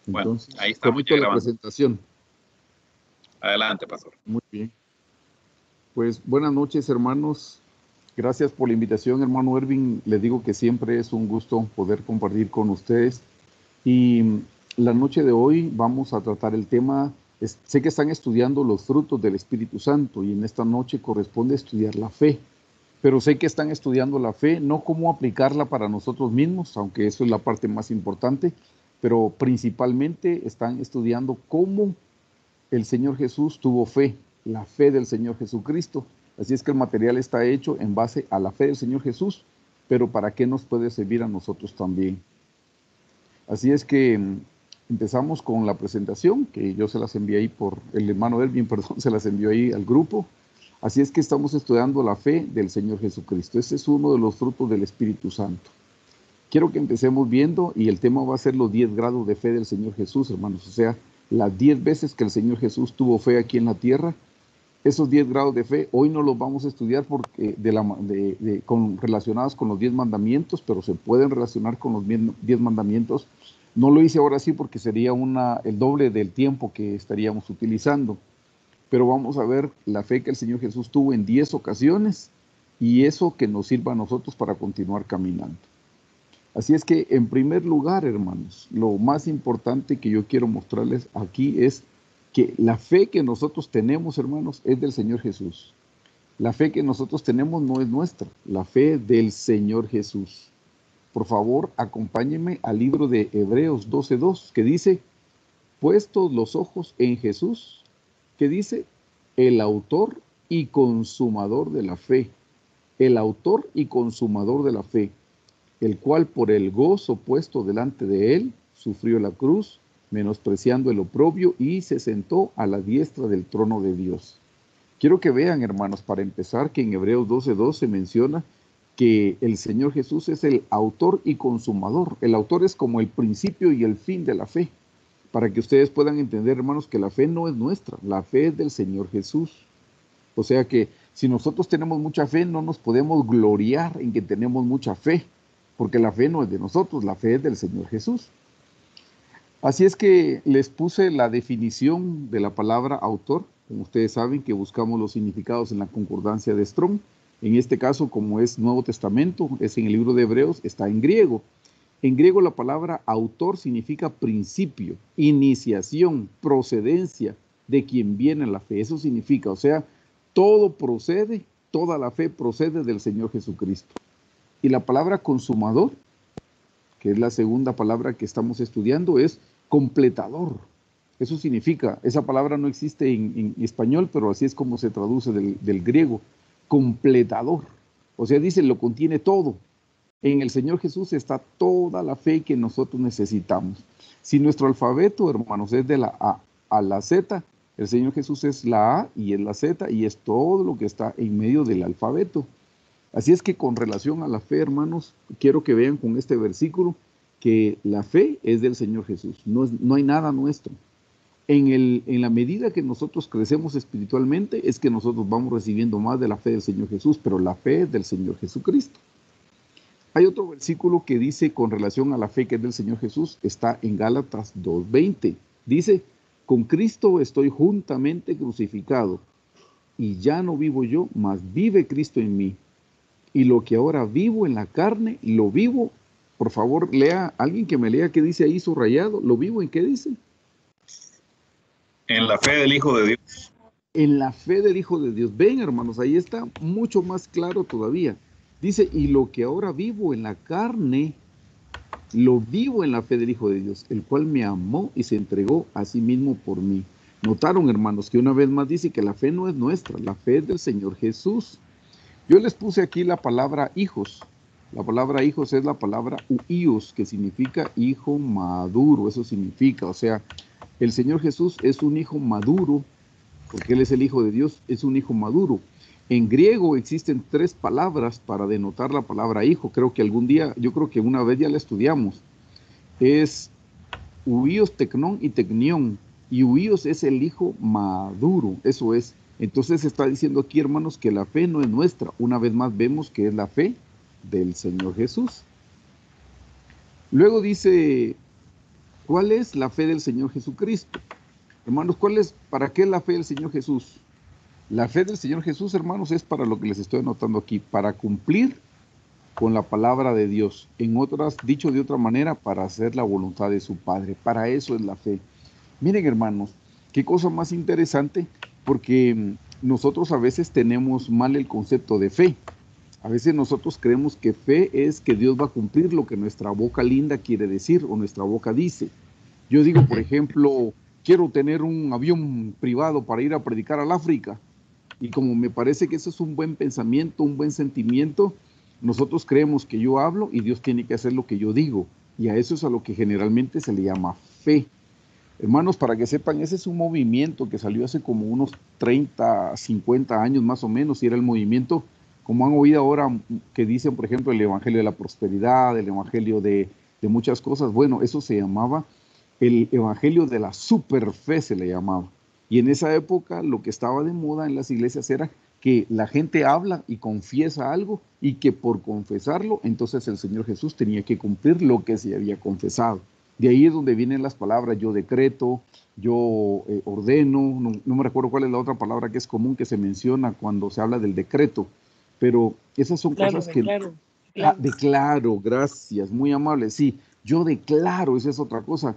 Bueno, Entonces, ahí estamos permito ya la grabando. presentación. Adelante, pastor. Muy bien. Pues buenas noches, hermanos. Gracias por la invitación, hermano Ervin. Les digo que siempre es un gusto poder compartir con ustedes. Y la noche de hoy vamos a tratar el tema, sé que están estudiando los frutos del Espíritu Santo y en esta noche corresponde estudiar la fe. Pero sé que están estudiando la fe, no cómo aplicarla para nosotros mismos, aunque eso es la parte más importante, pero principalmente están estudiando cómo el Señor Jesús tuvo fe, la fe del Señor Jesucristo. Así es que el material está hecho en base a la fe del Señor Jesús, pero ¿para qué nos puede servir a nosotros también? Así es que empezamos con la presentación, que yo se las envié ahí por el hermano Elvin, perdón, se las envió ahí al grupo. Así es que estamos estudiando la fe del Señor Jesucristo. Este es uno de los frutos del Espíritu Santo. Quiero que empecemos viendo, y el tema va a ser los 10 grados de fe del Señor Jesús, hermanos. O sea, las 10 veces que el Señor Jesús tuvo fe aquí en la tierra. Esos 10 grados de fe, hoy no los vamos a estudiar porque relacionados con los 10 mandamientos, pero se pueden relacionar con los 10 mandamientos. No lo hice ahora sí porque sería el doble del tiempo que estaríamos utilizando. Pero vamos a ver la fe que el Señor Jesús tuvo en 10 ocasiones y eso que nos sirva a nosotros para continuar caminando. Así es que, en primer lugar, hermanos, lo más importante que yo quiero mostrarles aquí es que la fe que nosotros tenemos, hermanos, es del Señor Jesús. La fe que nosotros tenemos no es nuestra, la fe del Señor Jesús. Por favor, acompáñenme al libro de Hebreos 12:2, que dice, puestos los ojos en Jesús, que dice, el autor y consumador de la fe. El autor y consumador de la fe, el cual por el gozo puesto delante de él, sufrió la cruz, menospreciando el oprobio, y se sentó a la diestra del trono de Dios. Quiero que vean, hermanos, para empezar, que en Hebreos 12:2 se menciona que el Señor Jesús es el autor y consumador. El autor es como el principio y el fin de la fe. Para que ustedes puedan entender, hermanos, que la fe no es nuestra, la fe es del Señor Jesús. O sea que si nosotros tenemos mucha fe, no nos podemos gloriar en que tenemos mucha fe, porque la fe no es de nosotros, la fe es del Señor Jesús. Así es que les puse la definición de la palabra autor. Como ustedes saben que buscamos los significados en la concordancia de Strong. En este caso, como es Nuevo Testamento, es en el libro de Hebreos, está en griego. En griego la palabra autor significa principio, iniciación, procedencia de quien viene la fe. Eso significa, o sea, todo procede, toda la fe procede del Señor Jesucristo. Y la palabra consumador, que es la segunda palabra que estamos estudiando, es completador. Eso significa, esa palabra no existe en español, pero así es como se traduce del griego, completador. O sea, dice, lo contiene todo. En el Señor Jesús está toda la fe que nosotros necesitamos. Si nuestro alfabeto, hermanos, es de la A a la Z, el Señor Jesús es la A y es la Z y es todo lo que está en medio del alfabeto. Así es que con relación a la fe, hermanos, quiero que vean con este versículo que la fe es del Señor Jesús, no hay nada nuestro. En la medida que nosotros crecemos espiritualmente es que nosotros vamos recibiendo más de la fe del Señor Jesús, pero la fe es del Señor Jesucristo. Hay otro versículo que dice con relación a la fe que es del Señor Jesús, está en Gálatas 2:20. Dice, con Cristo estoy juntamente crucificado, y ya no vivo yo, mas vive Cristo en mí. Y lo que ahora vivo en la carne, lo vivo, por favor, lea, alguien que me lea qué dice ahí subrayado, ¿lo vivo en qué dice? En la fe del Hijo de Dios. En la fe del Hijo de Dios. Ven, hermanos, ahí está mucho más claro todavía. Dice, y lo que ahora vivo en la carne, lo vivo en la fe del Hijo de Dios, el cual me amó y se entregó a sí mismo por mí. Notaron, hermanos, que una vez más dice que la fe no es nuestra, la fe es del Señor Jesús. Yo les puse aquí la palabra hijos. La palabra hijos es la palabra huíos, que significa hijo maduro. Eso significa, o sea, el Señor Jesús es un hijo maduro, porque Él es el Hijo de Dios, es un hijo maduro. En griego existen 3 palabras para denotar la palabra hijo. Creo que algún día, yo creo que una vez ya la estudiamos. Es huíos, tecnón y tecnión. Y huíos es el hijo maduro, eso es. Entonces está diciendo aquí, hermanos, que la fe no es nuestra. Una vez más vemos que es la fe del Señor Jesús. Luego dice ¿Cuál es la fe del Señor Jesucristo? Hermanos, ¿para qué la fe del Señor Jesús? La fe del Señor Jesús, hermanos, es para lo que les estoy anotando aquí, para cumplir con la palabra de Dios. Dicho de otra manera, para hacer la voluntad de su Padre. Para eso es la fe. Miren, hermanos, qué cosa más interesante, porque nosotros a veces tenemos mal el concepto de fe. A veces nosotros creemos que fe es que Dios va a cumplir lo que nuestra boca linda quiere decir o nuestra boca dice. Yo digo, por ejemplo, quiero tener un avión privado para ir a predicar al África. Y como me parece que eso es un buen pensamiento, un buen sentimiento, nosotros creemos que yo hablo y Dios tiene que hacer lo que yo digo. Y a eso es a lo que generalmente se le llama fe. Hermanos, para que sepan, ese es un movimiento que salió hace como unos 30, 50 años más o menos, y era el movimiento, como han oído ahora, que dicen, por ejemplo, el Evangelio de la Prosperidad, el Evangelio de muchas cosas. Bueno, eso se llamaba el Evangelio de la Superfe, se le llamaba. Y en esa época lo que estaba de moda en las iglesias era que la gente habla y confiesa algo, y que por confesarlo, entonces el Señor Jesús tenía que cumplir lo que se había confesado. De ahí es donde vienen las palabras yo decreto, yo ordeno, no me recuerdo cuál es la otra palabra que es común que se menciona cuando se habla del decreto, pero esas son cosas que... Declaro. Declaro, gracias, muy amable, sí, yo declaro, esa es otra cosa.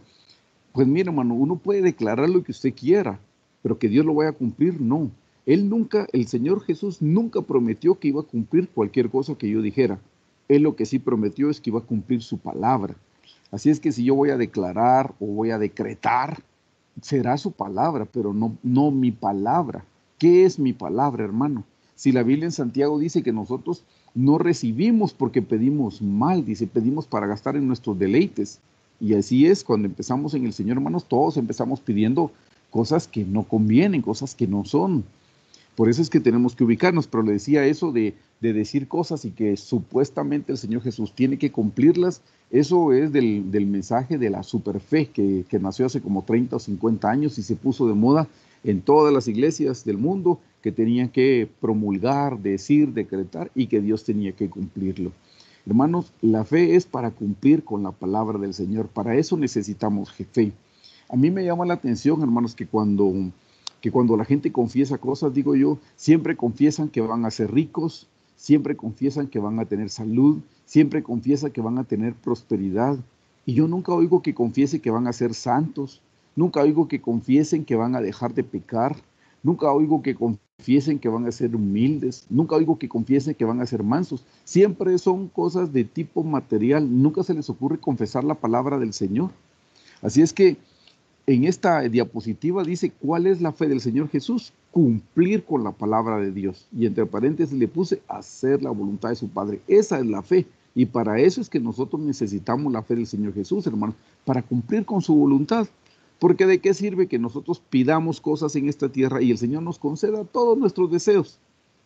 Pues mira, hermano, uno puede declarar lo que usted quiera, pero que Dios lo vaya a cumplir, no. El Señor Jesús nunca prometió que iba a cumplir cualquier cosa que yo dijera. Él lo que sí prometió es que iba a cumplir su palabra. Así es que si yo voy a declarar o voy a decretar, será su palabra, pero no mi palabra. ¿Qué es mi palabra, hermano? Si la Biblia en Santiago dice que nosotros no recibimos porque pedimos mal, dice, pedimos para gastar en nuestros deleites. Y así es, cuando empezamos en el Señor, hermanos, todos empezamos pidiendo cosas que no convienen, cosas que no son. Por eso es que tenemos que ubicarnos, pero le decía eso de decir cosas y que supuestamente el Señor Jesús tiene que cumplirlas. Eso es del mensaje de la superfe que nació hace como 30 o 50 años y se puso de moda en todas las iglesias del mundo, que tenían que promulgar, decir, decretar, y que Dios tenía que cumplirlo. Hermanos, la fe es para cumplir con la palabra del Señor. Para eso necesitamos fe. A mí me llama la atención, hermanos, que cuando la gente confiesa cosas, digo yo, siempre confiesan que van a ser ricos, siempre confiesan que van a tener salud, siempre confiesan que van a tener prosperidad. Y yo nunca oigo que confiese que van a ser santos, nunca oigo que confiesen que van a dejar de pecar, nunca oigo que confiesen que van a ser humildes, nunca oigo que confiesen que van a ser mansos. Siempre son cosas de tipo material, nunca se les ocurre confesar la palabra del Señor. Así es que en esta diapositiva dice cuál es la fe del Señor Jesús: cumplir con la palabra de Dios. Y entre paréntesis le puse hacer la voluntad de su Padre. Esa es la fe. Y para eso es que nosotros necesitamos la fe del Señor Jesús, hermano, para cumplir con su voluntad. Porque ¿de qué sirve que nosotros pidamos cosas en esta tierra y el Señor nos conceda todos nuestros deseos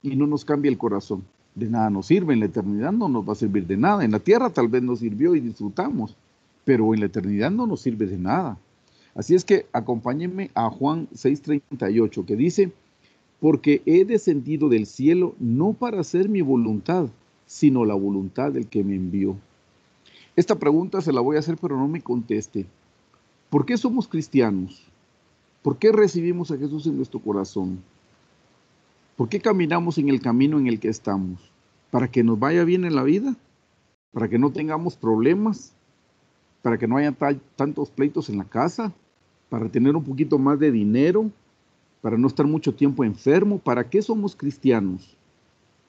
y no nos cambie el corazón? De nada nos sirve. En la eternidad no nos va a servir de nada. En la tierra tal vez nos sirvió y disfrutamos, pero en la eternidad no nos sirve de nada. Así es que acompáñenme a Juan 6:38, que dice: porque he descendido del cielo no para hacer mi voluntad, sino la voluntad del que me envió. Esta pregunta se la voy a hacer, pero no me conteste. ¿Por qué somos cristianos? ¿Por qué recibimos a Jesús en nuestro corazón? ¿Por qué caminamos en el camino en el que estamos? ¿Para que nos vaya bien en la vida? ¿Para que no tengamos problemas? ¿Para que no haya tantos pleitos en la casa? ¿Para tener un poquito más de dinero? ¿Para no estar mucho tiempo enfermo? ¿Para qué somos cristianos?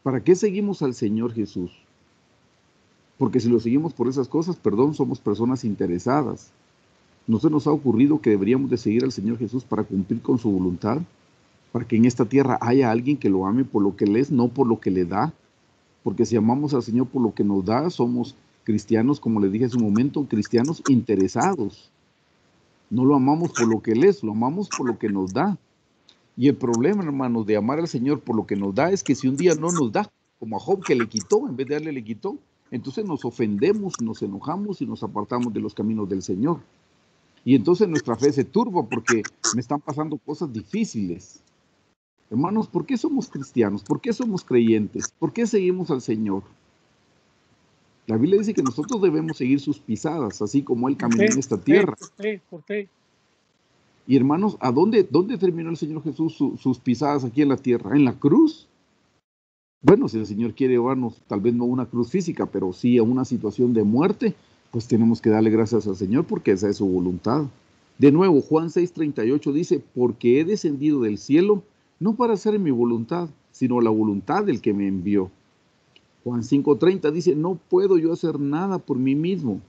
¿Para qué seguimos al Señor Jesús? Porque si lo seguimos por esas cosas, perdón, somos personas interesadas. ¿No se nos ha ocurrido que deberíamos de seguir al Señor Jesús para cumplir con su voluntad? Para que en esta tierra haya alguien que lo ame por lo que Él es, no por lo que le da. Porque si amamos al Señor por lo que nos da, somos cristianos, como les dije hace un momento, cristianos interesados. No lo amamos por lo que Él es, lo amamos por lo que nos da. Y el problema, hermanos, de amar al Señor por lo que nos da es que si un día no nos da, como a Job, que le quitó, en vez de darle le quitó, entonces nos ofendemos, nos enojamos y nos apartamos de los caminos del Señor. Y entonces nuestra fe se turba porque me están pasando cosas difíciles. Hermanos, ¿por qué somos cristianos? ¿Por qué somos creyentes? ¿Por qué seguimos al Señor? La Biblia dice que nosotros debemos seguir sus pisadas, así como Él caminó en esta ¿Por tierra. qué? ¿Por qué? Y hermanos, ¿dónde terminó el Señor Jesús sus pisadas aquí en la tierra? ¿En la cruz? Bueno, si el Señor quiere llevarnos, tal vez no a una cruz física, pero sí a una situación de muerte, pues tenemos que darle gracias al Señor porque esa es su voluntad. De nuevo, Juan 6:38 dice, porque he descendido del cielo, no para hacer mi voluntad, sino la voluntad del que me envió. Juan 5:30 dice, no puedo yo hacer nada por mí mismo.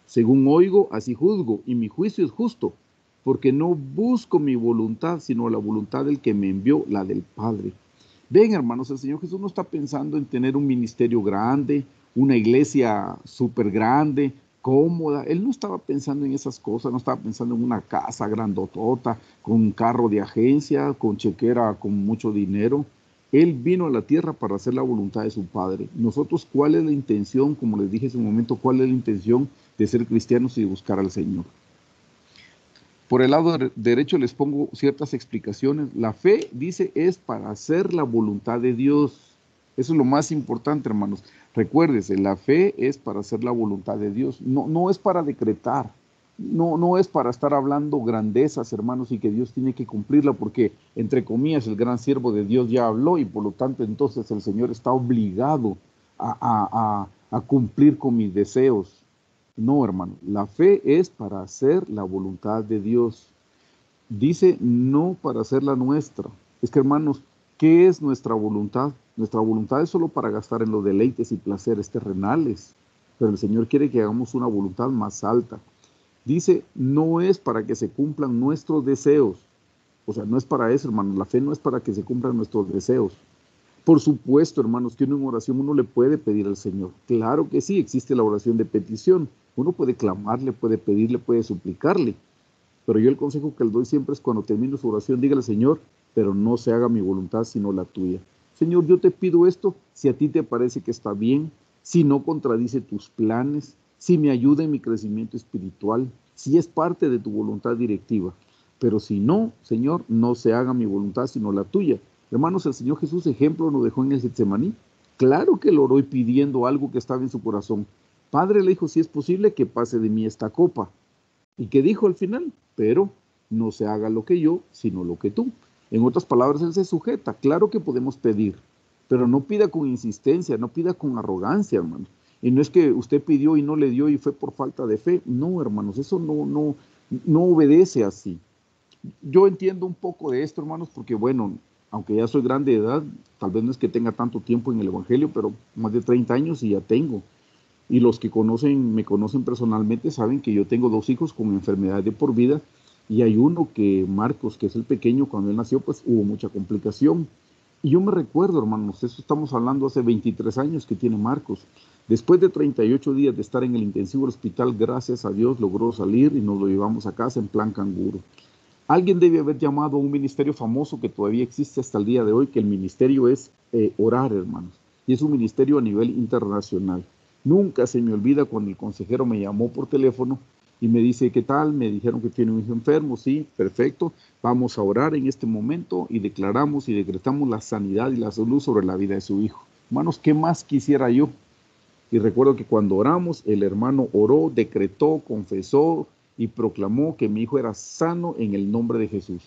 Según oigo, así juzgo, y mi juicio es justo, porque no busco mi voluntad, sino la voluntad del que me envió, la del Padre. Ven, hermanos, el Señor Jesús no está pensando en tener un ministerio grande, una iglesia súper grande, cómoda. Él no estaba pensando en esas cosas, no estaba pensando en una casa grandotota, con un carro de agencia, con chequera, con mucho dinero. Él vino a la tierra para hacer la voluntad de su Padre. Nosotros, ¿cuál es la intención? Como les dije hace un momento, ¿cuál es la intención de ser cristianos y de buscar al Señor? Por el lado derecho les pongo ciertas explicaciones. La fe, dice, es para hacer la voluntad de Dios. Eso es lo más importante, hermanos. Recuérdese, la fe es para hacer la voluntad de Dios. No es para decretar. No es para estar hablando grandezas, hermanos, y que Dios tiene que cumplirla, porque, entre comillas, el gran siervo de Dios ya habló y por lo tanto entonces el Señor está obligado a cumplir con mis deseos. No, hermano, la fe es para hacer la voluntad de Dios. Dice, no para hacer la nuestra. Es que, hermanos, ¿qué es nuestra voluntad? Nuestra voluntad es solo para gastar en los deleites y placeres terrenales, pero el Señor quiere que hagamos una voluntad más alta. Dice, no es para que se cumplan nuestros deseos. O sea, no es para eso, hermanos. La fe no es para que se cumplan nuestros deseos. Por supuesto, hermanos, que uno en oración uno le puede pedir al Señor. Claro que sí, existe la oración de petición. Uno puede clamarle, puede pedirle, puede suplicarle. Pero yo el consejo que le doy siempre es cuando termine su oración, dígale, Señor, pero no se haga mi voluntad sino la tuya. Señor, yo te pido esto si a ti te parece que está bien, si no contradice tus planes, si me ayuda en mi crecimiento espiritual, si es parte de tu voluntad directiva. Pero si no, Señor, no se haga mi voluntad sino la tuya. Hermanos, el Señor Jesús ejemplo nos dejó en el Getsemaní. Claro que lo oró pidiendo algo que estaba en su corazón. Padre, le dijo, si es posible que pase de mí esta copa. ¿Y qué dijo al final? Pero no se haga lo que yo, sino lo que tú. En otras palabras, él se sujeta. Claro que podemos pedir, pero no pida con insistencia, no pida con arrogancia, hermano. Y no es que usted pidió y no le dio y fue por falta de fe. No, hermanos, eso no obedece así. Yo entiendo un poco de esto, hermanos, porque bueno, aunque ya soy grande de edad, tal vez no es que tenga tanto tiempo en el Evangelio, pero más de 30 años y ya tengo. Y los que me conocen personalmente saben que yo tengo 2 hijos con enfermedad de por vida y hay uno que, Marcos, que es el pequeño, cuando él nació, pues hubo mucha complicación. Y yo me recuerdo, hermanos, eso estamos hablando hace 23 años que tiene Marcos. Después de 38 días de estar en el intensivo hospital, gracias a Dios logró salir y nos lo llevamos a casa en plan canguro. Alguien debe haber llamado a un ministerio famoso que todavía existe hasta el día de hoy, que el ministerio es orar, hermanos. Y es un ministerio a nivel internacional. Nunca se me olvida cuando el consejero me llamó por teléfono y me dice, ¿qué tal? Me dijeron que tiene un hijo enfermo. Sí, perfecto. Vamos a orar en este momento y declaramos y decretamos la sanidad y la salud sobre la vida de su hijo. Hermanos, ¿qué más quisiera yo? Y recuerdo que cuando oramos, el hermano oró, decretó, confesó y proclamó que mi hijo era sano en el nombre de Jesús.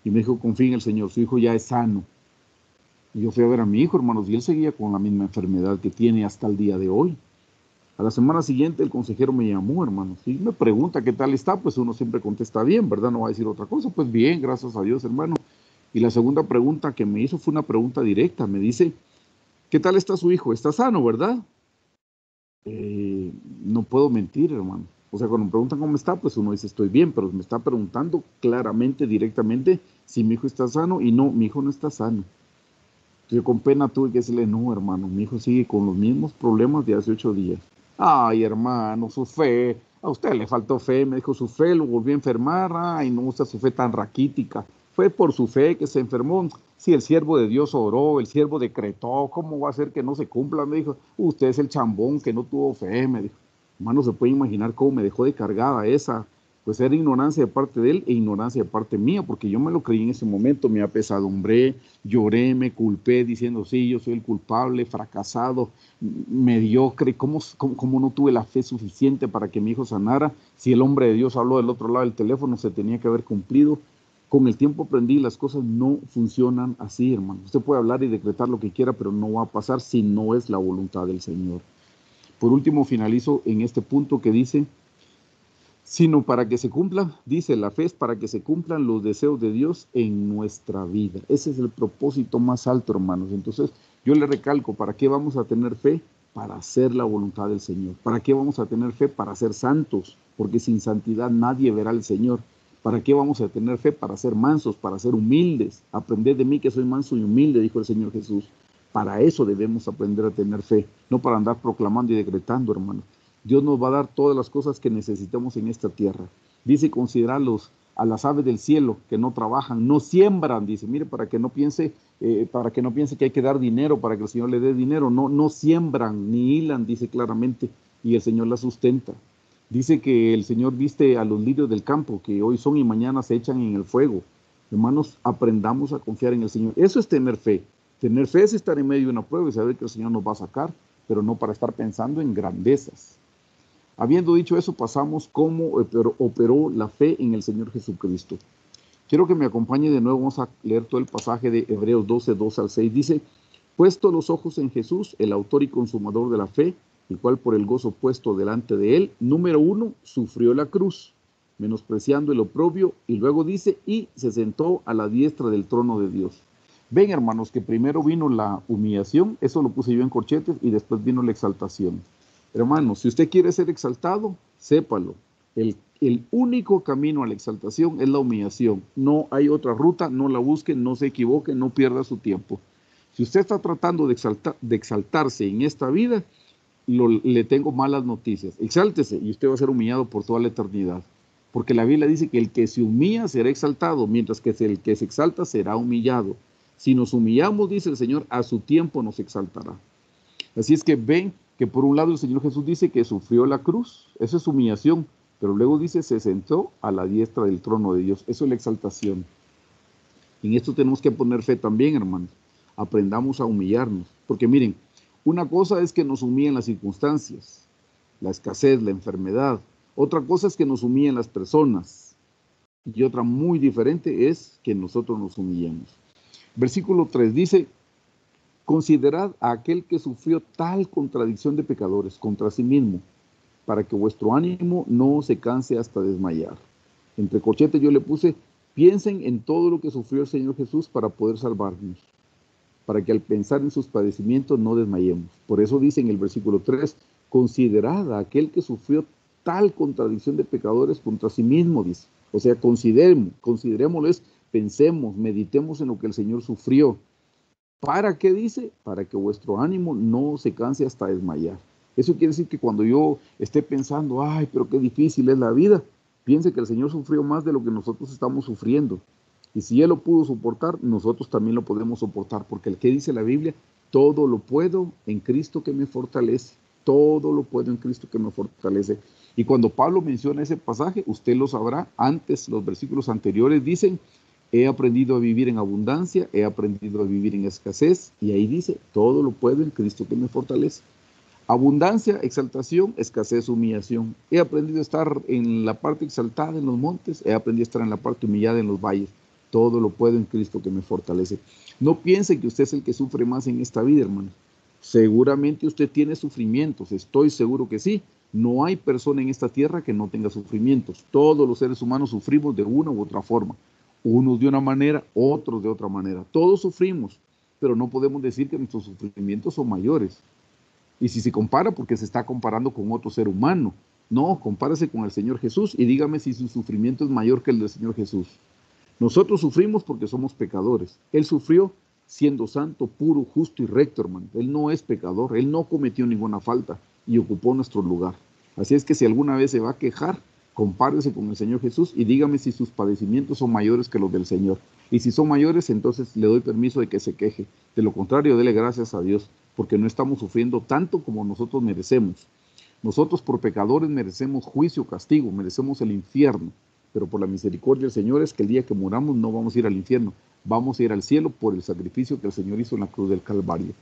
Y me dijo, confía en el Señor, su hijo ya es sano. Y yo fui a ver a mi hijo, hermanos, y él seguía con la misma enfermedad que tiene hasta el día de hoy. A la semana siguiente el consejero me llamó, hermanos, y me pregunta qué tal está, pues uno siempre contesta bien, ¿verdad? No va a decir otra cosa, pues bien, gracias a Dios, hermano. Y la segunda pregunta que me hizo fue una pregunta directa, me dice, ¿qué tal está su hijo? ¿Está sano, verdad? No puedo mentir, hermano. O sea, cuando me preguntan cómo está, pues uno dice estoy bien, pero me está preguntando claramente, directamente, si mi hijo está sano, y no, mi hijo no está sano. Yo con pena tuve que decirle, no, hermano, mi hijo sigue con los mismos problemas de hace 8 días. Ay, hermano, su fe, a usted le faltó fe, me dijo, su fe lo volvió a enfermar, ay, no usa su fe tan raquítica. Fue por su fe que se enfermó. Si el siervo de Dios oró, el siervo decretó, ¿cómo va a ser que no se cumpla? Me dijo, usted es el chambón que no tuvo fe, me dijo. Hermano, se puede imaginar cómo me dejó de cargada esa. Pues era ignorancia de parte de él e ignorancia de parte mía, porque yo me lo creí en ese momento, me apesadumbré, lloré, me culpé diciendo, sí, yo soy el culpable, fracasado, mediocre, ¿cómo no tuve la fe suficiente para que mi hijo sanara? Si el hombre de Dios habló del otro lado del teléfono, se tenía que haber cumplido. Con el tiempo aprendí, las cosas no funcionan así, hermano. Usted puede hablar y decretar lo que quiera, pero no va a pasar si no es la voluntad del Señor. Por último, finalizo en este punto que dice, sino para que se cumplan, dice, la fe es para que se cumplan los deseos de Dios en nuestra vida. Ese es el propósito más alto, hermanos. Entonces, yo le recalco, ¿para qué vamos a tener fe? Para hacer la voluntad del Señor. ¿Para qué vamos a tener fe? Para ser santos, porque sin santidad nadie verá al Señor. ¿Para qué vamos a tener fe? Para ser mansos, para ser humildes. Aprended de mí que soy manso y humilde, dijo el Señor Jesús. Para eso debemos aprender a tener fe, no para andar proclamando y decretando, hermanos. Dios nos va a dar todas las cosas que necesitamos en esta tierra. Dice, considerarlos a las aves del cielo que no trabajan, no siembran, dice, mire, para que no piense que hay que dar dinero para que el Señor le dé dinero, no siembran ni hilan, dice claramente, y el Señor la sustenta. Dice que el Señor viste a los lirios del campo, que hoy son y mañana se echan en el fuego. Hermanos, aprendamos a confiar en el Señor. Eso es tener fe. Tener fe es estar en medio de una prueba y saber que el Señor nos va a sacar, pero no para estar pensando en grandezas. Habiendo dicho eso, pasamos cómo operó la fe en el Señor Jesucristo. Quiero que me acompañe de nuevo, vamos a leer todo el pasaje de Hebreos 12, 2 al 6. Dice, puesto los ojos en Jesús, el autor y consumador de la fe, el cual por el gozo puesto delante de él, número 1, sufrió la cruz, menospreciando el oprobio, y luego dice, y se sentó a la diestra del trono de Dios. Ven, hermanos, que primero vino la humillación, eso lo puse yo en corchetes, y después vino la exaltación. Hermanos, si usted quiere ser exaltado, sépalo. El único camino a la exaltación es la humillación. No hay otra ruta, no la busque, no se equivoque, no pierda su tiempo. Si usted está tratando de exaltarse en esta vida, le tengo malas noticias. Exáltese y usted va a ser humillado por toda la eternidad. Porque la Biblia dice que el que se humilla será exaltado, mientras que el que se exalta será humillado. Si nos humillamos, dice el Señor, a su tiempo nos exaltará. Así es que ven que por un lado el Señor Jesús dice que sufrió la cruz, eso es humillación, pero luego dice se sentó a la diestra del trono de Dios, eso es la exaltación. En esto tenemos que poner fe también, hermanos. Aprendamos a humillarnos, porque miren, una cosa es que nos humillen las circunstancias, la escasez, la enfermedad. Otra cosa es que nos humillen las personas. Y otra muy diferente es que nosotros nos humillemos. Versículo 3 dice, considerad a aquel que sufrió tal contradicción de pecadores contra sí mismo, para que vuestro ánimo no se canse hasta desmayar. Entre corchetes yo le puse, piensen en todo lo que sufrió el Señor Jesús para poder salvarnos, para que al pensar en sus padecimientos no desmayemos. Por eso dice en el versículo 3, considerad a aquel que sufrió tal contradicción de pecadores contra sí mismo, dice. O sea, considerémoslo, pensemos, meditemos en lo que el Señor sufrió. ¿Para qué dice? Para que vuestro ánimo no se canse hasta desmayar. Eso quiere decir que cuando yo esté pensando, ay, pero qué difícil es la vida, piense que el Señor sufrió más de lo que nosotros estamos sufriendo. Y si Él lo pudo soportar, nosotros también lo podemos soportar, porque el que dice la Biblia, todo lo puedo en Cristo que me fortalece. Todo lo puedo en Cristo que me fortalece. Y cuando Pablo menciona ese pasaje, usted lo sabrá, antes los versículos anteriores dicen, he aprendido a vivir en abundancia, he aprendido a vivir en escasez, y ahí dice, todo lo puedo en Cristo que me fortalece. Abundancia, exaltación, escasez, humillación. He aprendido a estar en la parte exaltada en los montes, he aprendido a estar en la parte humillada en los valles. Todo lo puedo en Cristo que me fortalece. No piense que usted es el que sufre más en esta vida, hermano. Seguramente usted tiene sufrimientos, estoy seguro que sí. No hay persona en esta tierra que no tenga sufrimientos. Todos los seres humanos sufrimos de una u otra forma. Unos de una manera, otros de otra manera. Todos sufrimos, pero no podemos decir que nuestros sufrimientos son mayores. Y si se compara, porque se está comparando con otro ser humano. No, compárese con el Señor Jesús y dígame si su sufrimiento es mayor que el del Señor Jesús. Nosotros sufrimos porque somos pecadores. Él sufrió siendo santo, puro, justo y recto, hermano. Él no es pecador, Él no cometió ninguna falta y ocupó nuestro lugar. Así es que si alguna vez se va a quejar, compárese con el Señor Jesús y dígame si sus padecimientos son mayores que los del Señor. Y si son mayores, entonces le doy permiso de que se queje. De lo contrario, dele gracias a Dios, porque no estamos sufriendo tanto como nosotros merecemos. Nosotros por pecadores merecemos juicio, castigo, merecemos el infierno, pero por la misericordia del Señor es que el día que muramos no vamos a ir al infierno, vamos a ir al cielo por el sacrificio que el Señor hizo en la cruz del Calvario.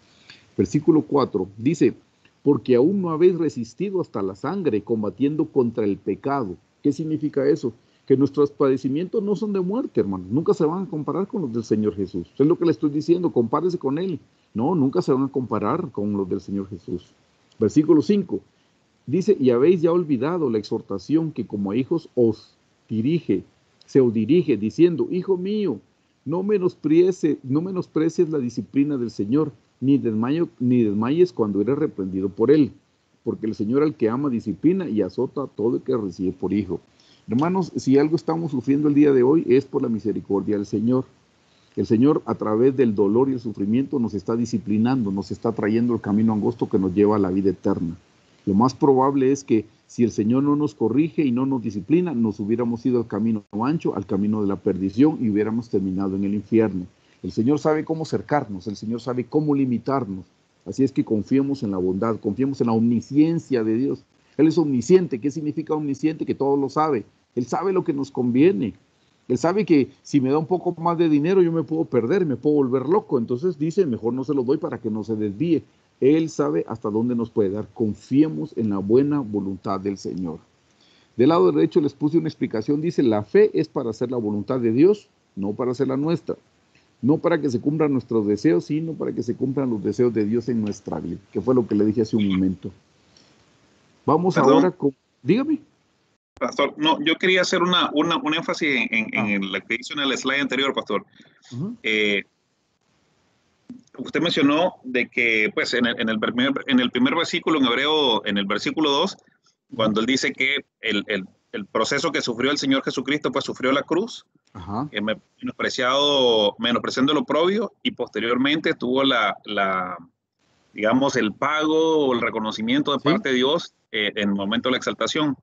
Versículo 4 dice, porque aún no habéis resistido hasta la sangre, combatiendo contra el pecado. ¿Qué significa eso? Que nuestros padecimientos no son de muerte, hermano. Nunca se van a comparar con los del Señor Jesús. Eso es lo que le estoy diciendo, compárese con Él. No, nunca se van a comparar con los del Señor Jesús. Versículo 5 dice, y habéis ya olvidado la exhortación que como a hijos se os dirige, diciendo, hijo mío, no menosprecies la disciplina del Señor, ni desmayes cuando eres reprendido por Él, porque el Señor al que ama disciplina y azota a todo el que recibe por hijo. Hermanos, si algo estamos sufriendo el día de hoy es por la misericordia del Señor. El Señor, a través del dolor y el sufrimiento, nos está disciplinando, nos está trayendo el camino angosto que nos lleva a la vida eterna. Lo más probable es que si el Señor no nos corrige y no nos disciplina, nos hubiéramos ido al camino ancho, al camino de la perdición y hubiéramos terminado en el infierno. El Señor sabe cómo cercarnos, el Señor sabe cómo limitarnos. Así es que confiemos en la bondad, confiemos en la omnisciencia de Dios. Él es omnisciente. ¿Qué significa omnisciente? Que todo lo sabe. Él sabe lo que nos conviene. Él sabe que si me da un poco más de dinero yo me puedo perder, me puedo volver loco. Entonces dice, mejor no se lo doy para que no se desvíe. Él sabe hasta dónde nos puede dar. Confiemos en la buena voluntad del Señor. Del lado derecho les puse una explicación. Dice, la fe es para hacer la voluntad de Dios, no para hacer la nuestra. No para que se cumplan nuestros deseos, sino para que se cumplan los deseos de Dios en nuestra vida, que fue lo que le dije hace un momento. Vamos ahora con... Dígame. Pastor, no, yo quería hacer un énfasis en lo que hizo en el slide anterior, Pastor. Usted mencionó de que, pues, en el primer versículo, en Hebreo, en el versículo 2, cuando él dice que el proceso que sufrió el Señor Jesucristo, pues sufrió la cruz, menospreciando el oprobio, y posteriormente tuvo digamos, el pago o el reconocimiento de parte de Dios en el momento de la exaltación.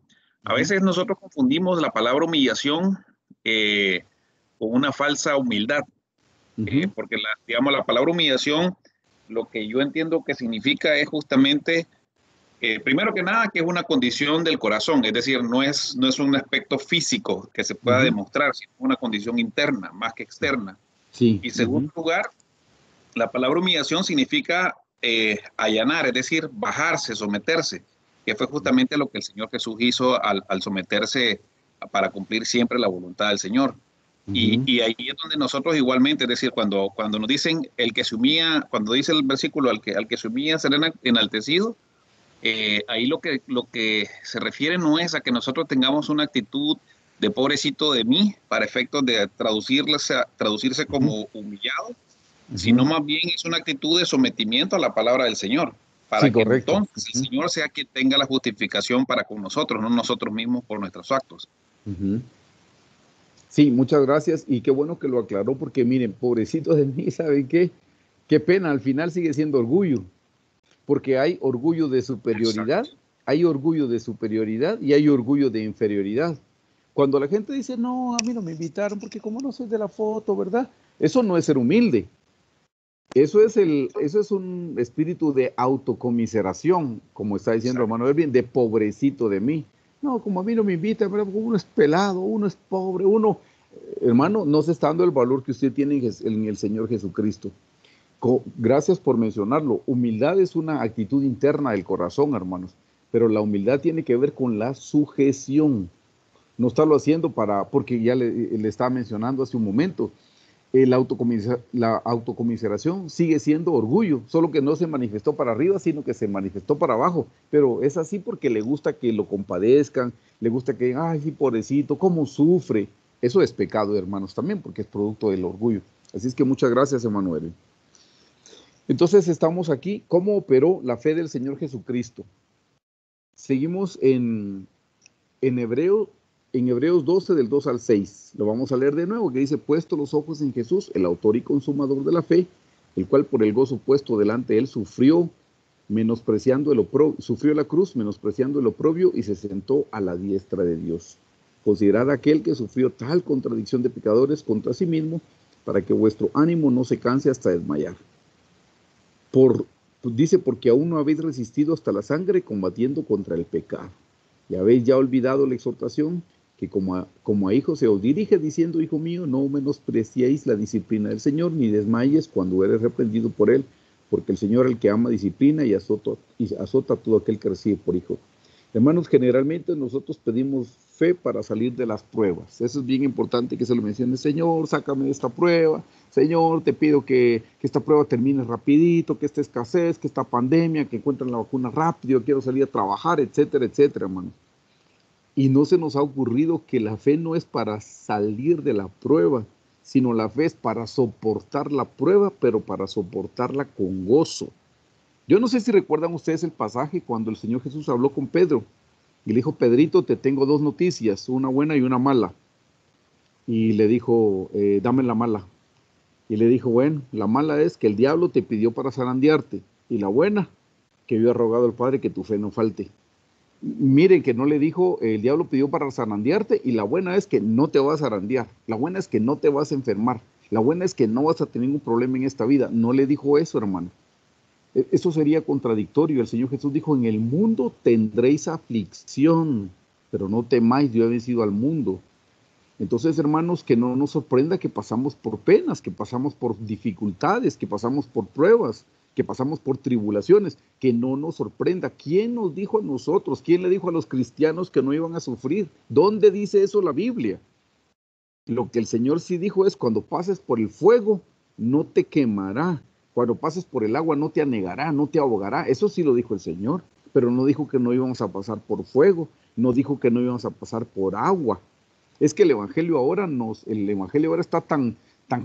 A veces nosotros confundimos la palabra humillación con una falsa humildad, porque digamos, la palabra humillación, lo que yo entiendo que significa es justamente, primero que nada, que es una condición del corazón, es decir, no es un aspecto físico que se pueda demostrar, sino una condición interna, más que externa. Y en segundo lugar, la palabra humillación significa allanar, es decir, bajarse, someterse, que fue justamente lo que el Señor Jesús hizo al someterse para cumplir siempre la voluntad del Señor. Y ahí es donde nosotros igualmente, es decir, cuando nos dicen el que se humilla, cuando dice el versículo al que se humilla será enaltecido, ahí lo que se refiere no es a que nosotros tengamos una actitud de pobrecito de mí para efectos de traducirse como humillado, sino más bien es una actitud de sometimiento a la palabra del Señor, para que entonces el Señor sea quien tenga la justificación para con nosotros, no nosotros mismos por nuestros actos. Sí, muchas gracias, y qué bueno que lo aclaró, porque miren, pobrecito de mí, ¿saben qué? Qué pena, al final sigue siendo orgullo, porque hay orgullo de superioridad, hay orgullo de superioridad y hay orgullo de inferioridad. Cuando la gente dice, no, a mí no me invitaron porque como no soy de la foto, ¿verdad? Eso no es ser humilde. Eso es un espíritu de autocomiseración, como está diciendo hermano Erwin, de pobrecito de mí. No, como a mí no me invitan, uno es pelado, uno es pobre, hermano, no se está dando el valor que usted tiene en el Señor Jesucristo. Gracias por mencionarlo. Humildad es una actitud interna del corazón, hermanos, pero la humildad tiene que ver con la sujeción. No estarlo haciendo porque ya le estaba mencionando hace un momento. La autocomiseración sigue siendo orgullo, solo que no se manifestó para arriba, sino que se manifestó para abajo. Pero es así porque le gusta que lo compadezcan, le gusta que, ay, sí, pobrecito, cómo sufre. Eso es pecado, hermanos, también, porque es producto del orgullo. Así es que muchas gracias, Emanuel. Entonces estamos aquí. ¿Cómo operó la fe del Señor Jesucristo? Seguimos en Hebreos 12, del 2 al 6. Lo vamos a leer de nuevo, que dice, puesto los ojos en Jesús, el autor y consumador de la fe, el cual por el gozo puesto delante de él sufrió la cruz, menospreciando el oprobio, y se sentó a la diestra de Dios. Considerad aquel que sufrió tal contradicción de pecadores contra sí mismo, para que vuestro ánimo no se canse hasta desmayar. Por Pues dice, porque aún no habéis resistido hasta la sangre combatiendo contra el pecado. Y habéis ya olvidado la exhortación que como a hijos se os dirige, diciendo, hijo mío, no menospreciéis la disciplina del Señor, ni desmayes cuando eres reprendido por él, porque el Señor al que ama disciplina y azota a todo aquel que recibe por hijo. Hermanos, generalmente nosotros pedimos fe para salir de las pruebas. Eso es bien importante que se lo mencione. Señor, sácame de esta prueba. Señor, te pido que esta prueba termine rapidito, que esta escasez, que esta pandemia, que encuentren la vacuna rápido, quiero salir a trabajar, etcétera, etcétera, hermanos. Y no se nos ha ocurrido que la fe no es para salir de la prueba, sino la fe es para soportar la prueba, pero para soportarla con gozo. Yo no sé si recuerdan ustedes el pasaje cuando el Señor Jesús habló con Pedro y le dijo, Pedrito, te tengo dos noticias, una buena y una mala. Y le dijo, dame la mala. Y le dijo, bueno, la mala es que el diablo te pidió para zarandearte. Y la buena, que yo he rogado al Padre que tu fe no falte. Miren que no le dijo, el diablo pidió para zarandearte, y la buena es que no te vas a zarandear. La buena es que no te vas a enfermar. La buena es que no vas a tener ningún problema en esta vida. No le dijo eso, hermano. Eso sería contradictorio. El Señor Jesús dijo, en el mundo tendréis aflicción, pero no temáis, yo he vencido al mundo. Entonces, hermanos, que no nos sorprenda que pasamos por penas, que pasamos por dificultades, que pasamos por pruebas, que pasamos por tribulaciones, que no nos sorprenda. ¿Quién nos dijo a nosotros? ¿Quién le dijo a los cristianos que no iban a sufrir? ¿Dónde dice eso la Biblia? Lo que el Señor sí dijo es, cuando pases por el fuego, no te quemará. Cuando pases por el agua, no te anegará, no te ahogará. Eso sí lo dijo el Señor, pero no dijo que no íbamos a pasar por fuego, no dijo que no íbamos a pasar por agua. Es que el evangelio ahora está tan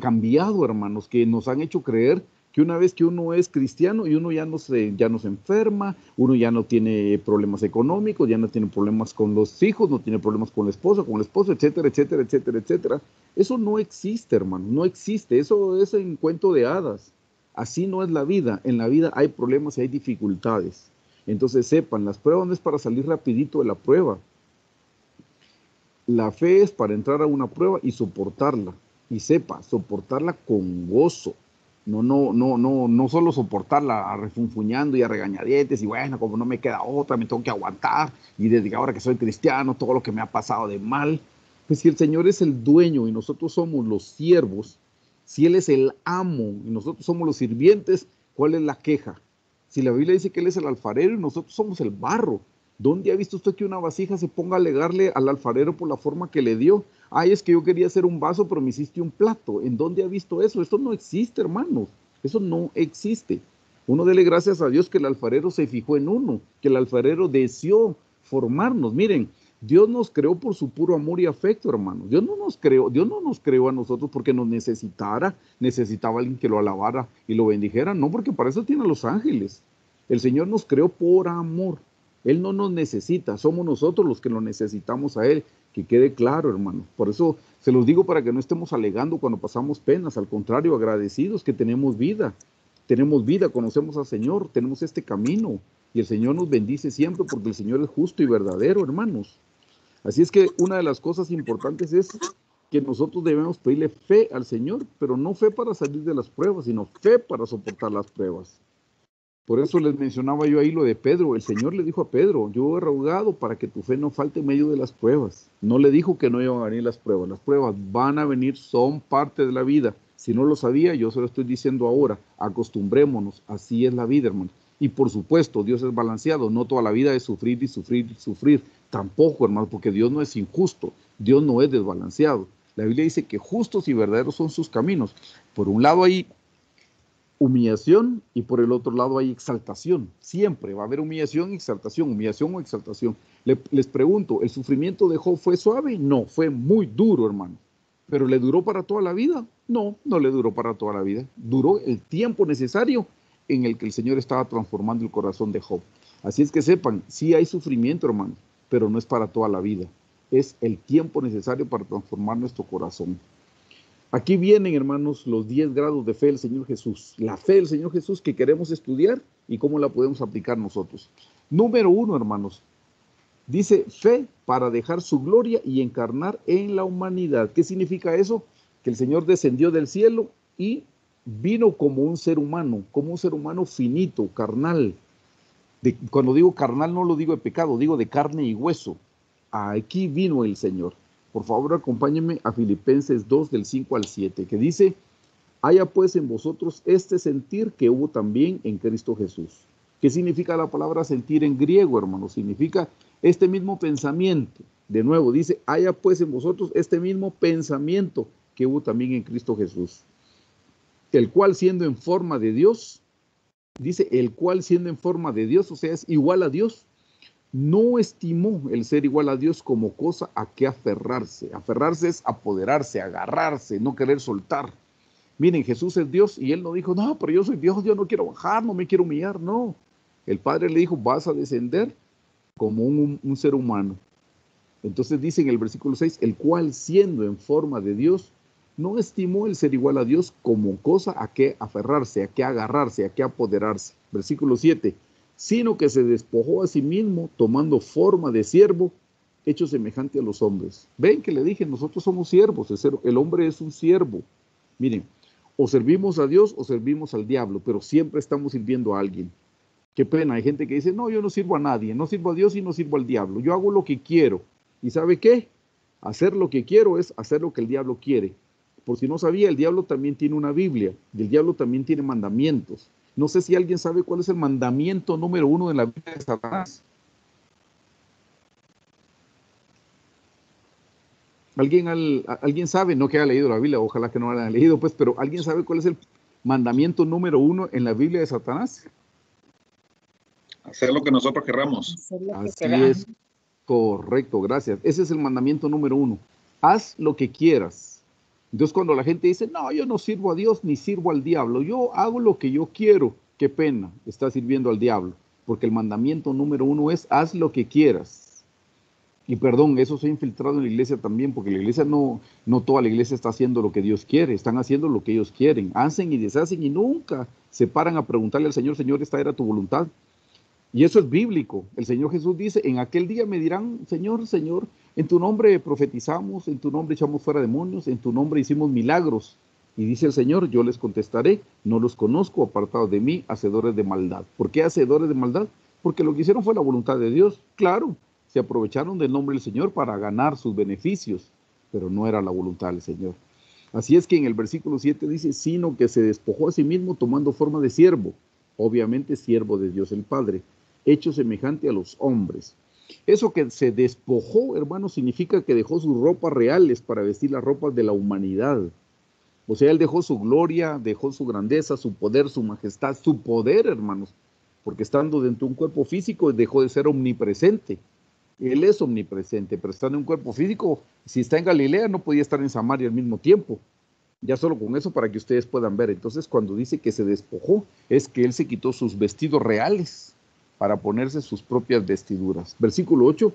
cambiado, hermanos, que nos han hecho creer que una vez que uno es cristiano y uno ya no se enferma, uno ya no tiene problemas económicos, ya no tiene problemas con los hijos, no tiene problemas con la esposa, etcétera, etcétera, etcétera, etcétera. Eso no existe, hermano, no existe. Eso es un cuento de hadas. Así no es la vida. En la vida hay problemas y hay dificultades. Entonces sepan, las pruebas no es para salir rapidito de la prueba. La fe es para entrar a una prueba y soportarla. Y sepa, soportarla con gozo. No solo soportarla refunfuñando y a regañadientes y bueno, como no me queda otra, me tengo que aguantar. Y desde ahora que soy cristiano, todo lo que me ha pasado de mal. Pues si el Señor es el dueño y nosotros somos los siervos, si Él es el amo y nosotros somos los sirvientes, ¿cuál es la queja? Si la Biblia dice que Él es el alfarero y nosotros somos el barro, ¿dónde ha visto usted que una vasija se ponga a alegarle al alfarero por la forma que le dio? Ay, es que yo quería hacer un vaso, pero me hiciste un plato. ¿En dónde ha visto eso? Eso no existe, hermanos. Eso no existe. Uno dele gracias a Dios que el alfarero se fijó en uno, que el alfarero deseó formarnos. Miren, Dios nos creó por su puro amor y afecto, hermanos. Dios no nos creó a nosotros porque nos necesitaba alguien que lo alabara y lo bendijera. No, porque para eso tiene a los ángeles. El Señor nos creó por amor. Él no nos necesita, somos nosotros los que lo necesitamos a Él, que quede claro, hermano. Por eso se los digo para que no estemos alegando cuando pasamos penas, al contrario, agradecidos que tenemos vida, conocemos al Señor, tenemos este camino y el Señor nos bendice siempre porque el Señor es justo y verdadero, hermanos. Así es que una de las cosas importantes es que nosotros debemos pedirle fe al Señor, pero no fe para salir de las pruebas, sino fe para soportar las pruebas. Por eso les mencionaba yo ahí lo de Pedro. El Señor le dijo a Pedro, yo he rogado para que tu fe no falte en medio de las pruebas. No le dijo que no iban a venir las pruebas. Las pruebas van a venir, son parte de la vida. Si no lo sabía, yo se lo estoy diciendo ahora. Acostumbrémonos, así es la vida, hermano. Y por supuesto, Dios es balanceado. No toda la vida es sufrir y sufrir y sufrir. Tampoco, hermano, porque Dios no es injusto. Dios no es desbalanceado. La Biblia dice que justos y verdaderos son sus caminos. Por un lado hay humillación y por el otro lado hay exaltación. Siempre va a haber humillación y exaltación, humillación o exaltación. Les pregunto, ¿el sufrimiento de Job fue suave? No, fue muy duro, hermano. ¿Pero le duró para toda la vida? No, no le duró para toda la vida. Duró el tiempo necesario en el que el Señor estaba transformando el corazón de Job. Así es que sepan, sí hay sufrimiento, hermano, pero no es para toda la vida. Es el tiempo necesario para transformar nuestro corazón. Aquí vienen, hermanos, los 10 grados de fe del Señor Jesús. La fe del Señor Jesús que queremos estudiar y cómo la podemos aplicar nosotros. Número 1, hermanos. Dice fe para dejar su gloria y encarnar en la humanidad. ¿Qué significa eso? Que el Señor descendió del cielo y vino como un ser humano finito, carnal. Cuando digo carnal no lo digo de pecado, digo de carne y hueso. Aquí vino el Señor. Por favor, acompáñenme a Filipenses 2 del 5 al 7, que dice: haya pues en vosotros este sentir que hubo también en Cristo Jesús. ¿Qué significa la palabra sentir en griego, hermano? Significa este mismo pensamiento. De nuevo, dice: haya pues en vosotros este mismo pensamiento que hubo también en Cristo Jesús, el cual siendo en forma de Dios, dice, el cual siendo en forma de Dios, o sea, es igual a Dios, no estimó el ser igual a Dios como cosa a que aferrarse. Aferrarse es apoderarse, agarrarse, no querer soltar. Miren, Jesús es Dios y él no dijo: no, pero yo soy Dios, yo no quiero bajar, no me quiero humillar. No, el Padre le dijo: vas a descender como un ser humano. Entonces dice en el versículo 6, el cual siendo en forma de Dios, no estimó el ser igual a Dios como cosa a que aferrarse, a que agarrarse, a que apoderarse. Versículo 7, sino que se despojó a sí mismo, tomando forma de siervo, hecho semejante a los hombres. Ven que le dije, nosotros somos siervos, el hombre es un siervo. Miren, o servimos a Dios o servimos al diablo, pero siempre estamos sirviendo a alguien. Qué pena, hay gente que dice: no, yo no sirvo a nadie, no sirvo a Dios y no sirvo al diablo, yo hago lo que quiero. ¿Y sabe qué? Hacer lo que quiero es hacer lo que el diablo quiere. Por si no sabía, el diablo también tiene una Biblia y el diablo también tiene mandamientos. No sé si alguien sabe cuál es el mandamiento número 1 de la Biblia de Satanás. ¿Alguien sabe? No que haya leído la Biblia, ojalá que no la haya leído, pues, pero ¿alguien sabe cuál es el mandamiento número 1 en la Biblia de Satanás? Hacer lo que nosotros querramos. Así es, correcto, gracias. Ese es el mandamiento número 1. Haz lo que quieras. Entonces, cuando la gente dice: no, yo no sirvo a Dios ni sirvo al diablo, yo hago lo que yo quiero, qué pena, está sirviendo al diablo, porque el mandamiento número 1 es: haz lo que quieras. Y perdón, eso se ha infiltrado en la iglesia también, porque la iglesia no toda la iglesia está haciendo lo que Dios quiere, están haciendo lo que ellos quieren, hacen y deshacen y nunca se paran a preguntarle al Señor: Señor, ¿esta era tu voluntad? Y eso es bíblico. El Señor Jesús dice: en aquel día me dirán: Señor, Señor, en tu nombre profetizamos, en tu nombre echamos fuera demonios, en tu nombre hicimos milagros. Y dice el Señor: yo les contestaré: no los conozco, apartados de mí, hacedores de maldad. ¿Por qué hacedores de maldad? Porque lo que hicieron fue la voluntad de Dios. Claro, se aprovecharon del nombre del Señor para ganar sus beneficios, pero no era la voluntad del Señor. Así es que en el versículo 7 dice: sino que se despojó a sí mismo tomando forma de siervo, obviamente siervo de Dios el Padre, hecho semejante a los hombres. Eso que se despojó, hermano, significa que dejó sus ropas reales para vestir las ropas de la humanidad. O sea, él dejó su gloria, dejó su grandeza, su poder, su majestad, su poder, hermanos, porque estando dentro de un cuerpo físico dejó de ser omnipresente. Él es omnipresente, pero estando en un cuerpo físico, si está en Galilea no podía estar en Samaria al mismo tiempo. Ya solo con eso para que ustedes puedan ver. Entonces, cuando dice que se despojó, es que él se quitó sus vestidos reales para ponerse sus propias vestiduras. Versículo 8,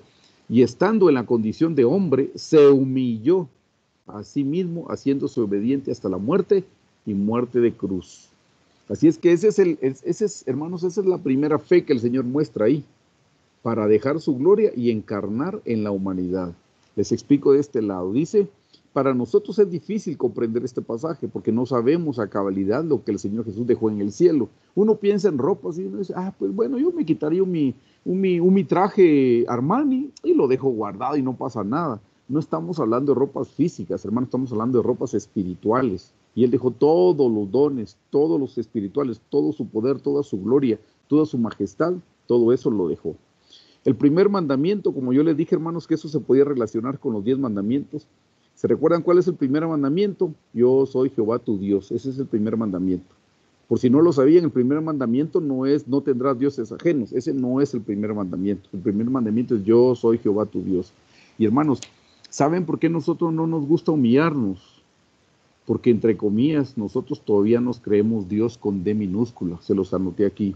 y estando en la condición de hombre, se humilló a sí mismo, haciéndose obediente hasta la muerte y muerte de cruz. Así es que hermanos, esa es la primera fe que el Señor muestra ahí, para dejar su gloria y encarnar en la humanidad. Les explico de este lado. Dice: para nosotros es difícil comprender este pasaje porque no sabemos a cabalidad lo que el Señor Jesús dejó en el cielo. Uno piensa en ropas y uno dice: pues bueno, yo me quitaría mi traje Armani y lo dejo guardado y no pasa nada. No estamos hablando de ropas físicas, hermano, estamos hablando de ropas espirituales. Y Él dejó todos los dones, todos los espirituales, todo su poder, toda su gloria, toda su majestad, todo eso lo dejó. El primer mandamiento, como yo les dije, hermanos, que eso se podía relacionar con los 10 mandamientos. ¿Se recuerdan cuál es el primer mandamiento? Yo soy Jehová tu Dios. Ese es el primer mandamiento. Por si no lo sabían, el primer mandamiento no es: no tendrás dioses ajenos. Ese no es el primer mandamiento. El primer mandamiento es: yo soy Jehová tu Dios. Y hermanos, ¿saben por qué nosotros no nos gusta humillarnos? Porque, entre comillas, nosotros todavía nos creemos Dios con D minúscula. Se los anoté aquí.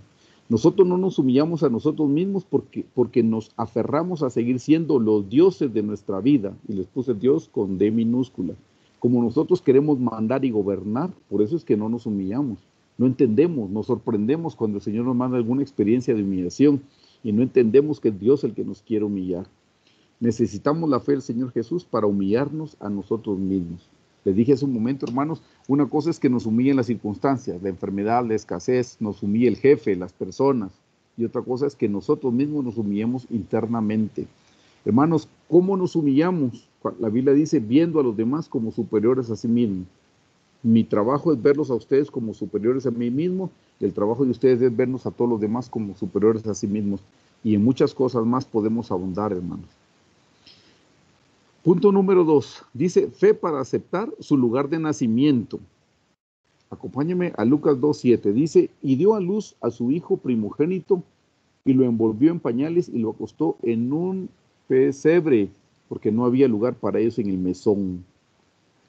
Nosotros no nos humillamos a nosotros mismos porque nos aferramos a seguir siendo los dioses de nuestra vida. Y les puse Dios con D minúscula. Como nosotros queremos mandar y gobernar, por eso es que no nos humillamos. No entendemos, nos sorprendemos cuando el Señor nos manda alguna experiencia de humillación y no entendemos que es Dios el que nos quiere humillar. Necesitamos la fe del Señor Jesús para humillarnos a nosotros mismos. Les dije hace un momento, hermanos, una cosa es que nos humillen las circunstancias, la enfermedad, la escasez, nos humilla el jefe, las personas. Y otra cosa es que nosotros mismos nos humillemos internamente. Hermanos, ¿cómo nos humillamos? La Biblia dice, viendo a los demás como superiores a sí mismos. Mi trabajo es verlos a ustedes como superiores a mí mismo, y el trabajo de ustedes es vernos a todos los demás como superiores a sí mismos. Y en muchas cosas más podemos abundar, hermanos. Punto número 2. Dice, fe para aceptar su lugar de nacimiento. Acompáñeme a Lucas 2:7. Dice, y dio a luz a su hijo primogénito, y lo envolvió en pañales y lo acostó en un pesebre, porque no había lugar para ellos en el mesón.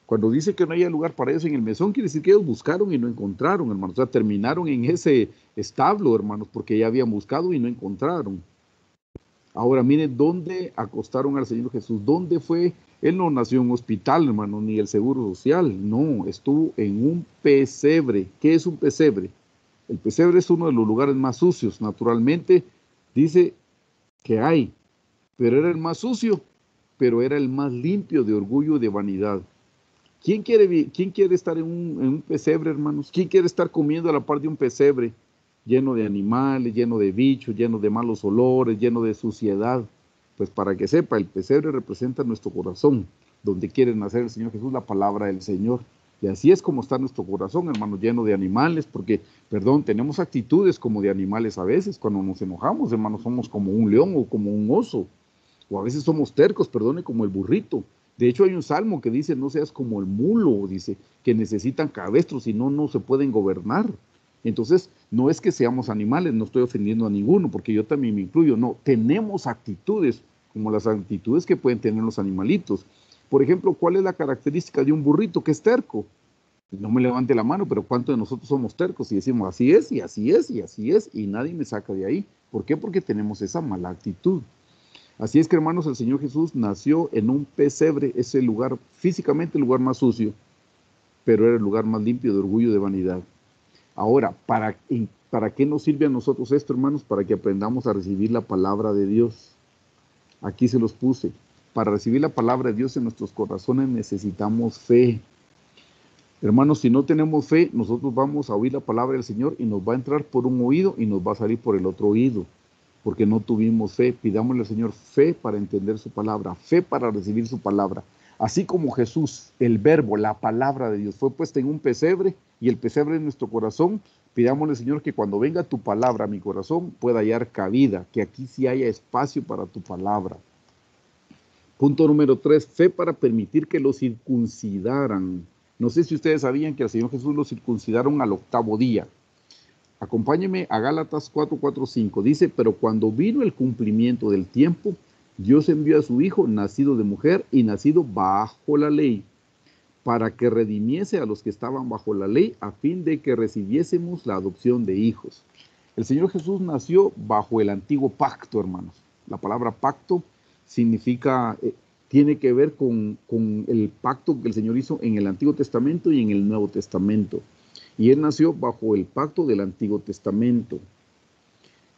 Cuando dice que no había lugar para ellos en el mesón, quiere decir que ellos buscaron y no encontraron, hermanos. O sea, terminaron en ese establo, hermanos, porque ya habían buscado y no encontraron. Ahora, miren dónde acostaron al Señor Jesús. ¿Dónde fue? Él no nació en un hospital, hermano, ni el Seguro Social. No, estuvo en un pesebre. ¿Qué es un pesebre? El pesebre es uno de los lugares más sucios. Naturalmente, dice que hay, pero era el más sucio, pero era el más limpio de orgullo y de vanidad. ¿Quién quiere estar en un pesebre, hermanos? ¿Quién quiere estar comiendo a la par de un pesebre lleno de animales, lleno de bichos, lleno de malos olores, lleno de suciedad? Pues para que sepa, el pesebre representa nuestro corazón, donde quiere nacer el Señor Jesús, la palabra del Señor. Y así es como está nuestro corazón, hermanos, lleno de animales, porque, perdón, tenemos actitudes como de animales a veces. Cuando nos enojamos, hermanos, somos como un león o como un oso. O a veces somos tercos, perdone, como el burrito. De hecho, hay un salmo que dice, no seas como el mulo, dice, que necesitan cabestros y no se pueden gobernar. Entonces, no es que seamos animales, no estoy ofendiendo a ninguno, porque yo también me incluyo. No, tenemos actitudes, como las actitudes que pueden tener los animalitos. Por ejemplo, ¿cuál es la característica de un burrito que es terco? No me levante la mano, pero ¿cuántos de nosotros somos tercos y decimos así es, y así es, y así es, y nadie me saca de ahí? ¿Por qué? Porque tenemos esa mala actitud. Así es que, hermanos, el Señor Jesús nació en un pesebre, ese lugar, físicamente el lugar más sucio, pero era el lugar más limpio de orgullo y de vanidad. Ahora, ¿para qué nos sirve a nosotros esto, hermanos? Para que aprendamos a recibir la palabra de Dios. Aquí se los puse. Para recibir la palabra de Dios en nuestros corazones necesitamos fe. Hermanos, si no tenemos fe, nosotros vamos a oír la palabra del Señor y nos va a entrar por un oído y nos va a salir por el otro oído, porque no tuvimos fe. Pidámosle al Señor fe para entender su palabra, fe para recibir su palabra. Así como Jesús, el verbo, la palabra de Dios, fue puesta en un pesebre y el pesebre en nuestro corazón, pidámosle, Señor, que cuando venga tu palabra a mi corazón pueda hallar cabida, que aquí sí haya espacio para tu palabra. Punto número 3, fe para permitir que lo circuncidaran. No sé si ustedes sabían que al Señor Jesús lo circuncidaron al 8º día. Acompáñeme a Gálatas 4:4-5. Dice, pero cuando vino el cumplimiento del tiempo, Dios envió a su Hijo, nacido de mujer y nacido bajo la ley, para que redimiese a los que estaban bajo la ley, a fin de que recibiésemos la adopción de hijos. El Señor Jesús nació bajo el antiguo pacto, hermanos. La palabra pacto significa, tiene que ver con el pacto que el Señor hizo en el Antiguo Testamento y en el Nuevo Testamento. Y Él nació bajo el pacto del Antiguo Testamento.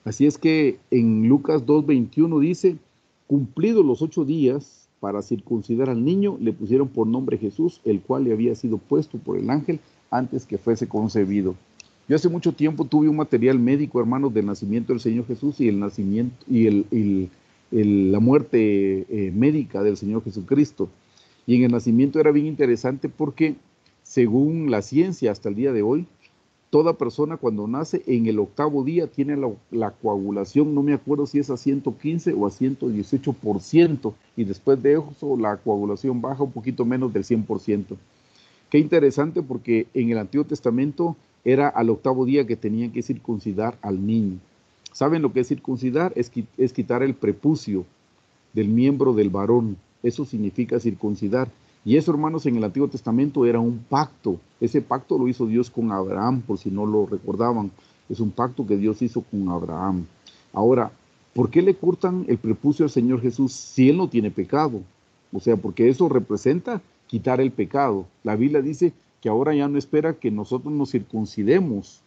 Así es que en Lucas 2:21 dice, cumplidos los 8 días para circuncidar al niño, le pusieron por nombre Jesús, el cual le había sido puesto por el ángel antes que fuese concebido. Yo hace mucho tiempo tuve un material médico, hermanos, del nacimiento del Señor Jesús y el nacimiento y la muerte médica del Señor Jesucristo. Y en el nacimiento era bien interesante porque, según la ciencia hasta el día de hoy, toda persona cuando nace en el 8º día tiene la coagulación, no me acuerdo si es a 115 o a 118%, y después de eso la coagulación baja un poquito menos del 100%. Qué interesante, porque en el Antiguo Testamento era al 8º día que tenían que circuncidar al niño. ¿Saben lo que es circuncidar? Es quitar el prepucio del miembro del varón. Eso significa circuncidar. Y eso, hermanos, en el Antiguo Testamento era un pacto. Ese pacto lo hizo Dios con Abraham, por si no lo recordaban. Es un pacto que Dios hizo con Abraham. Ahora, ¿por qué le cortan el prepucio al Señor Jesús si Él no tiene pecado? O sea, porque eso representa quitar el pecado. La Biblia dice que ahora ya no espera que nosotros nos circuncidemos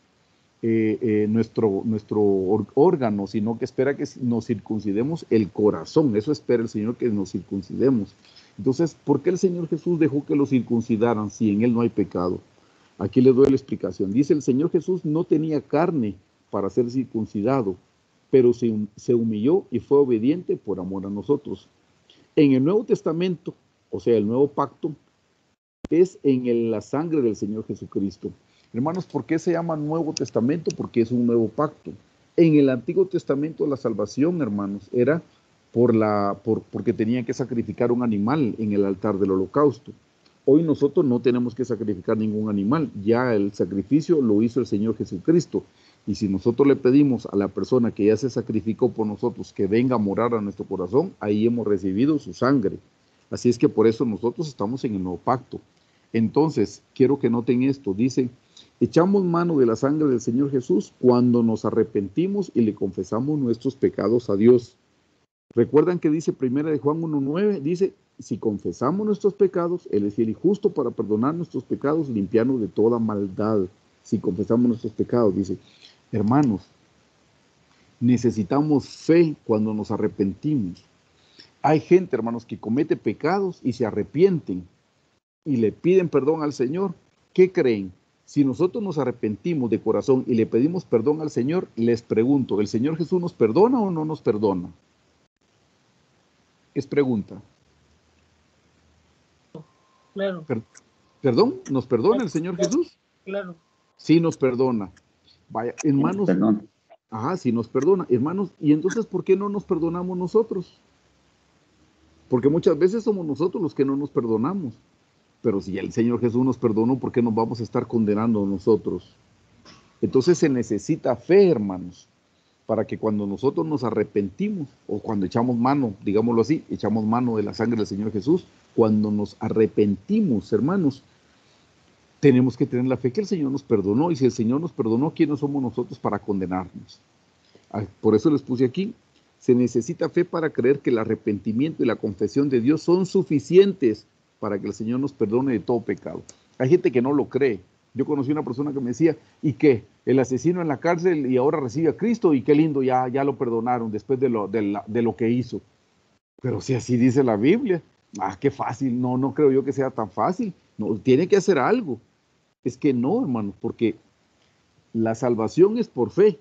nuestro órgano, sino que espera que nos circuncidemos el corazón. Eso espera el Señor, que nos circuncidemos. Entonces, ¿por qué el Señor Jesús dejó que lo circuncidaran si en él no hay pecado? Aquí le doy la explicación. Dice, el Señor Jesús no tenía carne para ser circuncidado, pero se humilló y fue obediente por amor a nosotros. En el Nuevo Testamento, o sea, el nuevo pacto, es en la sangre del Señor Jesucristo. Hermanos, ¿por qué se llama Nuevo Testamento? Porque es un nuevo pacto. En el Antiguo Testamento la salvación, hermanos, era porque tenían que sacrificar un animal en el altar del holocausto. Hoy nosotros no tenemos que sacrificar ningún animal, ya el sacrificio lo hizo el Señor Jesucristo. Y si nosotros le pedimos a la persona que ya se sacrificó por nosotros que venga a morar a nuestro corazón, ahí hemos recibido su sangre. Así es que por eso nosotros estamos en el nuevo pacto. Entonces, quiero que noten esto, dice, echamos mano de la sangre del Señor Jesús cuando nos arrepentimos y le confesamos nuestros pecados a Dios. Recuerdan que dice 1 Juan 1:9, dice, si confesamos nuestros pecados, Él es fiel y justo para perdonar nuestros pecados, limpiarnos de toda maldad. Si confesamos nuestros pecados, dice, hermanos, necesitamos fe cuando nos arrepentimos. Hay gente, hermanos, que comete pecados y se arrepienten y le piden perdón al Señor. ¿Qué creen? Si nosotros nos arrepentimos de corazón y le pedimos perdón al Señor, les pregunto, ¿el Señor Jesús nos perdona o no nos perdona? Es pregunta. Claro. ¿Perdón? ¿Nos perdona el Señor Jesús? Claro. Sí nos perdona. Vaya, hermanos. Perdón. Ajá, sí nos perdona. Hermanos, ¿y entonces por qué no nos perdonamos nosotros? Porque muchas veces somos nosotros los que no nos perdonamos. Pero si el Señor Jesús nos perdonó, ¿por qué nos vamos a estar condenando nosotros? Entonces se necesita fe, hermanos, para que cuando nosotros nos arrepentimos, o cuando echamos mano, digámoslo así, echamos mano de la sangre del Señor Jesús, cuando nos arrepentimos, hermanos, tenemos que tener la fe que el Señor nos perdonó, y si el Señor nos perdonó, ¿quiénes somos nosotros para condenarnos? Por eso les puse aquí, se necesita fe para creer que el arrepentimiento y la confesión de Dios son suficientes para que el Señor nos perdone de todo pecado. Hay gente que no lo cree. Yo conocí una persona que me decía, ¿y qué? El asesino en la cárcel y ahora recibe a Cristo, y qué lindo, ya lo perdonaron después de lo que hizo. Pero si así dice la Biblia, qué fácil, no creo yo que sea tan fácil. No, tiene que hacer algo. Es que no, hermanos, porque la salvación es por fe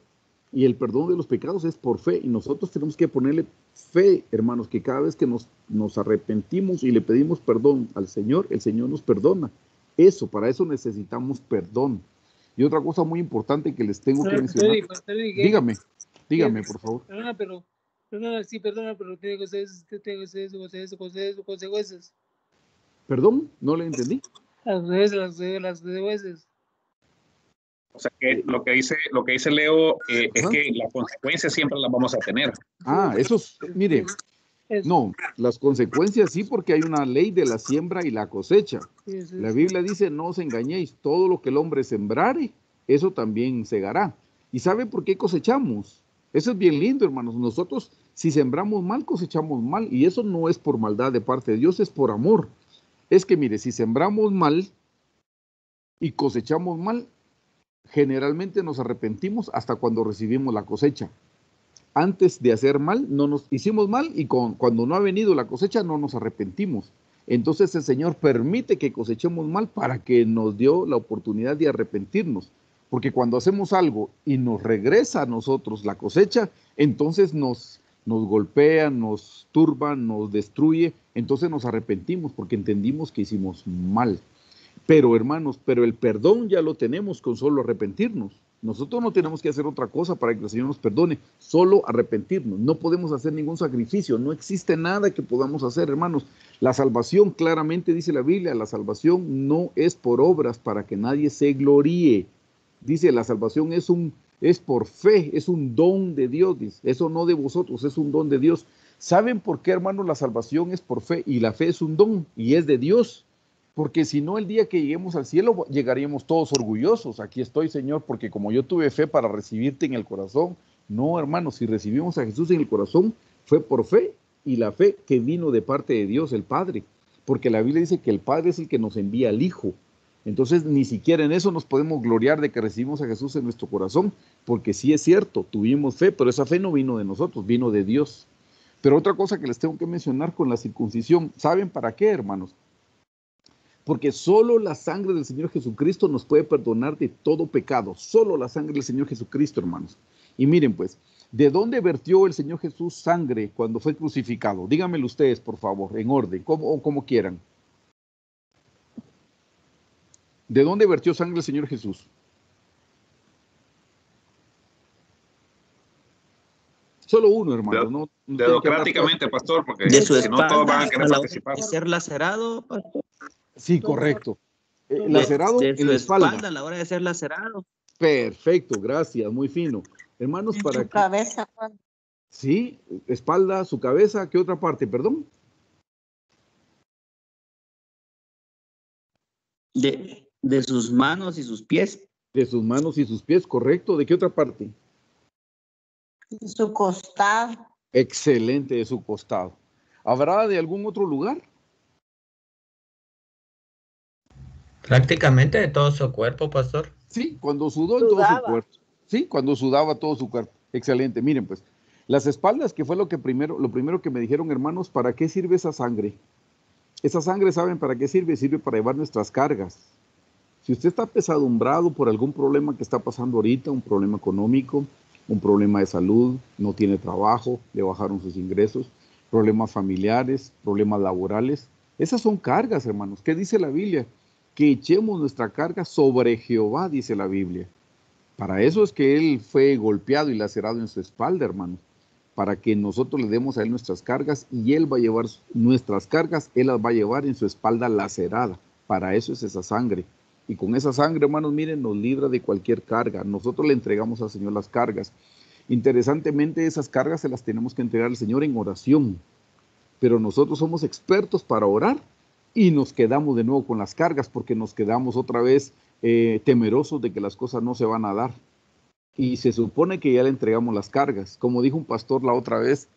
y el perdón de los pecados es por fe, y nosotros tenemos que ponerle fe, hermanos, que cada vez que nos arrepentimos y le pedimos perdón al Señor, el Señor nos perdona. Para eso necesitamos perdón. Y otra cosa muy importante que les tengo que mencionar. Dígame, por favor. Perdona, pero tiene consecuencias. ¿Perdón? No le entendí. Las veces. O sea que lo que dice Leo es que las consecuencias siempre las vamos a tener. Mire, no, las consecuencias sí, porque hay una ley de la siembra y la cosecha. La Biblia dice, no os engañéis, todo lo que el hombre sembrare, eso también segará. ¿Y sabe por qué cosechamos? Eso es bien lindo, hermanos. Nosotros, si sembramos mal, cosechamos mal, y eso no es por maldad de parte de Dios, es por amor. Es que, mire, si sembramos mal y cosechamos mal, generalmente nos arrepentimos hasta cuando recibimos la cosecha. Antes de hacer mal, no nos hicimos mal, y cuando no ha venido la cosecha no nos arrepentimos. Entonces el Señor permite que cosechemos mal para que nos dio la oportunidad de arrepentirnos. Porque cuando hacemos algo y nos regresa a nosotros la cosecha, entonces nos golpea, nos turba, nos destruye. Entonces nos arrepentimos porque entendimos que hicimos mal. Pero hermanos, el perdón ya lo tenemos con solo arrepentirnos. Nosotros no tenemos que hacer otra cosa para que el Señor nos perdone, solo arrepentirnos. No podemos hacer ningún sacrificio, no existe nada que podamos hacer, hermanos. La salvación, claramente dice la Biblia, la salvación no es por obras para que nadie se gloríe. Dice, la salvación es por fe, es un don de Dios, dice. Eso no de vosotros, es un don de Dios. ¿Saben por qué, hermanos, la salvación es por fe y la fe es un don y es de Dios? Porque si no, el día que lleguemos al cielo, llegaríamos todos orgullosos. Aquí estoy, Señor, porque como yo tuve fe para recibirte en el corazón. No, hermanos, si recibimos a Jesús en el corazón, fue por fe, y la fe que vino de parte de Dios, el Padre. Porque la Biblia dice que el Padre es el que nos envía al Hijo. Entonces, ni siquiera en eso nos podemos gloriar de que recibimos a Jesús en nuestro corazón, porque sí es cierto, tuvimos fe, pero esa fe no vino de nosotros, vino de Dios. Pero otra cosa que les tengo que mencionar con la circuncisión, ¿saben para qué, hermanos? Porque solo la sangre del Señor Jesucristo nos puede perdonar de todo pecado. Solo la sangre del Señor Jesucristo, hermanos. Y miren pues, ¿de dónde vertió el Señor Jesús sangre cuando fue crucificado? Díganmelo ustedes, por favor, en orden, como quieran. ¿De dónde vertió sangre el Señor Jesús? Solo uno, hermano. No tiene que hablar Democráticamente, pastor, porque De su si no todos van espalda a querer a la hora participar. de ser lacerado, pastor. Sí, correcto. De- Lacerado De en su la espalda. espalda a la hora de ser lacerado. Perfecto, gracias, muy fino. Hermanos, En para su que... cabeza, Juan. Sí, espalda, su cabeza, ¿qué otra parte? Perdón. De sus manos y sus pies. De sus manos y sus pies, correcto. ¿De qué otra parte? En su costado. Excelente, de su costado. ¿Habrá de algún otro lugar? Prácticamente de todo su cuerpo, pastor. Sí, cuando sudó en todo su cuerpo. Sí, cuando sudaba todo su cuerpo. Excelente. Miren, pues, las espaldas, que fue lo primero que me dijeron, hermanos, ¿para qué sirve esa sangre? Esa sangre, ¿saben para qué sirve? Sirve para llevar nuestras cargas. Si usted está pesadumbrado por algún problema que está pasando ahorita, un problema económico, un problema de salud, no tiene trabajo, le bajaron sus ingresos, problemas familiares, problemas laborales, esas son cargas, hermanos. ¿Qué dice la Biblia? Que echemos nuestra carga sobre Jehová, dice la Biblia. Para eso es que Él fue golpeado y lacerado en su espalda, hermanos, para que nosotros le demos a Él nuestras cargas y Él va a llevar nuestras cargas, Él las va a llevar en su espalda lacerada. Para eso es esa sangre. Y con esa sangre, hermanos, miren, nos libra de cualquier carga. Nosotros le entregamos al Señor las cargas. Interesantemente, esas cargas se las tenemos que entregar al Señor en oración. Pero nosotros somos expertos para orar y nos quedamos de nuevo con las cargas porque nos quedamos otra vez temerosos de que las cosas no se van a dar. Y se supone que ya le entregamos las cargas. Como dijo un pastor la otra vez,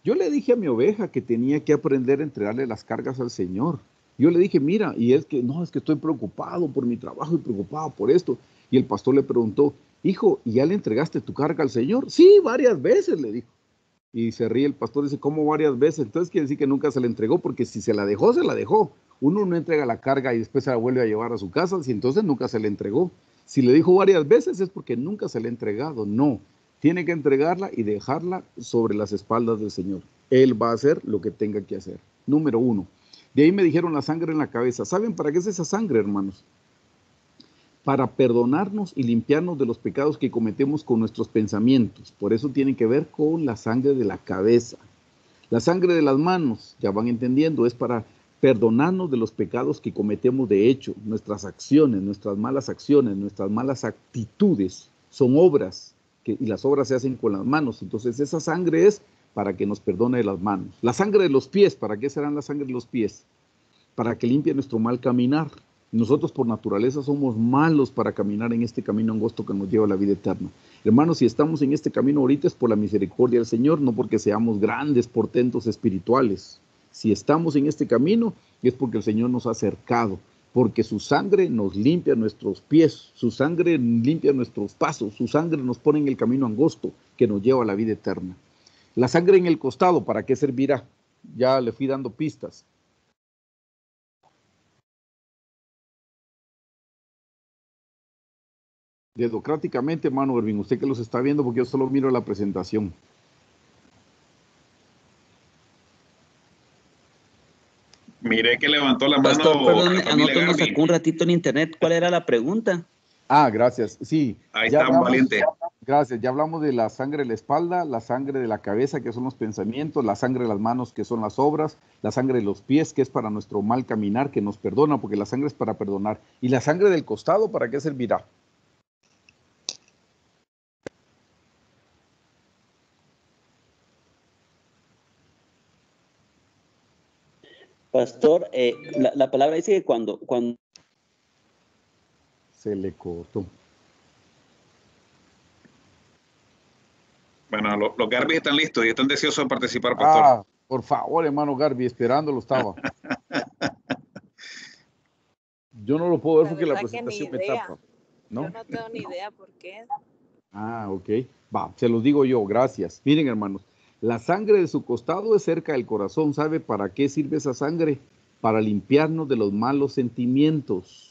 yo le dije a mi oveja que tenía que aprender a entregarle las cargas al Señor. Yo le dije, mira, y es que estoy preocupado por mi trabajo y preocupado por esto. Y el pastor le preguntó, hijo, ¿y ya le entregaste tu carga al Señor? Sí, varias veces, le dijo. Y se ríe el pastor, dice, ¿cómo varias veces? Entonces quiere decir que nunca se la entregó, porque si se la dejó, se la dejó. Uno no entrega la carga y después se la vuelve a llevar a su casa, si entonces nunca se la entregó. Si le dijo varias veces es porque nunca se la ha entregado. No, tiene que entregarla y dejarla sobre las espaldas del Señor. Él va a hacer lo que tenga que hacer. Número 1. De ahí me dijeron la sangre en la cabeza. ¿Saben para qué es esa sangre, hermanos? Para perdonarnos y limpiarnos de los pecados que cometemos con nuestros pensamientos. Por eso tiene que ver con la sangre de la cabeza. La sangre de las manos, ya van entendiendo, es para perdonarnos de los pecados que cometemos de hecho. Nuestras acciones, nuestras malas actitudes son obras, y las obras se hacen con las manos. Entonces esa sangre es para que nos perdone de las manos. La sangre de los pies, ¿para qué serán la sangre de los pies? Para que limpie nuestro mal caminar. Nosotros por naturaleza somos malos para caminar en este camino angosto que nos lleva a la vida eterna. Hermanos, si estamos en este camino ahorita es por la misericordia del Señor, no porque seamos grandes portentos espirituales. Si estamos en este camino es porque el Señor nos ha acercado, porque su sangre nos limpia nuestros pies, su sangre limpia nuestros pasos, su sangre nos pone en el camino angosto que nos lleva a la vida eterna. La sangre en el costado, ¿para qué servirá? Ya le fui dando pistas. Dedocráticamente, hermano Erwin, usted que los está viendo, porque yo solo miro la presentación. Miré que levantó la mano. Pastor, perdón, la a familia nosotros nos Garvey. sacó un ratito en internet. ¿Cuál era la pregunta? Ah, gracias. Sí. Ahí ya está un valiente. Gracias. Ya hablamos de la sangre de la espalda, la sangre de la cabeza, que son los pensamientos, la sangre de las manos, que son las obras, la sangre de los pies, que es para nuestro mal caminar, que nos perdona, porque la sangre es para perdonar. Y la sangre del costado, ¿para qué servirá? Pastor, la palabra dice que cuando Se le cortó. Bueno, los Garvey están listos y están deseosos de participar, pastor. Ah, por favor, hermano Garvey, esperándolo estaba. Yo no lo puedo ver La porque la verdad que presentación ni me idea. tapa. ¿No? Yo no tengo ni idea por qué. Ah, ok. Va, se los digo yo, gracias. Miren, hermanos, La sangre de su costado es cerca del corazón. ¿Sabe para qué sirve esa sangre? Para limpiarnos de los malos sentimientos.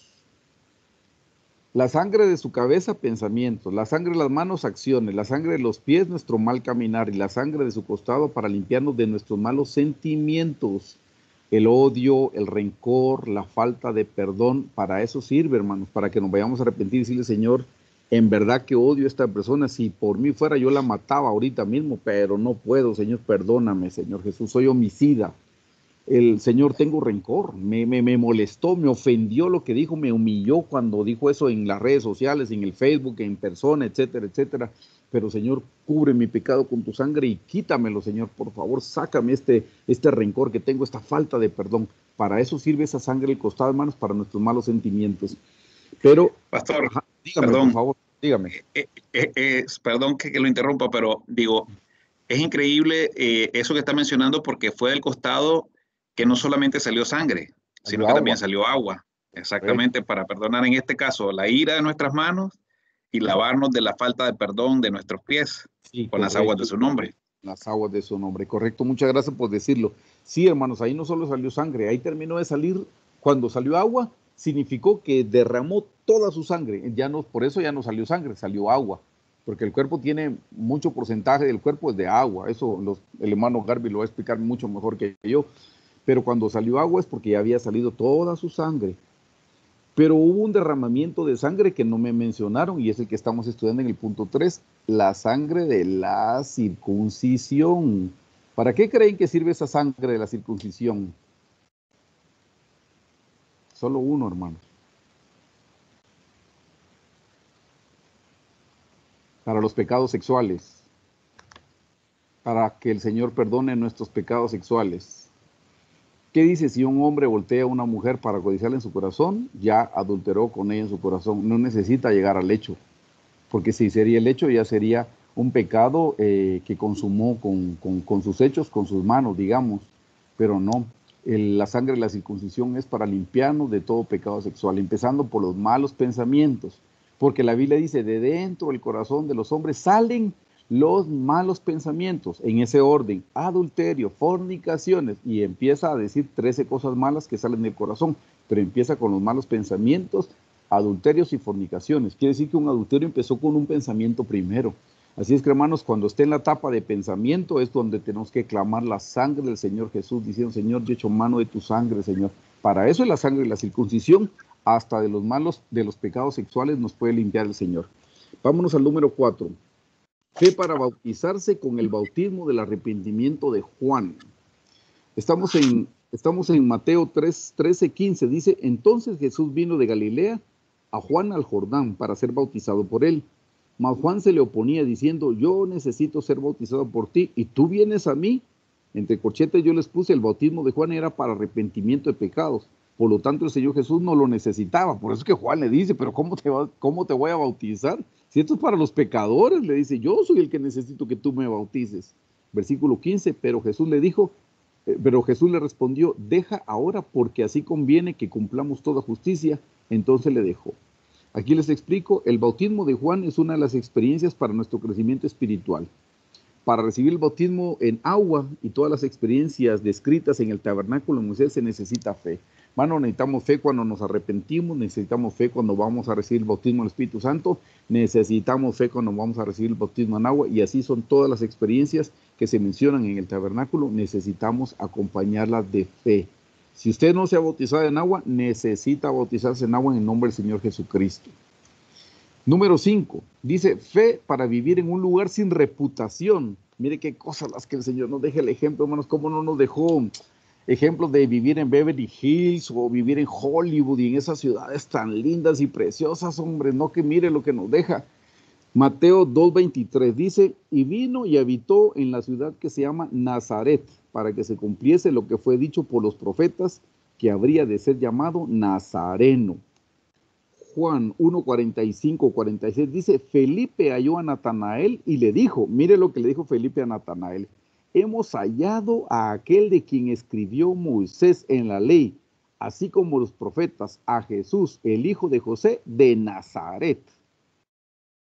La sangre de su cabeza, pensamientos. La sangre de las manos, acciones. La sangre de los pies, nuestro mal caminar. Y la sangre de su costado para limpiarnos de nuestros malos sentimientos. El odio, el rencor, la falta de perdón. Para eso sirve, hermanos. Para que nos vayamos a arrepentir y decirle, Señor, en verdad que odio a esta persona. Si por mí fuera, yo la mataba ahorita mismo. Pero no puedo, Señor, perdóname, Señor Jesús. Soy homicida. El Señor, tengo rencor, me molestó, me ofendió lo que dijo, me humilló cuando dijo eso en las redes sociales, en el Facebook, en persona, etcétera, etcétera. Pero Señor, cubre mi pecado con tu sangre y quítamelo, Señor, por favor, sácame este rencor que tengo, esta falta de perdón. Para eso sirve esa sangre del costado, hermanos, para nuestros malos sentimientos. Pero, Pastor, ajá, dígame, perdón, por favor, dígame. perdón que lo interrumpa, pero digo, es increíble eso que está mencionando porque fue del costado que no solamente salió sangre, sino que también salió agua. Exactamente, para perdonar en este caso la ira de nuestras manos y lavarnos de la falta de perdón de nuestros pies con las aguas de su nombre. Las aguas de su nombre, correcto. Muchas gracias por decirlo. Sí, hermanos, ahí no solo salió sangre, ahí terminó de salir. Cuando salió agua, significó que derramó toda su sangre. Ya no, por eso ya no salió sangre, salió agua. Porque el cuerpo tiene mucho porcentaje del cuerpo es de agua. Eso el hermano Garvey lo va a explicar mucho mejor que yo. Pero cuando salió agua es porque ya había salido toda su sangre. Pero hubo un derramamiento de sangre que no me mencionaron y es el que estamos estudiando en el punto 3, la sangre de la circuncisión. ¿Para qué creen que sirve esa sangre de la circuncisión? Solo uno, hermano. Para los pecados sexuales. Para que el Señor perdone nuestros pecados sexuales. ¿Qué dice si un hombre voltea a una mujer para codiciarla en su corazón? Ya adulteró con ella en su corazón. No necesita llegar al hecho. Porque si sería el hecho, ya sería un pecado que consumó con sus hechos, con sus manos, digamos. Pero no. La sangre de la circuncisión es para limpiarnos de todo pecado sexual, empezando por los malos pensamientos. Porque la Biblia dice, de dentro del corazón de los hombres salen los malos pensamientos, en ese orden, adulterio, fornicaciones, y empieza a decir 13 cosas malas que salen del corazón, pero empieza con los malos pensamientos, adulterios y fornicaciones. Quiere decir que un adulterio empezó con un pensamiento primero. Así es que, hermanos, cuando esté en la etapa de pensamiento es donde tenemos que clamar la sangre del Señor Jesús, diciendo, Señor, yo echo mano de tu sangre, Señor. Para eso es la sangre de la circuncisión, hasta de los pecados sexuales nos puede limpiar el Señor. Vámonos al número 4. Fe para bautizarse con el bautismo del arrepentimiento de Juan. Estamos en Mateo 13:15. Dice, entonces Jesús vino de Galilea a Juan al Jordán para ser bautizado por él. Mas Juan se le oponía diciendo, yo necesito ser bautizado por ti y tú vienes a mí. Entre corchetes yo les puse, el bautismo de Juan era para arrepentimiento de pecados. Por lo tanto, el Señor Jesús no lo necesitaba. Por eso es que Juan le dice, pero ¿cómo te voy a bautizar? Si esto es para los pecadores, le dice, yo soy el que necesito que tú me bautices. Versículo 15, pero Jesús le respondió, deja ahora porque así conviene que cumplamos toda justicia. Entonces le dejó. Aquí les explico, el bautismo de Juan es una de las experiencias para nuestro crecimiento espiritual. Para recibir el bautismo en agua y todas las experiencias descritas en el tabernáculo de Moisés se necesita fe. Hermano, necesitamos fe cuando nos arrepentimos, necesitamos fe cuando vamos a recibir el bautismo del Espíritu Santo, necesitamos fe cuando vamos a recibir el bautismo en agua, y así son todas las experiencias que se mencionan en el tabernáculo, necesitamos acompañarlas de fe. Si usted no se ha bautizado en agua, necesita bautizarse en agua en el nombre del Señor Jesucristo. Número 5, dice fe para vivir en un lugar sin reputación. Mire qué cosas las que el Señor nos deja el ejemplo, hermanos, cómo no nos dejó ejemplos de vivir en Beverly Hills o vivir en Hollywood y en esas ciudades tan lindas y preciosas, hombre, no, que mire lo que nos deja. Mateo 2:23 dice, y vino y habitó en la ciudad que se llama Nazaret, para que se cumpliese lo que fue dicho por los profetas, que habría de ser llamado Nazareno. Juan 1:45-46 dice, Felipe halló a Natanael y le dijo, mire lo que le dijo Felipe a Natanael, hemos hallado a aquel de quien escribió Moisés en la ley, así como los profetas, a Jesús, el hijo de José de Nazaret.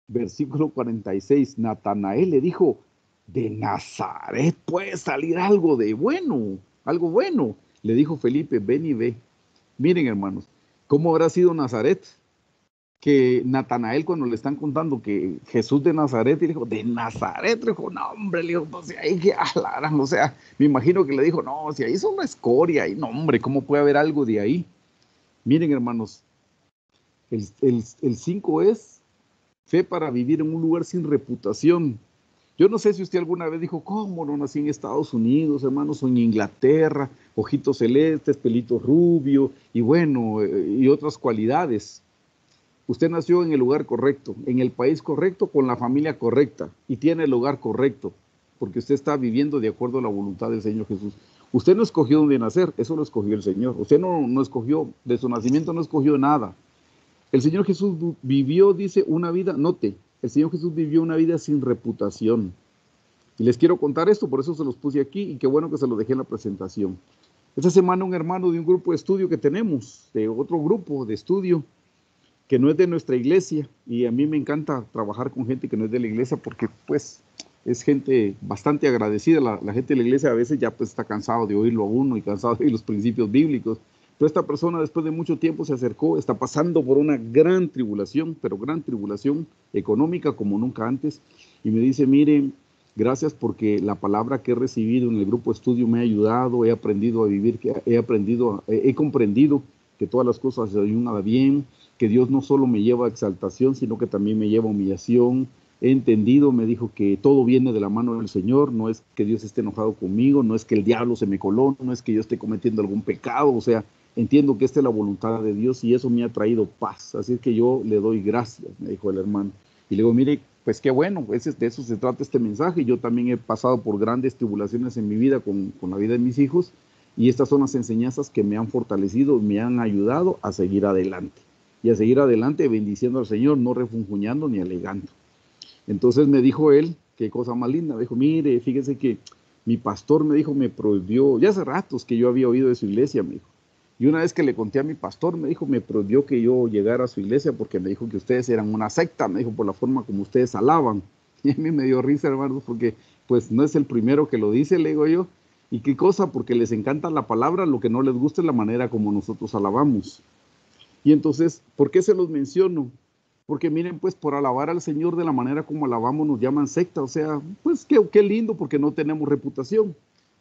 Versículo 46, Natanael le dijo, de Nazaret puede salir algo de bueno, algo bueno. Le dijo Felipe, ven y ve. Miren, hermanos, ¿cómo habrá sido Nazaret? Que Natanael, cuando le están contando que Jesús de Nazaret, y le dijo, de Nazaret, le dijo, no, hombre, le dijo, pues ahí que hablarán, o sea, me imagino que le dijo, no, si ahí son una escoria, y no, hombre, ¿cómo puede haber algo de ahí? Miren, hermanos, el 5 es fe para vivir en un lugar sin reputación. Yo no sé si usted alguna vez dijo, ¿cómo no nací en Estados Unidos, hermanos, o en Inglaterra, ojitos celestes, pelito rubio, y bueno, y otras cualidades? Usted nació en el lugar correcto, en el país correcto, con la familia correcta, y tiene el lugar correcto, porque usted está viviendo de acuerdo a la voluntad del Señor Jesús. Usted no escogió dónde nacer, eso lo escogió el Señor. Usted no escogió, de su nacimiento no escogió nada. El Señor Jesús vivió, dice, una vida, note, el Señor Jesús vivió una vida sin reputación. Y les quiero contar esto, por eso se los puse aquí, y qué bueno que se lo dejé en la presentación. Esta semana un hermano de un grupo de estudio que tenemos, de otro grupo de estudio, que no es de nuestra iglesia, y a mí me encanta trabajar con gente que no es de la iglesia, porque pues es gente bastante agradecida. La gente de la iglesia a veces ya pues está cansado de oírlo a uno y cansado de oír los principios bíblicos. Pero esta persona después de mucho tiempo se acercó, está pasando por una gran tribulación, pero gran tribulación económica como nunca antes, y me dice, miren, gracias porque la palabra que he recibido en el grupo de estudio me ha ayudado, he aprendido a vivir, he comprendido que todas las cosas se ayudan a bien, que Dios no solo me lleva a exaltación, sino que también me lleva a humillación. He entendido, me dijo, que todo viene de la mano del Señor, no es que Dios esté enojado conmigo, no es que el diablo se me coló, no es que yo esté cometiendo algún pecado, o sea, entiendo que esta es la voluntad de Dios y eso me ha traído paz, así es que yo le doy gracias, me dijo el hermano. Y le digo, mire, pues qué bueno, de eso se trata este mensaje. Yo también he pasado por grandes tribulaciones en mi vida con la vida de mis hijos, y estas son las enseñanzas que me han fortalecido, me han ayudado a seguir adelante. Y a seguir adelante bendiciendo al Señor, no refunfuñando ni alegando. Entonces me dijo él, qué cosa más linda, me dijo, mire, fíjese que mi pastor me dijo, me prohibió, ya hace ratos que yo había oído de su iglesia, me dijo. Y una vez que le conté a mi pastor, me dijo, me prohibió que yo llegara a su iglesia porque me dijo que ustedes eran una secta, me dijo, por la forma como ustedes alaban. Y a mí me dio risa, hermanos, porque pues no es el primero que lo dice, le digo yo. ¿Y qué cosa? Porque les encanta la palabra, lo que no les gusta es la manera como nosotros alabamos. Y entonces, ¿por qué se los menciono? Porque miren, pues por alabar al Señor de la manera como alabamos nos llaman secta. O sea, pues qué lindo, porque no tenemos reputación.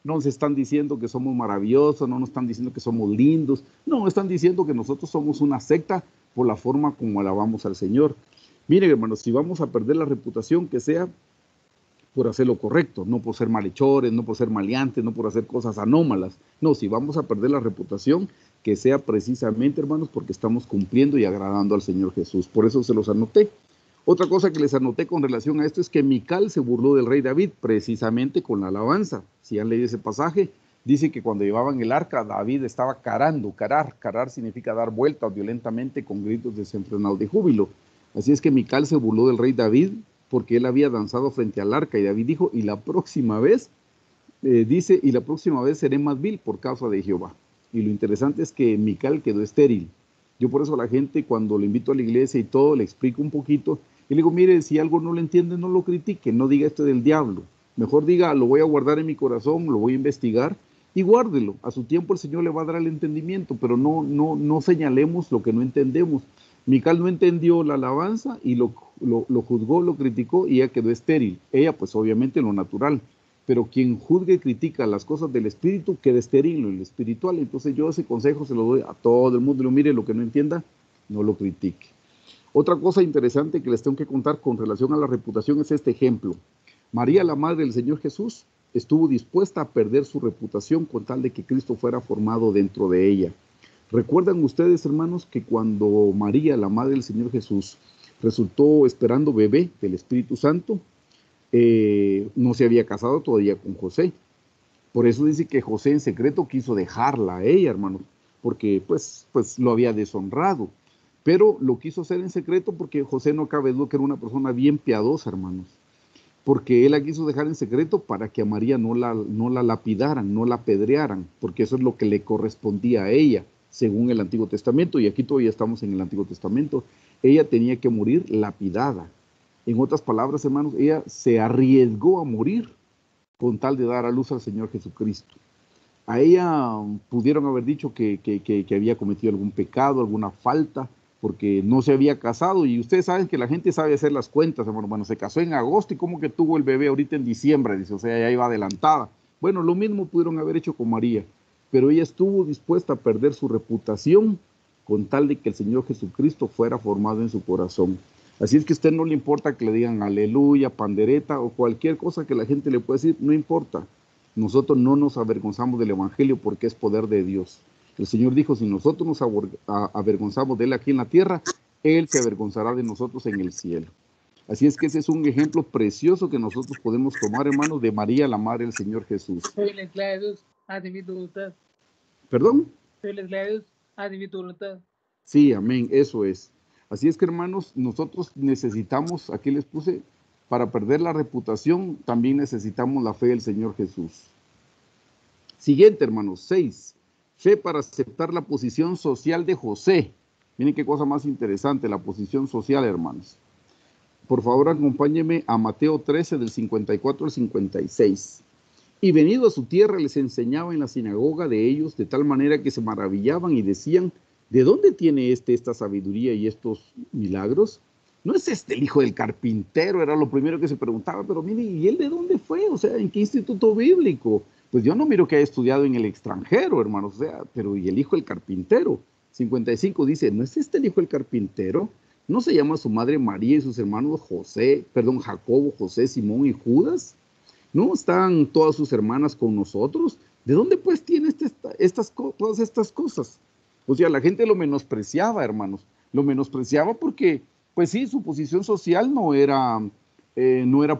No nos están diciendo que somos maravillosos, no nos están diciendo que somos lindos. No, están diciendo que nosotros somos una secta por la forma como alabamos al Señor. Miren, hermanos, si vamos a perder la reputación, que sea por hacer lo correcto, no por ser malhechores, no por ser maleantes, no por hacer cosas anómalas. No, si vamos a perder la reputación, que sea precisamente, hermanos, porque estamos cumpliendo y agradando al Señor Jesús. Por eso se los anoté. Otra cosa que les anoté con relación a esto es que Mical se burló del rey David precisamente con la alabanza. Si han leído ese pasaje, dice que cuando llevaban el arca, David estaba carando. Carar significa dar vueltas violentamente con gritos desenfrenados de júbilo. Así es que Mical se burló del rey David porque él había danzado frente al arca, y David dijo, y la próxima vez, y la próxima vez seré más vil por causa de Jehová. Y lo interesante es que Mical quedó estéril. Yo por eso a la gente, cuando le invito a la iglesia y todo, le explico un poquito, y le digo, mire, si algo no lo entiende, no lo critique, no diga esto del diablo. Mejor diga, lo voy a guardar en mi corazón, lo voy a investigar, y guárdelo. A su tiempo el Señor le va a dar el entendimiento, pero no señalemos lo que no entendemos. Mical no entendió la alabanza y lo juzgó, lo criticó, y ella quedó estéril. Ella, pues obviamente en lo natural, pero quien juzga y critica las cosas del espíritu queda estéril en lo espiritual. Entonces yo ese consejo se lo doy a todo el mundo. Mire, lo que no entienda, no lo critique. Otra cosa interesante que les tengo que contar con relación a la reputación es este ejemplo. María, la madre del Señor Jesús, estuvo dispuesta a perder su reputación con tal de que Cristo fuera formado dentro de ella. ¿Recuerdan ustedes, hermanos, que cuando María, la madre del Señor Jesús, resultó esperando bebé del Espíritu Santo, no se había casado todavía con José? Por eso dice que José en secreto quiso dejarla a ella, hermanos, porque pues lo había deshonrado. Pero lo quiso hacer en secreto porque José, no cabe duda que era una persona bien piadosa, hermanos. Porque él la quiso dejar en secreto para que a María no la lapidaran, no la apedrearan, porque eso es lo que le correspondía a ella, según el Antiguo Testamento, y aquí todavía estamos en el Antiguo Testamento. Ella tenía que morir lapidada. En otras palabras, hermanos, ella se arriesgó a morir con tal de dar a luz al Señor Jesucristo. A ella pudieron haber dicho que había cometido algún pecado, alguna falta, porque no se había casado. Y ustedes saben que la gente sabe hacer las cuentas, hermano. Bueno, se casó en agosto y como que tuvo el bebé ahorita en diciembre, dice, o sea, ya iba adelantada. Bueno, lo mismo pudieron haber hecho con María, pero ella estuvo dispuesta a perder su reputación con tal de que el Señor Jesucristo fuera formado en su corazón. Así es que a usted no le importa que le digan aleluya, pandereta o cualquier cosa que la gente le pueda decir, no importa. Nosotros no nos avergonzamos del Evangelio porque es poder de Dios. El Señor dijo, si nosotros nos avergonzamos de Él aquí en la tierra, Él se avergonzará de nosotros en el cielo. Así es que ese es un ejemplo precioso que nosotros podemos tomar, hermanos, de María, la Madre del Señor Jesús. Soy la esclava de Dios, haz de mí tu voluntad. ¿Perdón? Soy la esclava de Dios, haz de mí tu voluntad. Sí, amén, eso es. Así es que, hermanos, nosotros necesitamos, aquí les puse, para perder la reputación, también necesitamos la fe del Señor Jesús. Siguiente, hermanos, 6. Fe para aceptar la posición social de José. Miren qué cosa más interesante, la posición social, hermanos. Por favor, acompáñenme a Mateo 13, del 54 al 56. Y venido a su tierra, les enseñaba en la sinagoga de ellos, de tal manera que se maravillaban y decían, ¿de dónde tiene esta sabiduría y estos milagros? ¿No es este el hijo del carpintero? Era lo primero que se preguntaba, pero mire, ¿y él de dónde fue? O sea, ¿en qué instituto bíblico? Pues yo no miro que haya estudiado en el extranjero, hermanos, o sea, pero ¿y el hijo del carpintero? 55 dice, ¿no es este el hijo del carpintero? ¿No se llama su madre María y sus hermanos Jacobo, José, Simón y Judas? ¿No están todas sus hermanas con nosotros? ¿De dónde pues tiene todas estas cosas? O sea, la gente lo menospreciaba, hermanos. Lo menospreciaba porque, pues sí, su posición social no era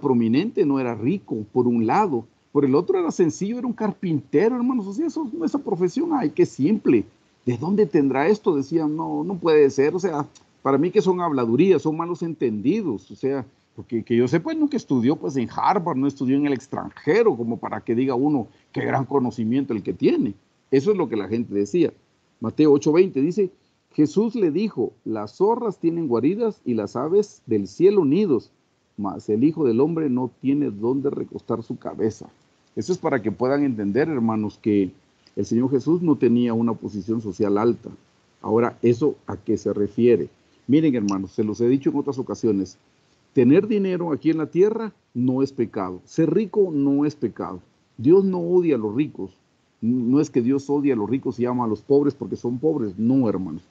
prominente, no era rico, por un lado. Por el otro era sencillo, era un carpintero, hermanos. O sea, esa profesión, ay, qué simple. ¿De dónde tendrá esto? Decían, no puede ser. O sea, para mí que son habladurías, son malos entendidos. O sea, porque que yo sepa, nunca estudió pues en Harvard, no estudió en el extranjero, como para que diga uno qué gran conocimiento el que tiene. Eso es lo que la gente decía. Mateo 8:20 dice, Jesús le dijo, las zorras tienen guaridas y las aves del cielo nidos, mas el Hijo del Hombre no tiene dónde recostar su cabeza. Eso es para que puedan entender, hermanos, que el Señor Jesús no tenía una posición social alta. Ahora, ¿eso a qué se refiere? Miren, hermanos, se los he dicho en otras ocasiones, tener dinero aquí en la tierra no es pecado. Ser rico no es pecado. Dios no odia a los ricos. No es que Dios odia a los ricos y ama a los pobres porque son pobres. No, hermanos.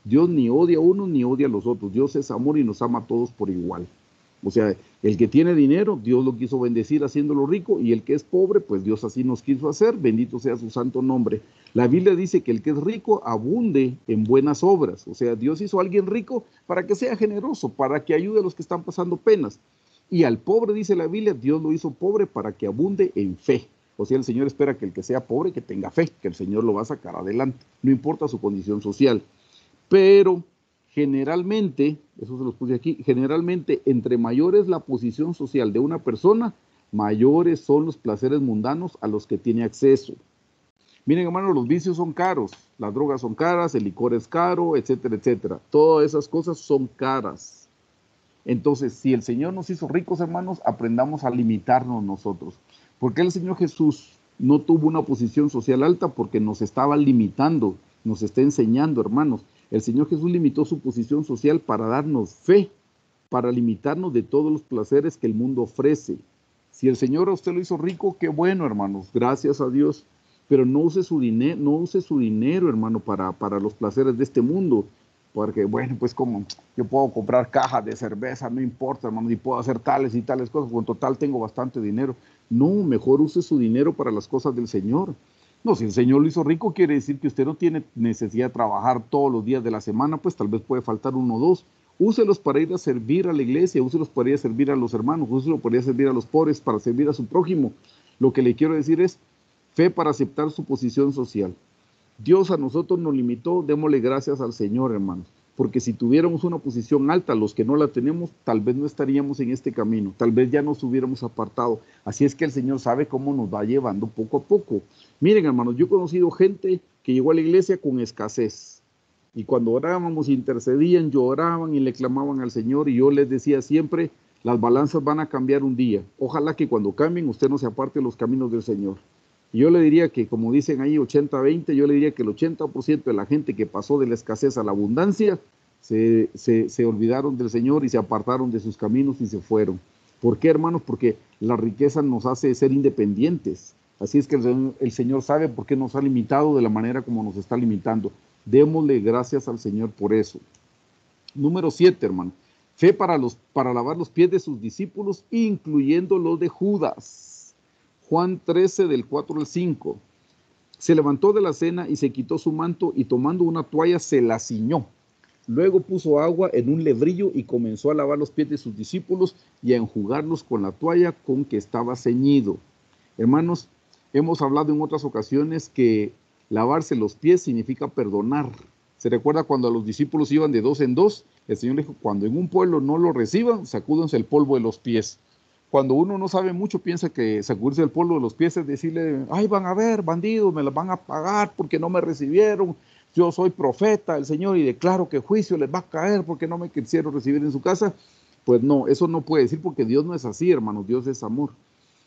Dios ni odia a uno ni odia a los otros. Dios es amor y nos ama a todos por igual. O sea, el que tiene dinero, Dios lo quiso bendecir haciéndolo rico, y el que es pobre, pues Dios así nos quiso hacer, bendito sea su santo nombre. La Biblia dice que el que es rico abunde en buenas obras. O sea, Dios hizo a alguien rico para que sea generoso, para que ayude a los que están pasando penas. Y al pobre, dice la Biblia, Dios lo hizo pobre para que abunde en fe. O sea, el Señor espera que el que sea pobre, que tenga fe, que el Señor lo va a sacar adelante, no importa su condición social. Pero generalmente, eso se los puse aquí, generalmente entre mayor es la posición social de una persona, mayores son los placeres mundanos a los que tiene acceso. Miren, hermanos, los vicios son caros, las drogas son caras, el licor es caro, etcétera, etcétera. Todas esas cosas son caras. Entonces, si el Señor nos hizo ricos, hermanos, aprendamos a limitarnos nosotros. ¿Por qué el Señor Jesús no tuvo una posición social alta? Porque nos estaba limitando, nos está enseñando, hermanos. El Señor Jesús limitó su posición social para darnos fe, para limitarnos de todos los placeres que el mundo ofrece. Si el Señor a usted lo hizo rico, qué bueno, hermanos, gracias a Dios. Pero no use su dinero, hermano, para los placeres de este mundo. Porque, bueno, pues como yo puedo comprar cajas de cerveza, no importa, hermano, y puedo hacer tales y tales cosas, porque en total tengo bastante dinero. No, mejor use su dinero para las cosas del Señor. No, si el Señor lo hizo rico, quiere decir que usted no tiene necesidad de trabajar todos los días de la semana, pues tal vez puede faltar uno o dos. Úselos para ir a servir a la iglesia, úselos para ir a servir a los hermanos, úselos para ir a servir a los pobres, para servir a su prójimo. Lo que le quiero decir es fe para aceptar su posición social. Dios a nosotros nos limitó, démosle gracias al Señor, hermanos, porque si tuviéramos una posición alta, los que no la tenemos, tal vez no estaríamos en este camino, tal vez ya nos hubiéramos apartado. Así es que el Señor sabe cómo nos va llevando poco a poco. Miren, hermanos, yo he conocido gente que llegó a la iglesia con escasez, y cuando orábamos, intercedían, lloraban y le clamaban al Señor, y yo les decía siempre, Las balanzas van a cambiar un día. Ojalá que cuando cambien usted no se aparte de los caminos del Señor. Y yo le diría que, como dicen ahí 80-20, yo le diría que el 80% de la gente que pasó de la escasez a la abundancia se olvidaron del Señor y se apartaron de sus caminos y se fueron. ¿Por qué, hermanos? Porque la riqueza nos hace ser independientes. Así es que el Señor sabe por qué nos ha limitado de la manera como nos está limitando. Démosle gracias al Señor por eso. Número 7, hermano. Fe para lavar los pies de sus discípulos, incluyendo los de Judas. Juan 13, del 4 al 5. Se levantó de la cena y se quitó su manto y tomando una toalla se la ciñó. Luego puso agua en un lebrillo y comenzó a lavar los pies de sus discípulos y a enjugarlos con la toalla con que estaba ceñido. Hermanos, hemos hablado en otras ocasiones que lavarse los pies significa perdonar. ¿Se recuerda cuando a los discípulos iban de 2 en 2? El Señor dijo, cuando en un pueblo no lo reciban, sacúdense el polvo de los pies. Cuando uno no sabe mucho, piensa que sacudirse el polvo de los pies es decirle, ay, van a ver, bandidos, me las van a pagar porque no me recibieron. Yo soy profeta del Señor y declaro que juicio les va a caer porque no me quisieron recibir en su casa. Pues no, eso no puede decir porque Dios no es así, hermanos, Dios es amor.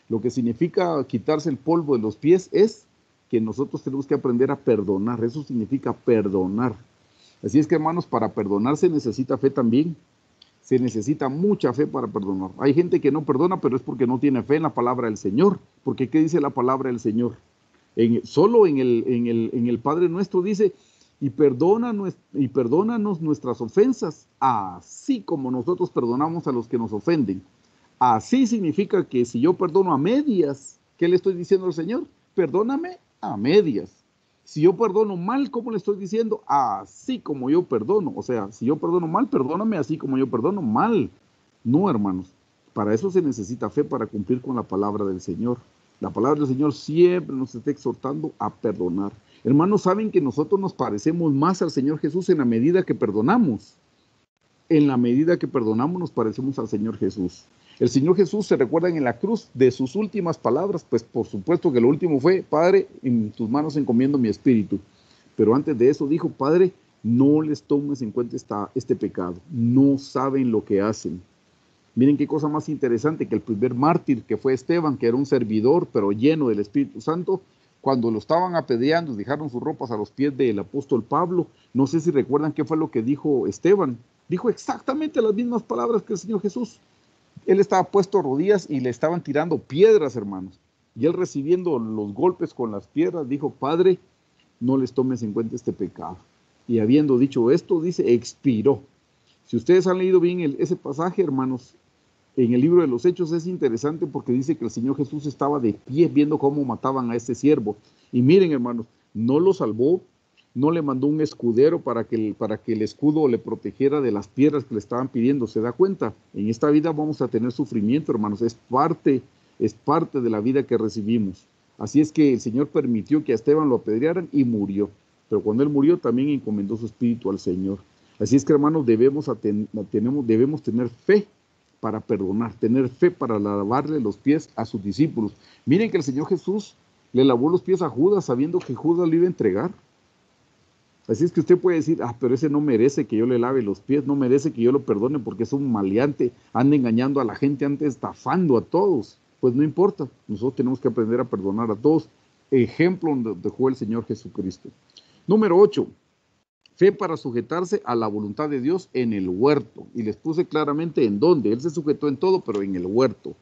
Lo que significa quitarse el polvo de los pies es que nosotros tenemos que aprender a perdonar. Eso significa perdonar. Así es que, hermanos, para perdonar se necesita fe también. Se necesita mucha fe para perdonar. Hay gente que no perdona, pero es porque no tiene fe en la palabra del Señor. Porque ¿qué dice la palabra del Señor? Solo en el Padre Nuestro dice, y perdónanos nuestras ofensas, así como nosotros perdonamos a los que nos ofenden. Así significa que si yo perdono a medias, ¿qué le estoy diciendo al Señor? Perdóname a medias. Si yo perdono mal, ¿cómo le estoy diciendo? Así como yo perdono. O sea, si yo perdono mal, perdóname así como yo perdono mal. No, hermanos. Para eso se necesita fe para cumplir con la palabra del Señor. La palabra del Señor siempre nos está exhortando a perdonar. Hermanos, ¿saben que nosotros nos parecemos más al Señor Jesús en la medida que perdonamos? En la medida que perdonamos nos parecemos al Señor Jesús. El Señor Jesús, se recuerdan en la cruz de sus últimas palabras, pues por supuesto que lo último fue, Padre, en tus manos encomiendo mi espíritu. Pero antes de eso dijo, Padre, no les tomes en cuenta este pecado. No saben lo que hacen. Miren qué cosa más interesante, que el primer mártir que fue Esteban, que era un servidor, pero lleno del Espíritu Santo, cuando lo estaban apedreando, dejaron sus ropas a los pies del apóstol Pablo. No sé si recuerdan qué fue lo que dijo Esteban. Dijo exactamente las mismas palabras que el Señor Jesús. Él estaba puesto a rodillas y le estaban tirando piedras, hermanos. Y él, recibiendo los golpes con las piedras, dijo, Padre, no les tomes en cuenta este pecado. Y habiendo dicho esto, dice, expiró. Si ustedes han leído bien ese pasaje, hermanos, en el libro de los Hechos es interesante porque dice que el Señor Jesús estaba de pie viendo cómo mataban a este siervo. Y miren, hermanos, no lo salvó, no le mandó un escudero para que el escudo le protegiera de las piedras que le estaban pidiendo. ¿Se da cuenta? En esta vida vamos a tener sufrimiento, hermanos. Es parte de la vida que recibimos. Así es que el Señor permitió que a Esteban lo apedrearan y murió. Pero cuando él murió también encomendó su espíritu al Señor. Así es que, hermanos, debemos tener fe para perdonar, tener fe para lavarle los pies a sus discípulos. Miren que el Señor Jesús le lavó los pies a Judas sabiendo que Judas le iba a entregar. Así es que usted puede decir, pero ese no merece que yo le lave los pies, no merece que yo lo perdone porque es un maleante, anda engañando a la gente, anda estafando a todos. Pues no importa, nosotros tenemos que aprender a perdonar a todos. Ejemplo donde dejó el Señor Jesucristo. Número 8, fe para sujetarse a la voluntad de Dios en el huerto. Y les puse claramente en dónde. Él se sujetó en todo, pero en el huerto.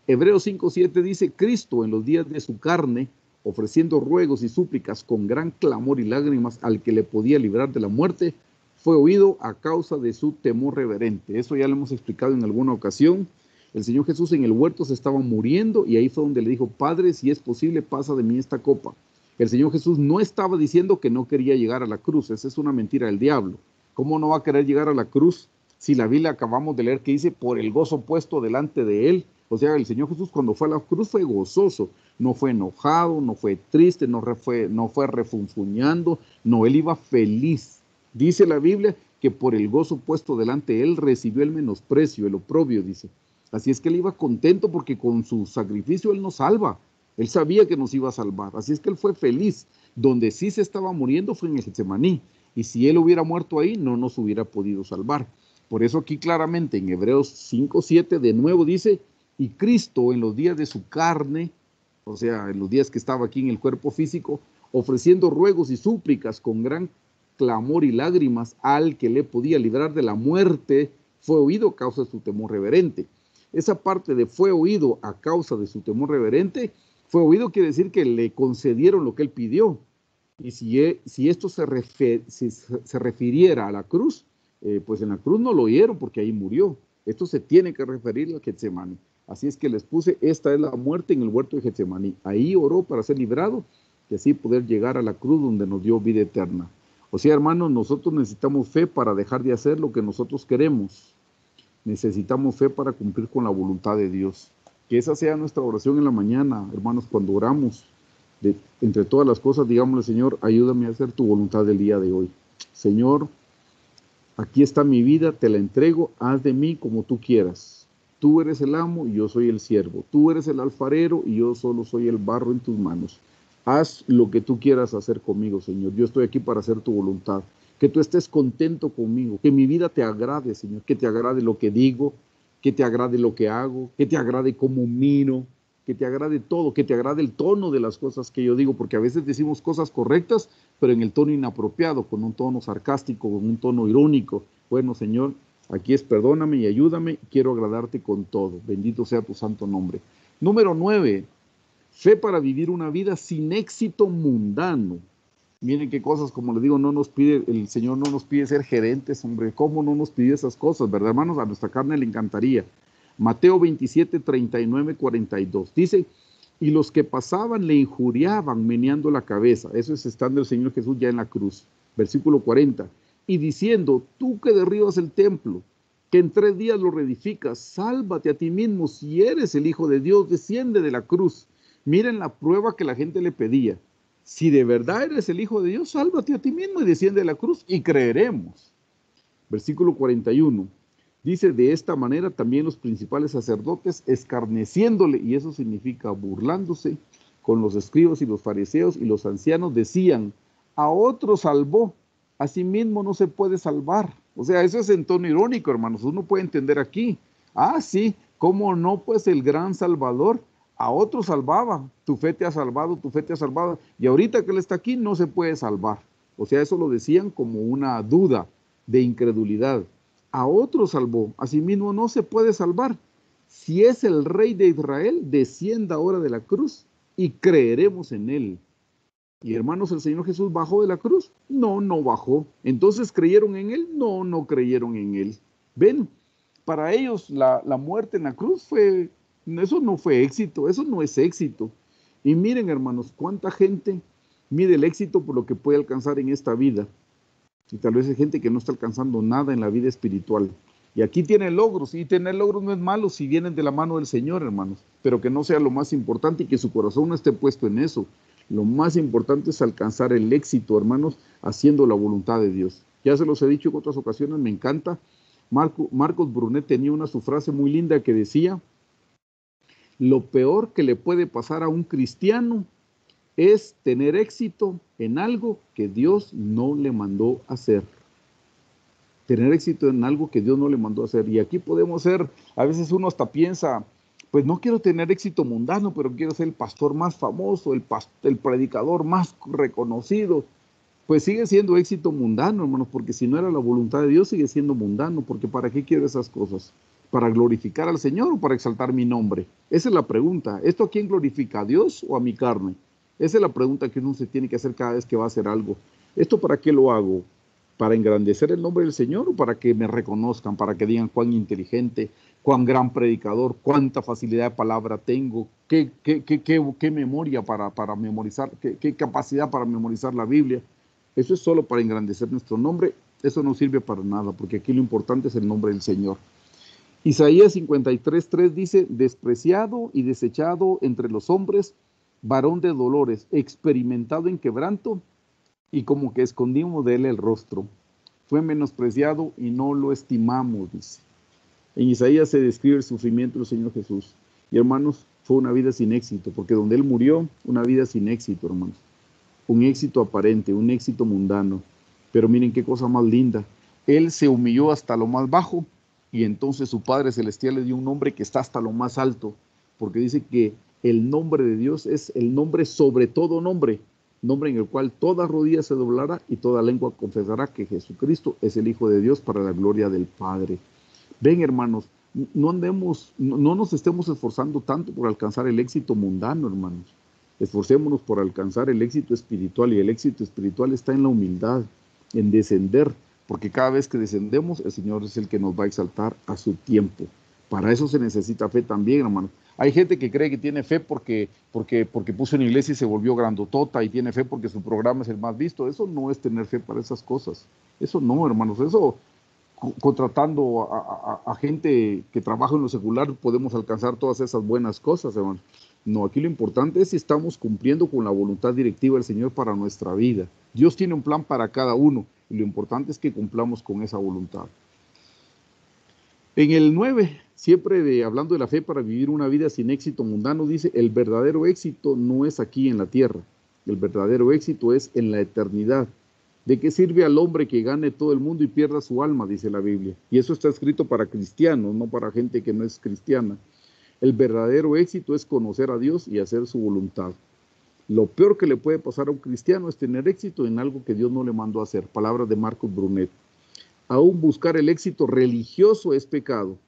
Hebreos 5:7 dice, Cristo en los días de su carne, ofreciendo ruegos y súplicas con gran clamor y lágrimas al que le podía librar de la muerte, fue oído a causa de su temor reverente. Eso ya lo hemos explicado en alguna ocasión. El Señor Jesús en el huerto se estaba muriendo y ahí fue donde le dijo, Padre, si es posible, pasa de mí esta copa. El Señor Jesús no estaba diciendo que no quería llegar a la cruz. Esa es una mentira del diablo. ¿Cómo no va a querer llegar a la cruz si la Biblia acabamos de leer que dice por el gozo puesto delante de él? O sea, el Señor Jesús cuando fue a la cruz fue gozoso, no fue enojado, no fue triste, no fue refunfuñando, no, él iba feliz. Dice la Biblia que por el gozo puesto delante de él recibió el menosprecio, el oprobio, dice. Así es que él iba contento porque con su sacrificio él nos salva. Él sabía que nos iba a salvar, así es que él fue feliz. Donde sí se estaba muriendo fue en el Getsemaní, y si él hubiera muerto ahí, no nos hubiera podido salvar. Por eso aquí claramente en Hebreos 5:7 de nuevo dice, y Cristo en los días de su carne, o sea, en los días que estaba aquí en el cuerpo físico, ofreciendo ruegos y súplicas con gran clamor y lágrimas al que le podía librar de la muerte, fue oído a causa de su temor reverente. Esa parte de fue oído a causa de su temor reverente, fue oído quiere decir que le concedieron lo que él pidió. Y si esto se refiriera a la cruz, pues en la cruz no lo oyeron porque ahí murió. Esto se tiene que referir al Getsemaní. Así es que les puse, esta es la muerte en el huerto de Getsemaní. Ahí oró para ser librado y así poder llegar a la cruz donde nos dio vida eterna. O sea, hermanos, nosotros necesitamos fe para dejar de hacer lo que nosotros queremos. Necesitamos fe para cumplir con la voluntad de Dios. Que esa sea nuestra oración en la mañana, hermanos, cuando oramos. Entre todas las cosas, digámosle, Señor, ayúdame a hacer tu voluntad del día de hoy. Señor, aquí está mi vida, te la entrego, haz de mí como tú quieras. Tú eres el amo y yo soy el siervo. Tú eres el alfarero y yo solo soy el barro en tus manos. Haz lo que tú quieras hacer conmigo, Señor. Yo estoy aquí para hacer tu voluntad. Que tú estés contento conmigo, que mi vida te agrade, Señor, que te agrade lo que digo, que te agrade lo que hago, que te agrade cómo miro, que te agrade todo, que te agrade el tono de las cosas que yo digo, porque a veces decimos cosas correctas, pero en el tono inapropiado, con un tono sarcástico, con un tono irónico. Bueno, Señor, aquí es perdóname y ayúdame, quiero agradarte con todo. Bendito sea tu santo nombre. Número 9, fe para vivir una vida sin éxito mundano. Miren qué cosas, como les digo, no nos pide, el Señor no nos pide ser gerentes, hombre, ¿cómo no nos pide esas cosas, verdad, hermanos? A nuestra carne le encantaría. Mateo 27, 39, 42, dice, y los que pasaban le injuriaban meneando la cabeza, eso es estando el Señor Jesús ya en la cruz. Versículo 40, y diciendo, tú que derribas el templo, que en 3 días lo reedificas, sálvate a ti mismo, si eres el Hijo de Dios, desciende de la cruz. Miren la prueba que la gente le pedía. Si de verdad eres el Hijo de Dios, sálvate a ti mismo y desciende de la cruz y creeremos. Versículo 41. Dice, de esta manera también los principales sacerdotes, escarneciéndole, y eso significa burlándose, con los escribas y los fariseos y los ancianos, decían, a otro salvó, a sí mismo no se puede salvar. O sea, eso es en tono irónico, hermanos, uno puede entender aquí. Ah, sí, ¿cómo no? Pues el gran Salvador a otro salvaba, tu fe te ha salvado, tu fe te ha salvado, y ahorita que él está aquí no se puede salvar. O sea, eso lo decían como una duda de incredulidad. A otro salvó, a sí mismo no se puede salvar. Si es el Rey de Israel, descienda ahora de la cruz y creeremos en él. Y hermanos, ¿el Señor Jesús bajó de la cruz? No, no bajó. Entonces, ¿creyeron en él? No, no creyeron en él. Ven, para ellos la muerte en la cruz eso no fue éxito, eso no es éxito. Y miren, hermanos, cuánta gente mide el éxito por lo que puede alcanzar en esta vida. Y tal vez hay gente que no está alcanzando nada en la vida espiritual. Y aquí tienen logros, y tener logros no es malo si vienen de la mano del Señor, hermanos. Pero que no sea lo más importante y que su corazón no esté puesto en eso. Lo más importante es alcanzar el éxito, hermanos, haciendo la voluntad de Dios. Ya se los he dicho en otras ocasiones, me encanta. Marcos Brunet tenía su frase muy linda que decía, lo peor que le puede pasar a un cristiano es tener éxito en algo que Dios no le mandó hacer. Tener éxito en algo que Dios no le mandó hacer. Y aquí podemos ser, a veces uno hasta piensa, pues no quiero tener éxito mundano, pero quiero ser el pastor más famoso, el predicador más reconocido. Pues sigue siendo éxito mundano, hermanos, porque si no era la voluntad de Dios, sigue siendo mundano, porque ¿para qué quiero esas cosas? ¿Para glorificar al Señor o para exaltar mi nombre? Esa es la pregunta. ¿Esto a quién glorifica? ¿A Dios o a mi carne? Esa es la pregunta que uno se tiene que hacer cada vez que va a hacer algo. ¿Esto para qué lo hago? ¿Para engrandecer el nombre del Señor o para que me reconozcan, para que digan cuán inteligente, cuán gran predicador, cuánta facilidad de palabra tengo, qué memoria para memorizar, qué capacidad para memorizar la Biblia? Eso es solo para engrandecer nuestro nombre. Eso no sirve para nada, porque aquí lo importante es el nombre del Señor. Isaías 53:3 dice, despreciado y desechado entre los hombres, varón de dolores, experimentado en quebranto, y como que escondimos de él el rostro. Fue menospreciado y no lo estimamos, dice. En Isaías se describe el sufrimiento del Señor Jesús. Y hermanos, fue una vida sin éxito, porque donde él murió, una vida sin éxito, hermanos. Un éxito aparente, un éxito mundano. Pero miren qué cosa más linda. Él se humilló hasta lo más bajo y entonces su Padre Celestial le dio un nombre que está hasta lo más alto, porque dice que el nombre de Dios es el nombre sobre todo nombre, nombre en el cual toda rodilla se doblará y toda lengua confesará que Jesucristo es el Hijo de Dios para la gloria del Padre. Ven, hermanos, no nos estemos esforzando tanto por alcanzar el éxito mundano, hermanos. Esforcémonos por alcanzar el éxito espiritual, y el éxito espiritual está en la humildad, en descender, porque cada vez que descendemos, el Señor es el que nos va a exaltar a su tiempo. Para eso se necesita fe también, hermanos. Hay gente que cree que tiene fe porque puso en iglesia y se volvió grandotota, y tiene fe porque su programa es el más visto. Eso no es tener fe para esas cosas. Eso no, hermanos. Eso, contratando a gente que trabaja en lo secular, podemos alcanzar todas esas buenas cosas, hermanos. No, aquí lo importante es si estamos cumpliendo con la voluntad directiva del Señor para nuestra vida. Dios tiene un plan para cada uno, y lo importante es que cumplamos con esa voluntad. En el 9, siempre hablando de la fe para vivir una vida sin éxito mundano, dice: el verdadero éxito no es aquí en la tierra, el verdadero éxito es en la eternidad. ¿De qué sirve al hombre que gane todo el mundo y pierda su alma?, dice la Biblia. Y eso está escrito para cristianos, no para gente que no es cristiana. El verdadero éxito es conocer a Dios y hacer su voluntad. Lo peor que le puede pasar a un cristiano es tener éxito en algo que Dios no le mandó a hacer. Palabras de Marcos Brunet. Aún buscar el éxito religioso es pecado.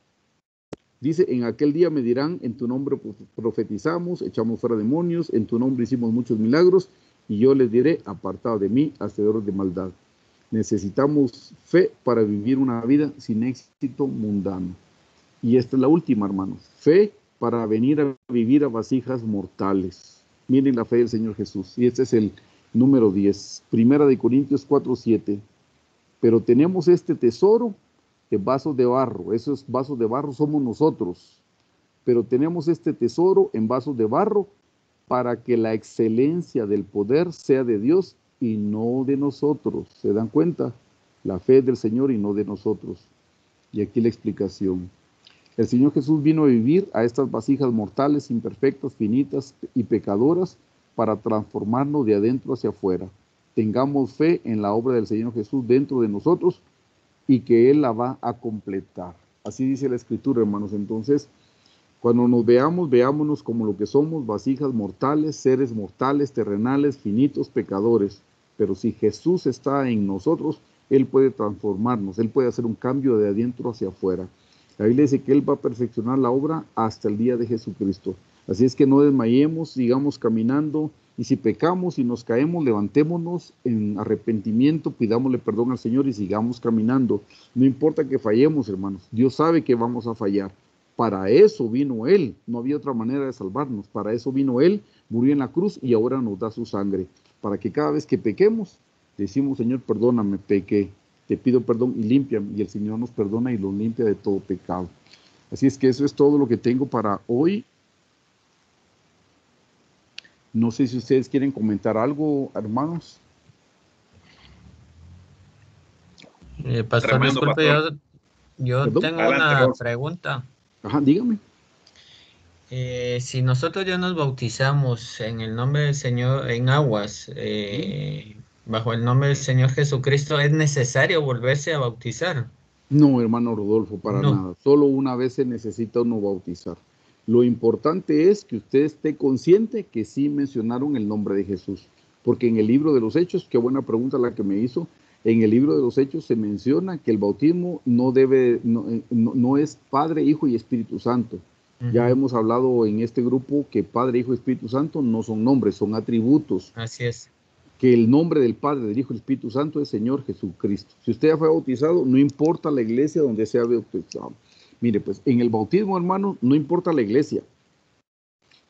Dice: en aquel día me dirán, en tu nombre profetizamos, echamos fuera demonios, en tu nombre hicimos muchos milagros, y yo les diré: apartado de mí, hacedores de maldad. Necesitamos fe para vivir una vida sin éxito mundano. Y esta es la última, hermanos: fe para venir a vivir a vasijas mortales. Miren la fe del Señor Jesús. Y este es el número 10. Primera de Corintios 4:7. Pero tenemos este tesoro en vasos de barro. Esos vasos de barro somos nosotros. Pero tenemos este tesoro en vasos de barro para que la excelencia del poder sea de Dios y no de nosotros. ¿Se dan cuenta? La fe es del Señor y no de nosotros. Y aquí la explicación. El Señor Jesús vino a vivir a estas vasijas mortales, imperfectas, finitas y pecadoras, para transformarnos de adentro hacia afuera. Tengamos fe en la obra del Señor Jesús dentro de nosotros, y que Él la va a completar. Así dice la Escritura, hermanos. Entonces, cuando nos veamos, veámonos como lo que somos: vasijas mortales, seres mortales, terrenales, finitos, pecadores. Pero si Jesús está en nosotros, Él puede transformarnos, Él puede hacer un cambio de adentro hacia afuera. La Biblia dice que Él va a perfeccionar la obra hasta el día de Jesucristo. Así es que no desmayemos, sigamos caminando, y si pecamos y nos caemos, levantémonos en arrepentimiento, pidámosle perdón al Señor y sigamos caminando. No importa que fallemos, hermanos. Dios sabe que vamos a fallar. Para eso vino Él. No había otra manera de salvarnos. Para eso vino Él, murió en la cruz y ahora nos da su sangre. Para que cada vez que pequemos, decimos: Señor, perdóname, pequé. Te pido perdón y límpiame. Y el Señor nos perdona y nos limpia de todo pecado. Así es que eso es todo lo que tengo para hoy. No sé si ustedes quieren comentar algo, hermanos. Pastor, Tremendo, disculpe, pastor. yo Perdón. tengo Adelante, una Ron. pregunta. Ajá, dígame. Si nosotros ya nos bautizamos en el nombre del Señor, en aguas, bajo el nombre del Señor Jesucristo, ¿es necesario volverse a bautizar? No, hermano Rodolfo, para No. nada. Solo una vez se necesita uno bautizar. Lo importante es que usted esté consciente que sí mencionaron el nombre de Jesús. Porque en el libro de los Hechos, qué buena pregunta la que me hizo, en el libro de los Hechos se menciona que el bautismo no es Padre, Hijo y Espíritu Santo. Ya hemos hablado en este grupo que Padre, Hijo y Espíritu Santo no son nombres, son atributos. Así es. Que el nombre del Padre, del Hijo y del Espíritu Santo es Señor Jesucristo. Si usted ya fue bautizado, no importa la iglesia donde sea bautizado. Mire, pues en el bautismo, hermano, no importa la iglesia,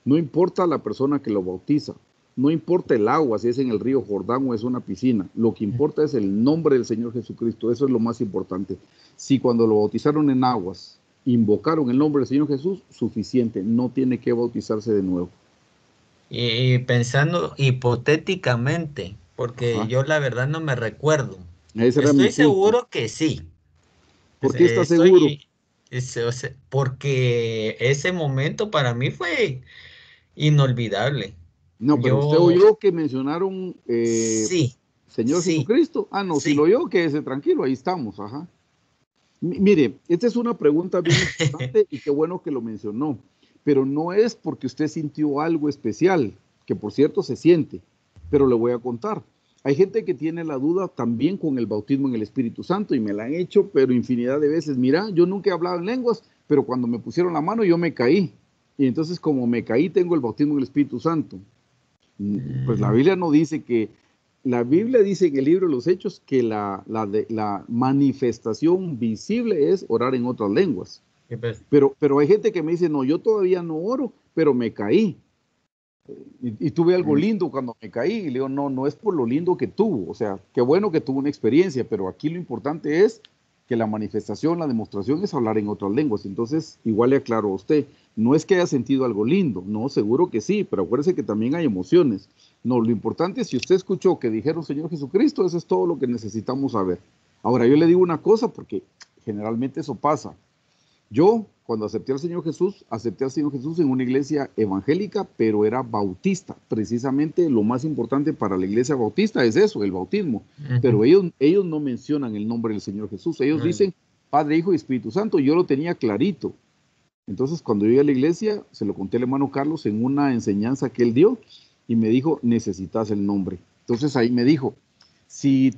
no importa la persona que lo bautiza, no importa el agua, si es en el río Jordán o es una piscina. Lo que importa es el nombre del Señor Jesucristo. Eso es lo más importante. Si cuando lo bautizaron en aguas invocaron el nombre del Señor Jesús, suficiente, no tiene que bautizarse de nuevo. Y pensando hipotéticamente, porque Ajá. yo la verdad no me recuerdo. Ese era mi Estoy punto. seguro que sí. ¿Por qué está seguro? Porque ese momento para mí fue inolvidable. No, pero usted oyó que mencionaron Sí, Señor Sí. Jesucristo. Ah, no, Sí. si lo oyó, quédese tranquilo, ahí estamos, ajá. Mire, esta es una pregunta bien importante y qué bueno que lo mencionó, pero no es porque usted sintió algo especial, que por cierto se siente, pero le voy a contar. Hay gente que tiene la duda también con el bautismo en el Espíritu Santo y me la han hecho, pero infinidad de veces. Mira, yo nunca he hablado en lenguas, pero cuando me pusieron la mano yo me caí. Y entonces como me caí tengo el bautismo en el Espíritu Santo. Pues la Biblia no dice que, la Biblia dice en el libro de los Hechos que la manifestación visible es orar en otras lenguas. Y pues, Pero hay gente que me dice, no, yo todavía no oro, pero me caí. Y tuve algo lindo cuando me caí. Y le digo, no, no es por lo lindo que tuvo. O sea, qué bueno que tuvo una experiencia, pero aquí lo importante es que la manifestación, la demostración es hablar en otras lenguas. Entonces, igual le aclaro a usted, no es que haya sentido algo lindo, no, seguro que sí, pero acuérdese que también hay emociones. No, lo importante es si usted escuchó que dijeron Señor Jesucristo, eso es todo lo que necesitamos saber. Ahora, yo le digo una cosa porque generalmente eso pasa. Yo, cuando acepté al Señor Jesús en una iglesia evangélica, pero era bautista. Precisamente lo más importante para la iglesia bautista es eso, el bautismo. Pero ellos no mencionan el nombre del Señor Jesús. Ellos dicen Padre, Hijo y Espíritu Santo. Yo lo tenía clarito. Entonces, cuando yo iba a la iglesia, se lo conté al hermano Carlos en una enseñanza que él dio y me dijo, necesitas el nombre. Entonces ahí me dijo, si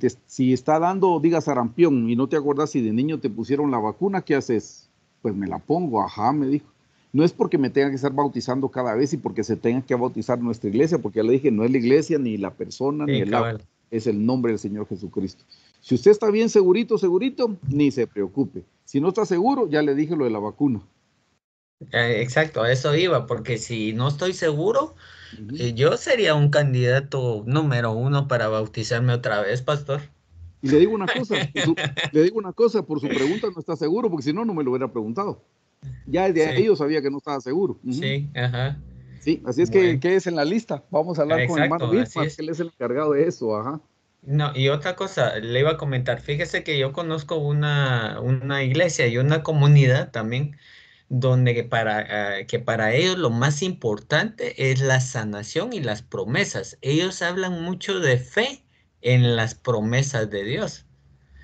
está dando, diga, sarampión y no te acuerdas si de niño te pusieron la vacuna, ¿qué haces? Pues me la pongo, ajá, me dijo. No es porque me tenga que estar bautizando cada vez y porque se tenga que bautizar nuestra iglesia, porque ya le dije, no es la iglesia, ni la persona, ni el agua, es el nombre del Señor Jesucristo. Si usted está bien segurito, ni se preocupe. Si no está seguro, ya le dije lo de la vacuna. Exacto, a eso iba, porque si no estoy seguro, yo sería un candidato número 1 para bautizarme otra vez, pastor. Y le digo una cosa, por su pregunta no está seguro, porque si no, no me lo hubiera preguntado. Ya de ahí Sí, yo sabía que no estaba seguro. sí, ajá. Sí, así es que Bueno, quédese en la lista. Vamos a hablar con el hermano exacto, así Bismarck, que es. él es el encargado de eso, ajá. No, y otra cosa, le iba a comentar, fíjese que yo conozco una iglesia y una comunidad también donde que para ellos lo más importante es la sanación y las promesas. Ellos hablan mucho de fe en las promesas de Dios.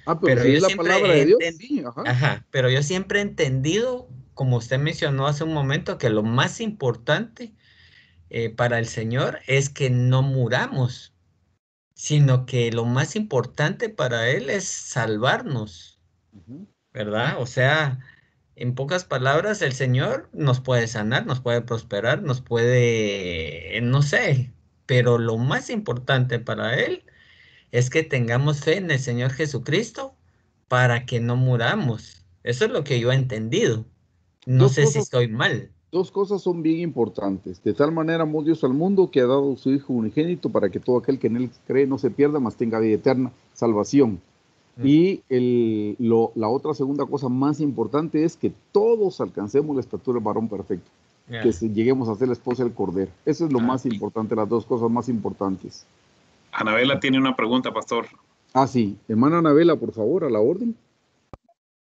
Ah, pero Pero si yo es la siempre palabra he de Dios, entendido, sí, ajá. ajá, pero yo siempre he entendido, como usted mencionó hace un momento, que lo más importante para el Señor es que no muramos, sino que lo más importante para Él es salvarnos, Ujú. ¿verdad? O sea, en pocas palabras, el Señor nos puede sanar, nos puede prosperar, nos puede, no sé, pero lo más importante para Él es que tengamos fe en el Señor Jesucristo para que no muramos. Eso es lo que yo he entendido. No Dos sé si cosas, estoy mal. dos cosas son bien importantes. De tal manera amó Dios al mundo que ha dado su Hijo unigénito para que todo aquel que en él cree no se pierda, mas tenga vida eterna, salvación. Mm, Y la otra segunda cosa más importante es que todos alcancemos la estatura del varón perfecto, que ya. lleguemos a ser la esposa del Cordero. Eso es lo Ah, más importante, las dos cosas más importantes. Anabela tiene una pregunta, pastor. Ah, sí. Hermana Anabela, por favor, a la orden.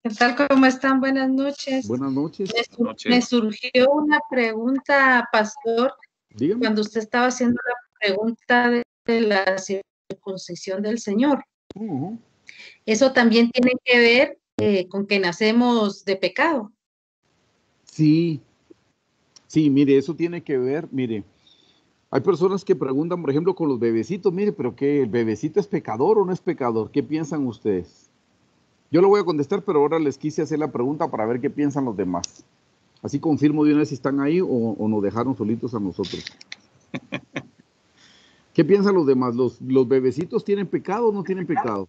¿Qué tal? ¿Cómo están? Buenas noches. Buenas noches. Buenas Me noches. surgió una pregunta, pastor, Dígame. cuando usted estaba haciendo la pregunta de la circuncisión del Señor. Ujú. Eso también tiene que ver con que nacemos de pecado. Sí, sí, mire, eso tiene que ver, mire, hay personas que preguntan, por ejemplo, con los bebecitos, mire, pero ¿qué? ¿El bebecito es pecador o no es pecador? ¿Qué piensan ustedes? Yo lo voy a contestar, pero ahora les quise hacer la pregunta para ver qué piensan los demás. Así confirmo de una vez si están ahí o nos dejaron solitos a nosotros. ¿Qué piensan los demás? ¿Los bebecitos tienen pecado o no tienen pecado?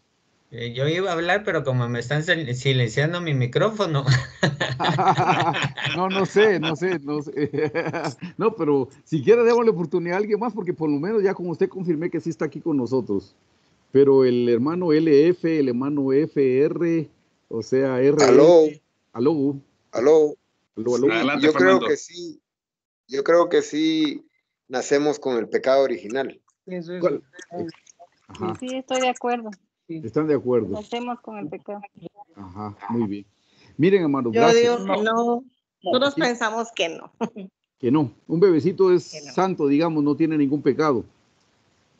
Yo iba a hablar, pero como me están silenciando mi micrófono. No, no sé. No, pero si quiere démosle oportunidad a alguien más, porque por lo menos ya con usted confirmé que sí está aquí con nosotros. Pero el hermano LF, el hermano FR, o sea, RL. Aló, Aló, aló. aló. Adelante, Yo creo Fernando. que sí, yo creo que sí nacemos con el pecado original. Eso. ¿Cuál? Ajá, Sí, estoy de acuerdo. Sí. están de acuerdo. Hacemos con el pecado. Ajá, muy bien. Miren, hermanos, Yo gracias. digo que no. Nosotros pensamos que no. Que no, un bebecito es Que no. santo, digamos, no tiene ningún pecado.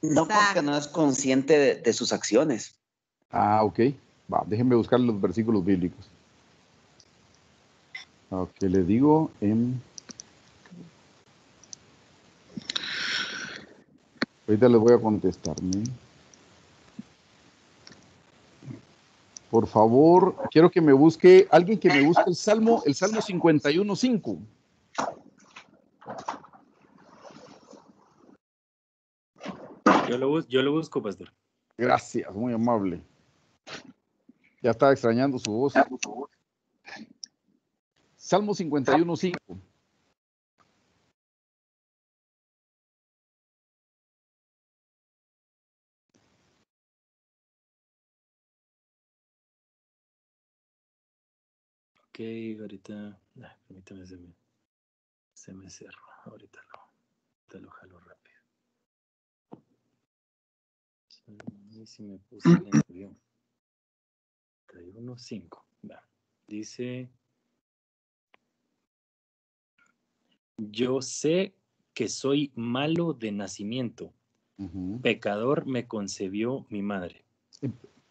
No, porque no es consciente de sus acciones. Ah, ok. Va, déjenme buscar los versículos bíblicos. Ok, le digo en... Ahorita les voy a contestar, ¿no? Por favor, quiero que me busque, alguien que me busque el Salmo 51:5. Yo lo busco, pastor. Gracias, muy amable. Ya estaba extrañando su voz. Salmo 51:5. Ok, ahorita, permítame, se me cerró. Ahorita lo jalo rápido. Y si me puse lento yo. 51:5. Dice, yo sé que soy malo de nacimiento. Pecador me concebió mi madre.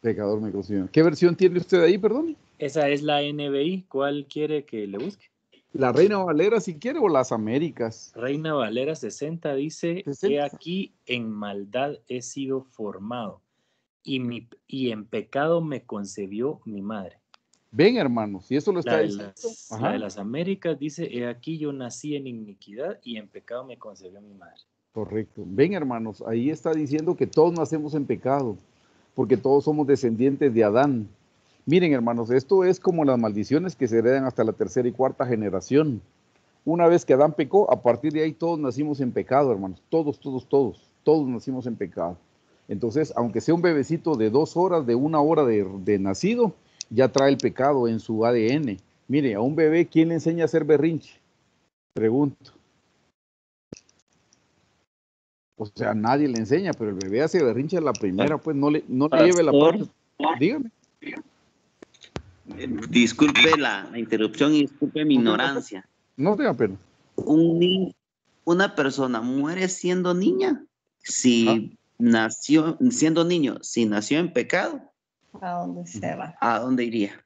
Pecador me concebió. ¿Qué versión tiene usted ahí, perdón? Esa es la NBI. ¿Cuál quiere que le busque? La Reina Valera, si quiere, o las Américas. Reina Valera 60 dice, 60. he aquí en maldad he sido formado, y en pecado me concebió mi madre. Ven, hermanos, y eso lo está diciendo. La de las Américas dice, he aquí yo nací en iniquidad y en pecado me concebió mi madre. Correcto. Ven, hermanos, ahí está diciendo que todos nacemos en pecado, porque todos somos descendientes de Adán. Miren, hermanos, esto es como las maldiciones que se heredan hasta la tercera y cuarta generación. Una vez que Adán pecó, a partir de ahí todos nacimos en pecado, hermanos. Todos nacimos en pecado. Entonces, aunque sea un bebecito de 2 horas, de 1 hora de nacido, ya trae el pecado en su ADN. Mire, a un bebé, ¿quién le enseña a hacer berrinche? Pregunto. O sea, nadie le enseña, pero el bebé hace berrinche a la primera, pues no le lleve la parte. Dígame. Disculpe la interrupción y disculpe mi ignorancia. No tenga pena. Una persona muere siendo niña si nació siendo niño, si nació en pecado. ¿A dónde se va? ¿A dónde iría?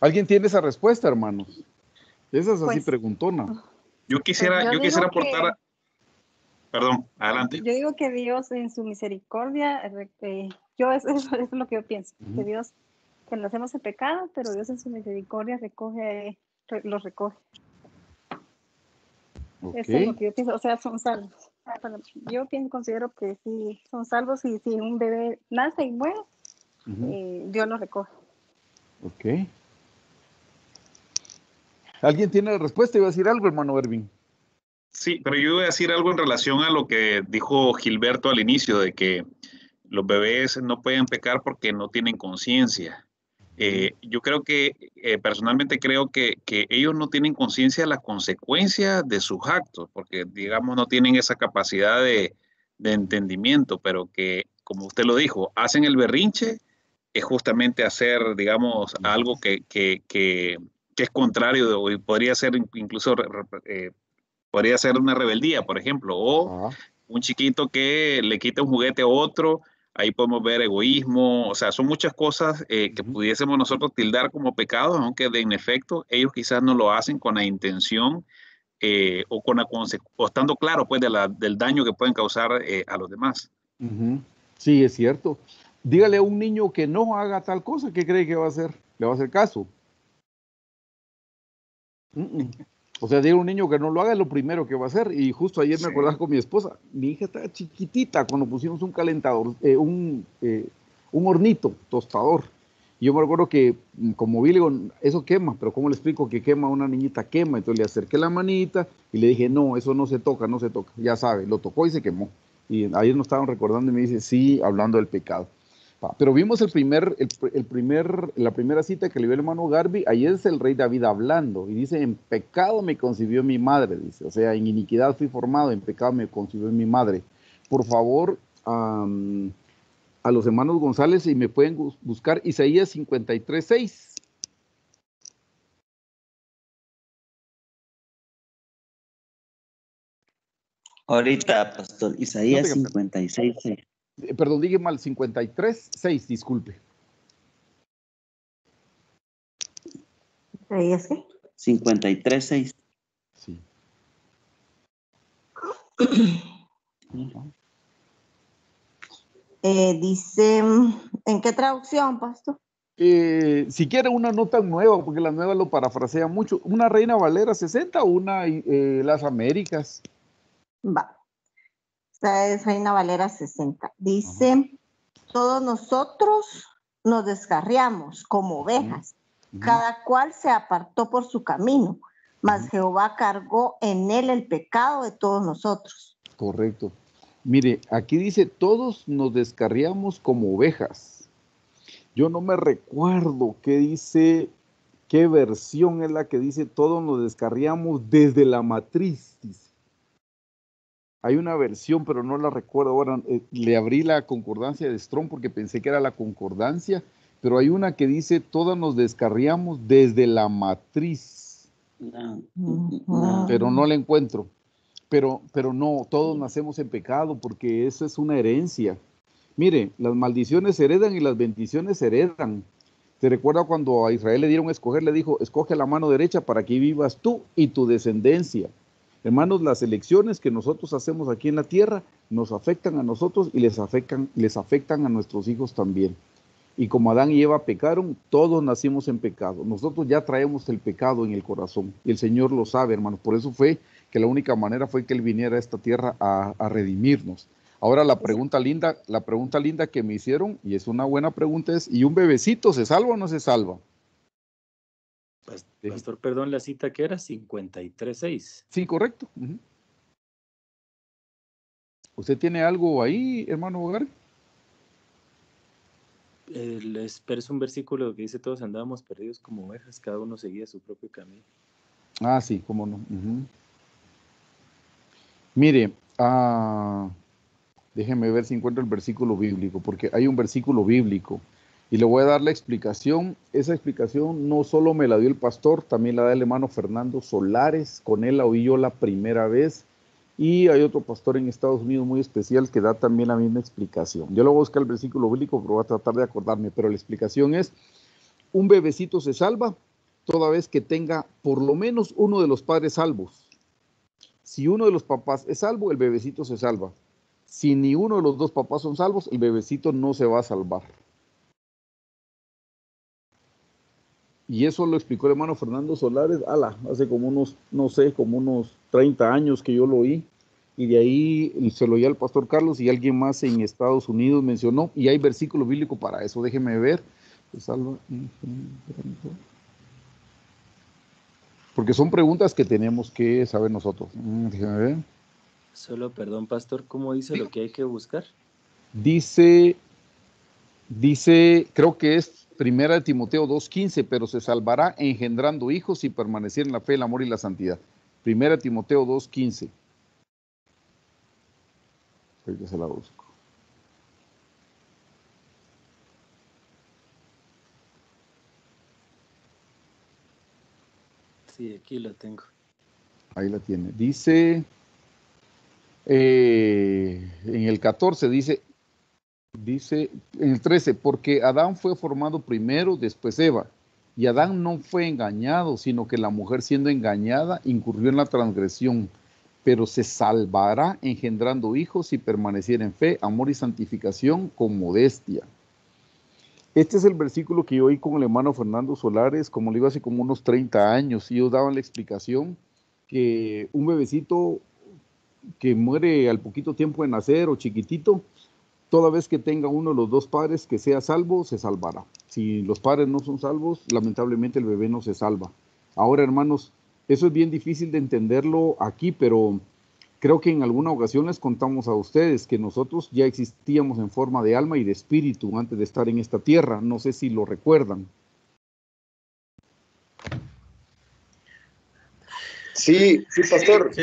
¿Alguien tiene esa respuesta, hermanos? Esa es así Pues, preguntona. Yo quisiera aportar... Perdón, adelante. Yo digo que Dios en su misericordia, eso es lo que yo pienso, que Dios, que nacemos en pecado, pero Dios en su misericordia los recoge. Okay. Eso es lo que yo pienso, o sea, son salvos. Yo considero que sí, son salvos y si un bebé nace y muere, Dios los recoge. Ok. ¿Alguien tiene la respuesta? Iba a decir algo, hermano Ervin. Sí, pero yo iba a decir algo en relación a lo que dijo Gilberto al inicio, de que los bebés no pueden pecar porque no tienen conciencia. Yo creo que, personalmente creo que ellos no tienen conciencia de las consecuencias de sus actos, porque, digamos, no tienen esa capacidad de entendimiento, pero que, como usted lo dijo, hacen el berrinche, es justamente hacer, digamos, algo que es contrario, y podría ser incluso... podría ser una rebeldía, por ejemplo, o un chiquito que le quita un juguete a otro, ahí podemos ver egoísmo, o sea, son muchas cosas que pudiésemos nosotros tildar como pecados, aunque en efecto ellos quizás no lo hacen con la intención o con la o estando claro pues del daño que pueden causar a los demás. Sí, es cierto. Dígale a un niño que no haga tal cosa, ¿qué cree que va a hacer? ¿Le va a hacer caso? O sea, diga a un niño que no lo haga, es lo primero que va a hacer. Y justo ayer me acordaba con mi esposa, mi hija estaba chiquitita cuando pusimos un calentador, un hornito tostador. Y yo me acuerdo que, como vi, le digo, eso quema, pero ¿cómo le explico que quema? Una niñita quema. Entonces le acerqué la manita y le dije, no, eso no se toca, no se toca. Ya sabe, lo tocó y se quemó. Y ayer nos estaban recordando y me dice, sí, hablando del pecado. Pero vimos la primera cita que le dio el hermano Garvey. Ahí es el rey David hablando y dice, en pecado me concibió mi madre, dice, o sea, en iniquidad fui formado, en pecado me concibió mi madre. Por favor, a los hermanos González, y me pueden buscar Isaías 53:6. Ahorita, pastor, No Isaías tenga pena. 56, 6. Perdón, dije mal, 53, 6, disculpe. ¿Isaías qué? 53, 6. Sí. Dice, ¿en qué traducción, pastor? Si quiere una nota nueva, porque la nueva lo parafrasea mucho, una Reina Valera 60 o una Las Américas. Va. Esta es Reina Valera 60. Dice, todos nosotros nos descarriamos como ovejas, cada cual se apartó por su camino, mas Jehová cargó en él el pecado de todos nosotros. Correcto. Mire, aquí dice, todos nos descarriamos como ovejas. Yo no me recuerdo qué dice, qué versión es la que dice, todos nos descarriamos desde la matriz, dice. Hay una versión, pero no la recuerdo ahora. Le abrí la concordancia de Strong porque pensé que era la concordancia, pero hay una que dice, todos nos descarriamos desde la matriz. Pero no la encuentro. Pero no, todos nacemos en pecado porque eso es una herencia. Mire, las maldiciones se heredan y las bendiciones se heredan. ¿Se recuerda cuando a Israel le dieron a escoger? Le dijo, escoge la mano derecha para que vivas tú y tu descendencia. Hermanos, las elecciones que nosotros hacemos aquí en la tierra nos afectan a nosotros y les afectan a nuestros hijos también. Y como Adán y Eva pecaron, todos nacimos en pecado. Nosotros ya traemos el pecado en el corazón y el Señor lo sabe, hermanos. Por eso fue que la única manera fue que Él viniera a esta tierra a redimirnos. Ahora la pregunta linda que me hicieron, y es una buena pregunta, es, ¿y un bebecito se salva o no se salva? Pastor, perdón, la cita que era 53.6. Sí, correcto. ¿Usted tiene algo ahí, hermano Hogar? Pero es un versículo que dice, todos andábamos perdidos como ovejas, cada uno seguía su propio camino. Ah, sí, cómo no. Mire, déjeme ver si encuentro el versículo bíblico, porque hay un versículo bíblico y le voy a dar la explicación. Esa explicación no solo me la dio el pastor, también la da el hermano Fernando Solares, con él la oí yo la primera vez, y hay otro pastor en Estados Unidos muy especial que da también la misma explicación. Yo le voy a buscar el versículo bíblico, pero voy a tratar de acordarme, pero la explicación es, un bebecito se salva toda vez que tenga por lo menos uno de los padres salvos. Si uno de los papás es salvo, el bebecito se salva. Si ni uno de los dos papás son salvos, el bebecito no se va a salvar. Y eso lo explicó el hermano Fernando Solares, hace como unos, no sé, como unos 30 años que yo lo oí. Y de ahí se lo oí al pastor Carlos y alguien más en Estados Unidos mencionó. Y hay versículo bíblico para eso, déjeme ver. Se salva. Porque son preguntas que tenemos que saber nosotros. Déjeme ver. Solo, perdón, pastor, ¿cómo dice lo que hay que buscar? Dice, creo que es 1 Timoteo 2:15, pero se salvará engendrando hijos y permanecer en la fe, el amor y la santidad. 1 Timoteo 2:15. Ahorita se la busco. Sí, aquí lo tengo. Ahí la tiene. Dice, en el 14 dice en el 13, porque Adán fue formado primero, después Eva. Y Adán no fue engañado, sino que la mujer siendo engañada incurrió en la transgresión, pero se salvará engendrando hijos y permaneciera en fe, amor y santificación con modestia. Este es el versículo que yo oí con el hermano Fernando Solares, como le digo, hace como unos 30 años, y ellos daban la explicación que un bebecito que muere al poquito tiempo de nacer o chiquitito, toda vez que tenga uno de los dos padres que sea salvo, se salvará. Si los padres no son salvos, lamentablemente el bebé no se salva. Ahora, hermanos, eso es bien difícil de entenderlo aquí, pero creo que en alguna ocasión les contamos a ustedes que nosotros ya existíamos en forma de alma y de espíritu antes de estar en esta tierra. No sé si lo recuerdan. Sí, pastor. Sí.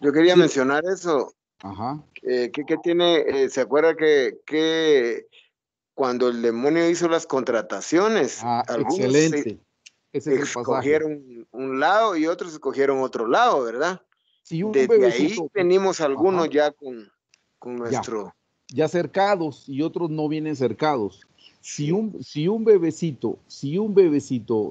Yo quería mencionar eso. Ajá. ¿Qué tiene? ¿Se acuerda que cuando el demonio hizo las contrataciones, algunos excelente. Ese es el pasaje. escogieron un lado y otros escogieron otro lado, ¿verdad? Si un desde ahí bebecito, venimos algunos ajá, ya con nuestro... ya cercados y otros no vienen cercados. Si Sí. un bebecito,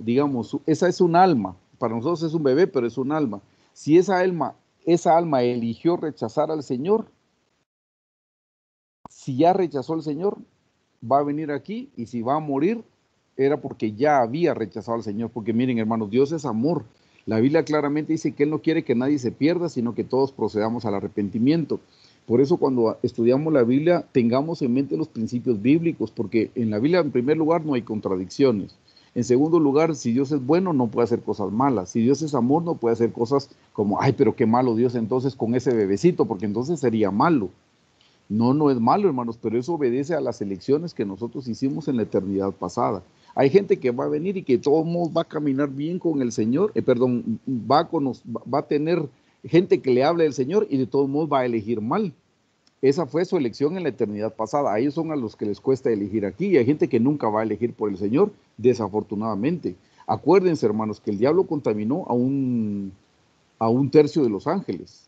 digamos, esa es un alma, para nosotros es un bebé, pero es un alma. Si esa alma eligió rechazar al Señor, si ya rechazó al Señor, va a venir aquí, y si va a morir, era porque ya había rechazado al Señor. Porque miren, hermanos, Dios es amor. La Biblia claramente dice que Él no quiere que nadie se pierda, sino que todos procedamos al arrepentimiento. Por eso cuando estudiamos la Biblia, tengamos en mente los principios bíblicos, porque en la Biblia, en primer lugar, no hay contradicciones. En segundo lugar, si Dios es bueno, no puede hacer cosas malas. Si Dios es amor, no puede hacer cosas como, ay, pero qué malo Dios entonces con ese bebecito, porque entonces sería malo. No, no es malo, hermanos, pero eso obedece a las elecciones que nosotros hicimos en la eternidad pasada. Hay gente que va a venir y que de todos modos va a caminar bien con el Señor, va a tener gente que le hable del Señor y de todos modos va a elegir mal. Esa fue su elección en la eternidad pasada. A ellos son a los que les cuesta elegir aquí, y hay gente que nunca va a elegir por el Señor, desafortunadamente. Acuérdense, hermanos, que el diablo contaminó a un tercio de los ángeles,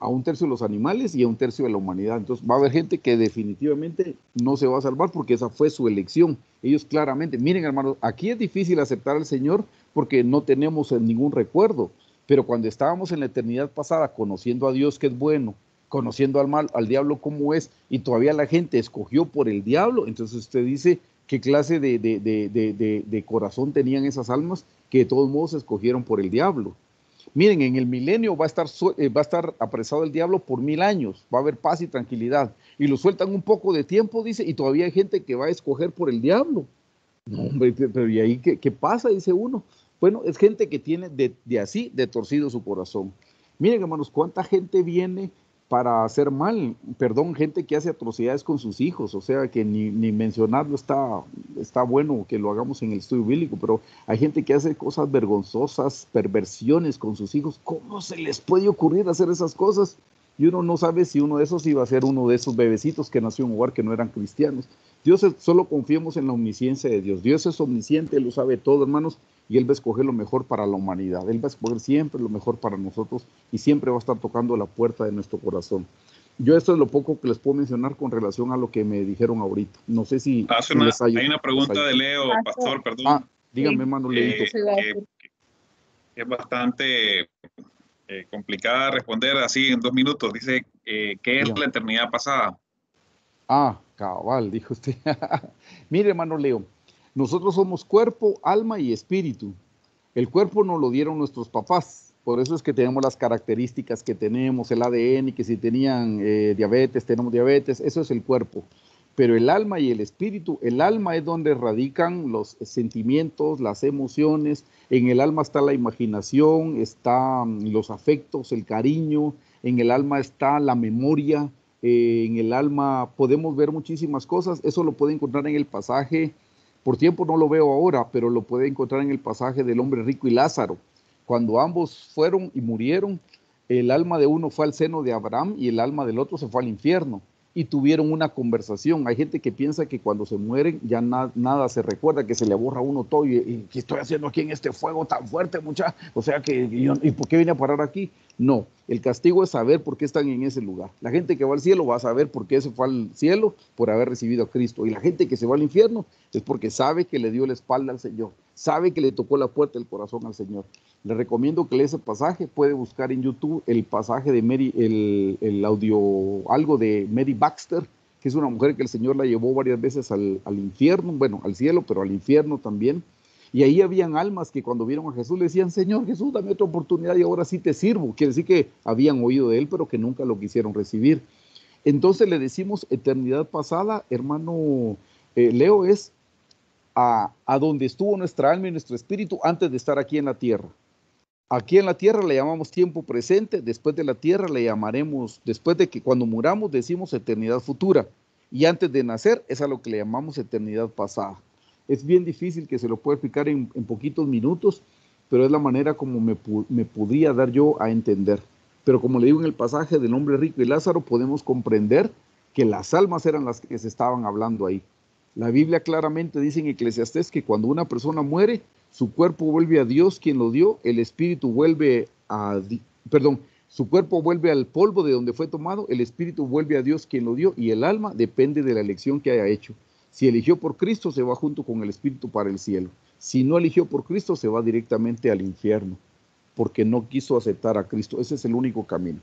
a un tercio de los animales y a un tercio de la humanidad. Entonces va a haber gente que definitivamente no se va a salvar porque esa fue su elección. Ellos claramente, miren, hermanos, aquí es difícil aceptar al Señor porque no tenemos ningún recuerdo, pero cuando estábamos en la eternidad pasada conociendo a Dios que es bueno, conociendo al diablo como es, y todavía la gente escogió por el diablo, entonces usted dice qué clase de corazón tenían esas almas que de todos modos escogieron por el diablo. Miren, en el milenio va a estar apresado el diablo por 1000 años, va a haber paz y tranquilidad, y lo sueltan un poco de tiempo, dice, y todavía hay gente que va a escoger por el diablo. No, hombre, pero ¿y ahí qué pasa? Dice uno. Bueno, es gente que tiene de torcido su corazón. Miren, hermanos, cuánta gente viene para hacer mal, perdón, gente que hace atrocidades con sus hijos, o sea que ni mencionarlo está bueno que lo hagamos en el estudio bíblico, pero hay gente que hace cosas vergonzosas, perversiones con sus hijos. ¿Cómo se les puede ocurrir hacer esas cosas? Y uno no sabe si uno de esos iba a ser uno de esos bebecitos que nació en un hogar que no eran cristianos. Solo confiemos en la omnisciencia de Dios. Dios es omnisciente, Él lo sabe todo, hermanos, y Él va a escoger lo mejor para la humanidad. Él va a escoger siempre lo mejor para nosotros y siempre va a estar tocando la puerta de nuestro corazón. Yo esto es lo poco que les puedo mencionar con relación a lo que me dijeron ahorita. No sé si les hay una pregunta de Leo, pastor, perdón. Dígame, hermano Leito. Que es bastante complicada responder así en 2 minutos. Dice, ¿qué es la eternidad pasada? Cabal, dijo usted. Mire, hermano Leo, nosotros somos cuerpo, alma y espíritu. El cuerpo nos lo dieron nuestros papás, por eso es que tenemos las características que tenemos, el ADN, que si tenían diabetes, tenemos diabetes, eso es el cuerpo. Pero el alma y el espíritu, el alma es donde radican los sentimientos, las emociones. En el alma está la imaginación, están los afectos, el cariño, en el alma está la memoria. En el alma podemos ver muchísimas cosas. Eso lo puede encontrar en el pasaje, por tiempo no lo veo ahora, pero lo puede encontrar en el pasaje del hombre rico y Lázaro. Cuando ambos fueron y murieron, el alma de uno fue al seno de Abraham y el alma del otro se fue al infierno, y tuvieron una conversación. Hay gente que piensa que cuando se mueren ya nada se recuerda, que se le borra a uno todo, y ¿qué estoy haciendo aquí en este fuego tan fuerte, muchacha? O sea ¿y por qué vine a parar aquí? No, el castigo es saber por qué están en ese lugar. La gente que va al cielo va a saber por qué se fue al cielo, por haber recibido a Cristo, y la gente que se va al infierno es porque sabe que le dio la espalda al Señor, sabe que le tocó la puerta del corazón al Señor. Le recomiendo que lea ese pasaje. Puede buscar en YouTube el pasaje de Mary, el audio, algo de Mary Baxter, que es una mujer que el Señor la llevó varias veces al infierno, bueno, al cielo, pero al infierno también. Y ahí habían almas que cuando vieron a Jesús le decían, Señor Jesús, dame otra oportunidad y ahora sí te sirvo. Quiere decir que habían oído de él, pero que nunca lo quisieron recibir. Entonces le decimos eternidad pasada, hermano Leo, es a donde estuvo nuestra alma y nuestro espíritu antes de estar aquí en la tierra. Aquí en la tierra le llamamos tiempo presente, después de la tierra le llamaremos, después de que cuando muramos decimos eternidad futura, y antes de nacer es a lo que le llamamos eternidad pasada. Es bien difícil que se lo pueda explicar en poquitos minutos, pero es la manera como me podría dar yo a entender. Pero como le digo en el pasaje del hombre rico y Lázaro, podemos comprender que las almas eran las que se estaban hablando ahí. La Biblia claramente dice en Eclesiastés que cuando una persona muere, su cuerpo vuelve a Dios quien lo dio, el espíritu vuelve a, Su cuerpo vuelve al polvo de donde fue tomado, el espíritu vuelve a Dios quien lo dio, y el alma depende de la elección que haya hecho. Si eligió por Cristo, se va junto con el espíritu para el cielo. Si no eligió por Cristo, se va directamente al infierno, porque no quiso aceptar a Cristo. Ese es el único camino.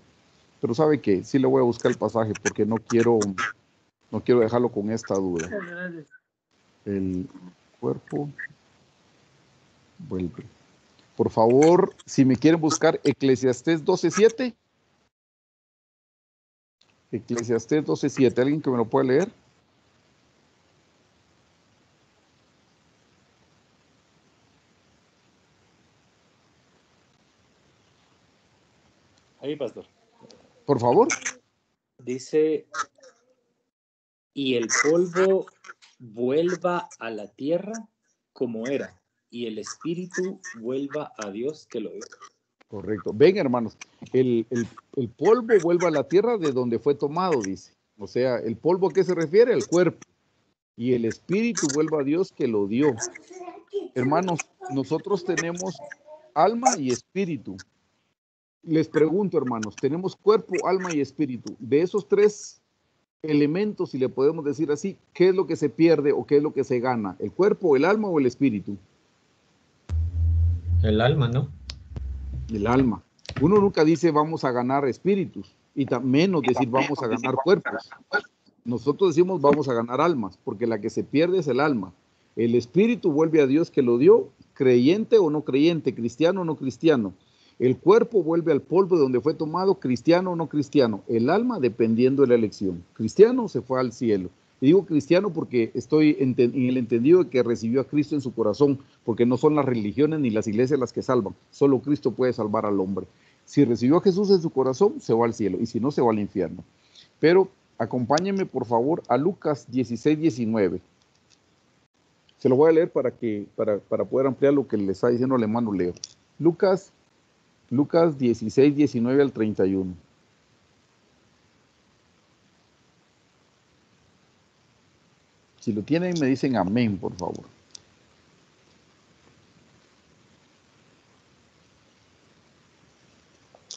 Pero ¿sabe qué? Sí le voy a buscar el pasaje, porque no quiero dejarlo con esta duda. Gracias. El cuerpo vuelve. Por favor, si me quieren buscar Eclesiastés 12:7. Eclesiastés 12:7. ¿Alguien que me lo pueda leer? Ahí, pastor. Por favor. Dice, y el polvo vuelva a la tierra como era, y el espíritu vuelva a Dios que lo dio. Correcto. Ven, hermanos, el polvo vuelve a la tierra de donde fue tomado, dice. O sea, el polvo, ¿a qué se refiere? Al cuerpo. Y el espíritu vuelve a Dios que lo dio. Hermanos, nosotros tenemos alma y espíritu. Les pregunto, hermanos, tenemos cuerpo, alma y espíritu. De esos tres elementos, si le podemos decir así, ¿qué es lo que se pierde o qué es lo que se gana? ¿El cuerpo, el alma o el espíritu? El alma, ¿no? El alma. Uno nunca dice vamos a ganar espíritus y menos decir vamos a ganar cuerpos. Nosotros decimos vamos a ganar almas, porque la que se pierde es el alma. El espíritu vuelve a Dios que lo dio, creyente o no creyente, cristiano o no cristiano. El cuerpo vuelve al polvo de donde fue tomado, cristiano o no cristiano. El alma dependiendo de la elección. Cristiano se fue al cielo. Y digo cristiano porque estoy en el entendido de que recibió a Cristo en su corazón, porque no son las religiones ni las iglesias las que salvan. Solo Cristo puede salvar al hombre. Si recibió a Jesús en su corazón, se va al cielo, y si no, se va al infierno. Pero acompáñenme, por favor, a Lucas 16:19. Se lo voy a leer para poder ampliar lo que le está diciendo el hermano Leo. Lucas 16:19 al 31. Si lo tienen, me dicen amén, por favor.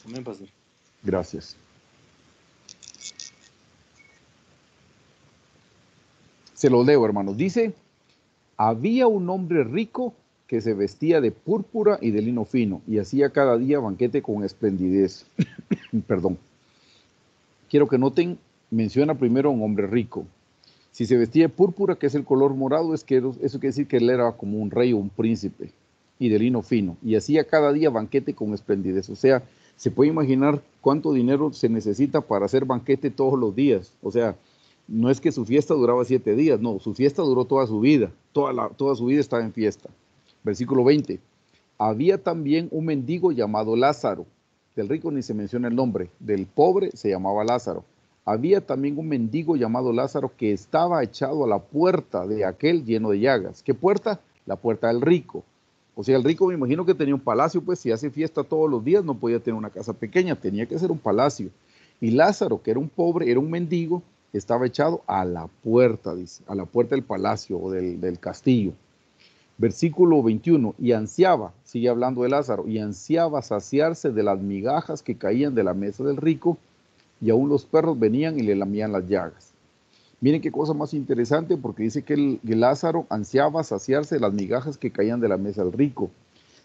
Amén, pastor. Gracias. Se lo leo, hermanos. Dice, había un hombre rico que se vestía de púrpura y de lino fino y hacía cada día banquete con esplendidez. Perdón. Quiero que noten, menciona primero a un hombre rico. Si se vestía de púrpura, que es el color morado, eso quiere decir que él era como un rey o un príncipe, y de lino fino, y hacía cada día banquete con esplendidez. O sea, se puede imaginar cuánto dinero se necesita para hacer banquete todos los días. O sea, no es que su fiesta duraba 7 días, no, su fiesta duró toda su vida, toda su vida estaba en fiesta. Versículo 20, había también un mendigo llamado Lázaro, del rico ni se menciona el nombre, del pobre se llamaba Lázaro. Había también un mendigo llamado Lázaro que estaba echado a la puerta de aquel lleno de llagas. ¿Qué puerta? La puerta del rico. O sea, el rico me imagino que tenía un palacio, pues si hace fiesta todos los días no podía tener una casa pequeña, tenía que ser un palacio. Y Lázaro, que era un pobre, era un mendigo, estaba echado a la puerta, dice, a la puerta del palacio o del castillo. Versículo 21, y ansiaba, sigue hablando de Lázaro, y ansiaba saciarse de las migajas que caían de la mesa del rico, y aún los perros venían y le lamían las llagas. Miren qué cosa más interesante, porque dice que Lázaro ansiaba saciarse de las migajas que caían de la mesa del rico.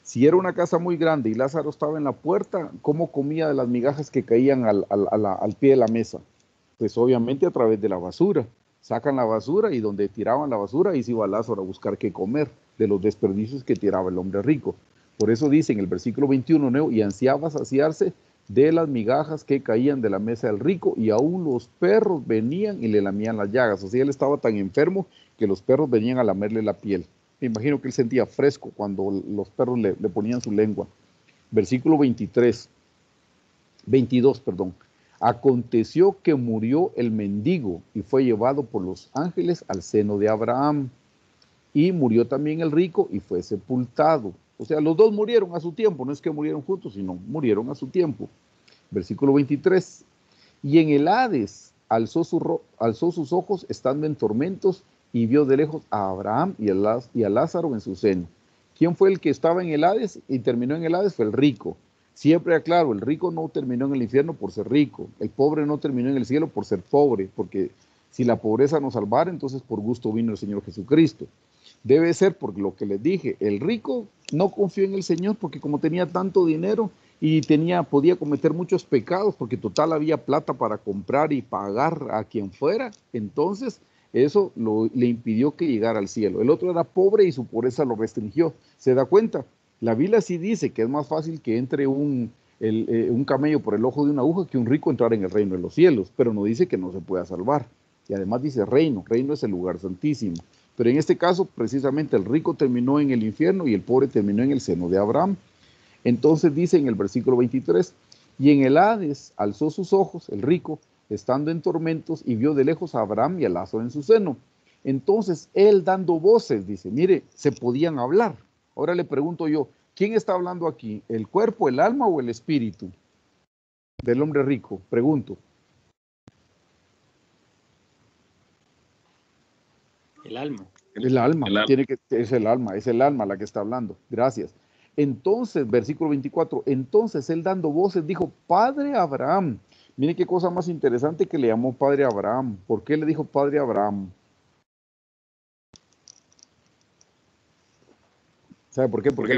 Si era una casa muy grande y Lázaro estaba en la puerta, ¿cómo comía de las migajas que caían al pie de la mesa? Pues obviamente a través de la basura. Sacan la basura y donde tiraban la basura, ahí se iba Lázaro a buscar qué comer, de los desperdicios que tiraba el hombre rico. Por eso dice en el versículo 21, ¿no? Y ansiaba saciarse de las migajas que caían de la mesa del rico, y aún los perros venían y le lamían las llagas. O sea, él estaba tan enfermo que los perros venían a lamerle la piel. Me imagino que él sentía fresco cuando los perros le ponían su lengua. Versículo 22. Aconteció que murió el mendigo y fue llevado por los ángeles al seno de Abraham. Y murió también el rico y fue sepultado. O sea, los dos murieron a su tiempo, no es que murieron juntos, sino murieron a su tiempo. Versículo 23. Y en el Hades alzó sus ojos estando en tormentos y vio de lejos a Abraham y a Lázaro en su seno. ¿Quién fue el que estaba en el Hades y terminó en el Hades? Fue el rico. Siempre aclaro, el rico no terminó en el infierno por ser rico, el pobre no terminó en el cielo por ser pobre, porque si la pobreza nos salvara, entonces por gusto vino el Señor Jesucristo. Debe ser por lo que les dije, el rico no confió en el Señor porque como tenía tanto dinero y podía cometer muchos pecados, porque total había plata para comprar y pagar a quien fuera, entonces eso le impidió que llegara al cielo. El otro era pobre y su pobreza lo restringió. ¿Se da cuenta? La Biblia sí dice que es más fácil que entre un camello por el ojo de una aguja que un rico entrar en el reino de los cielos, pero no dice que no se pueda salvar. Y además dice reino es el lugar santísimo. Pero en este caso, precisamente, el rico terminó en el infierno y el pobre terminó en el seno de Abraham. Entonces dice en el versículo 23, y en el Hades alzó sus ojos, el rico, estando en tormentos, y vio de lejos a Abraham y a Lázaro en su seno. Entonces él dando voces, dice, mire, se podían hablar. Ahora le pregunto yo, ¿quién está hablando aquí? ¿El cuerpo, el alma o el espíritu del hombre rico? Pregunto. El alma. El alma. Es el alma la que está hablando. Gracias. Entonces, versículo 24, entonces él dando voces dijo, Padre Abraham. Mire qué cosa más interesante que le llamó Padre Abraham. ¿Por qué le dijo Padre Abraham? ¿Sabe por qué? Porque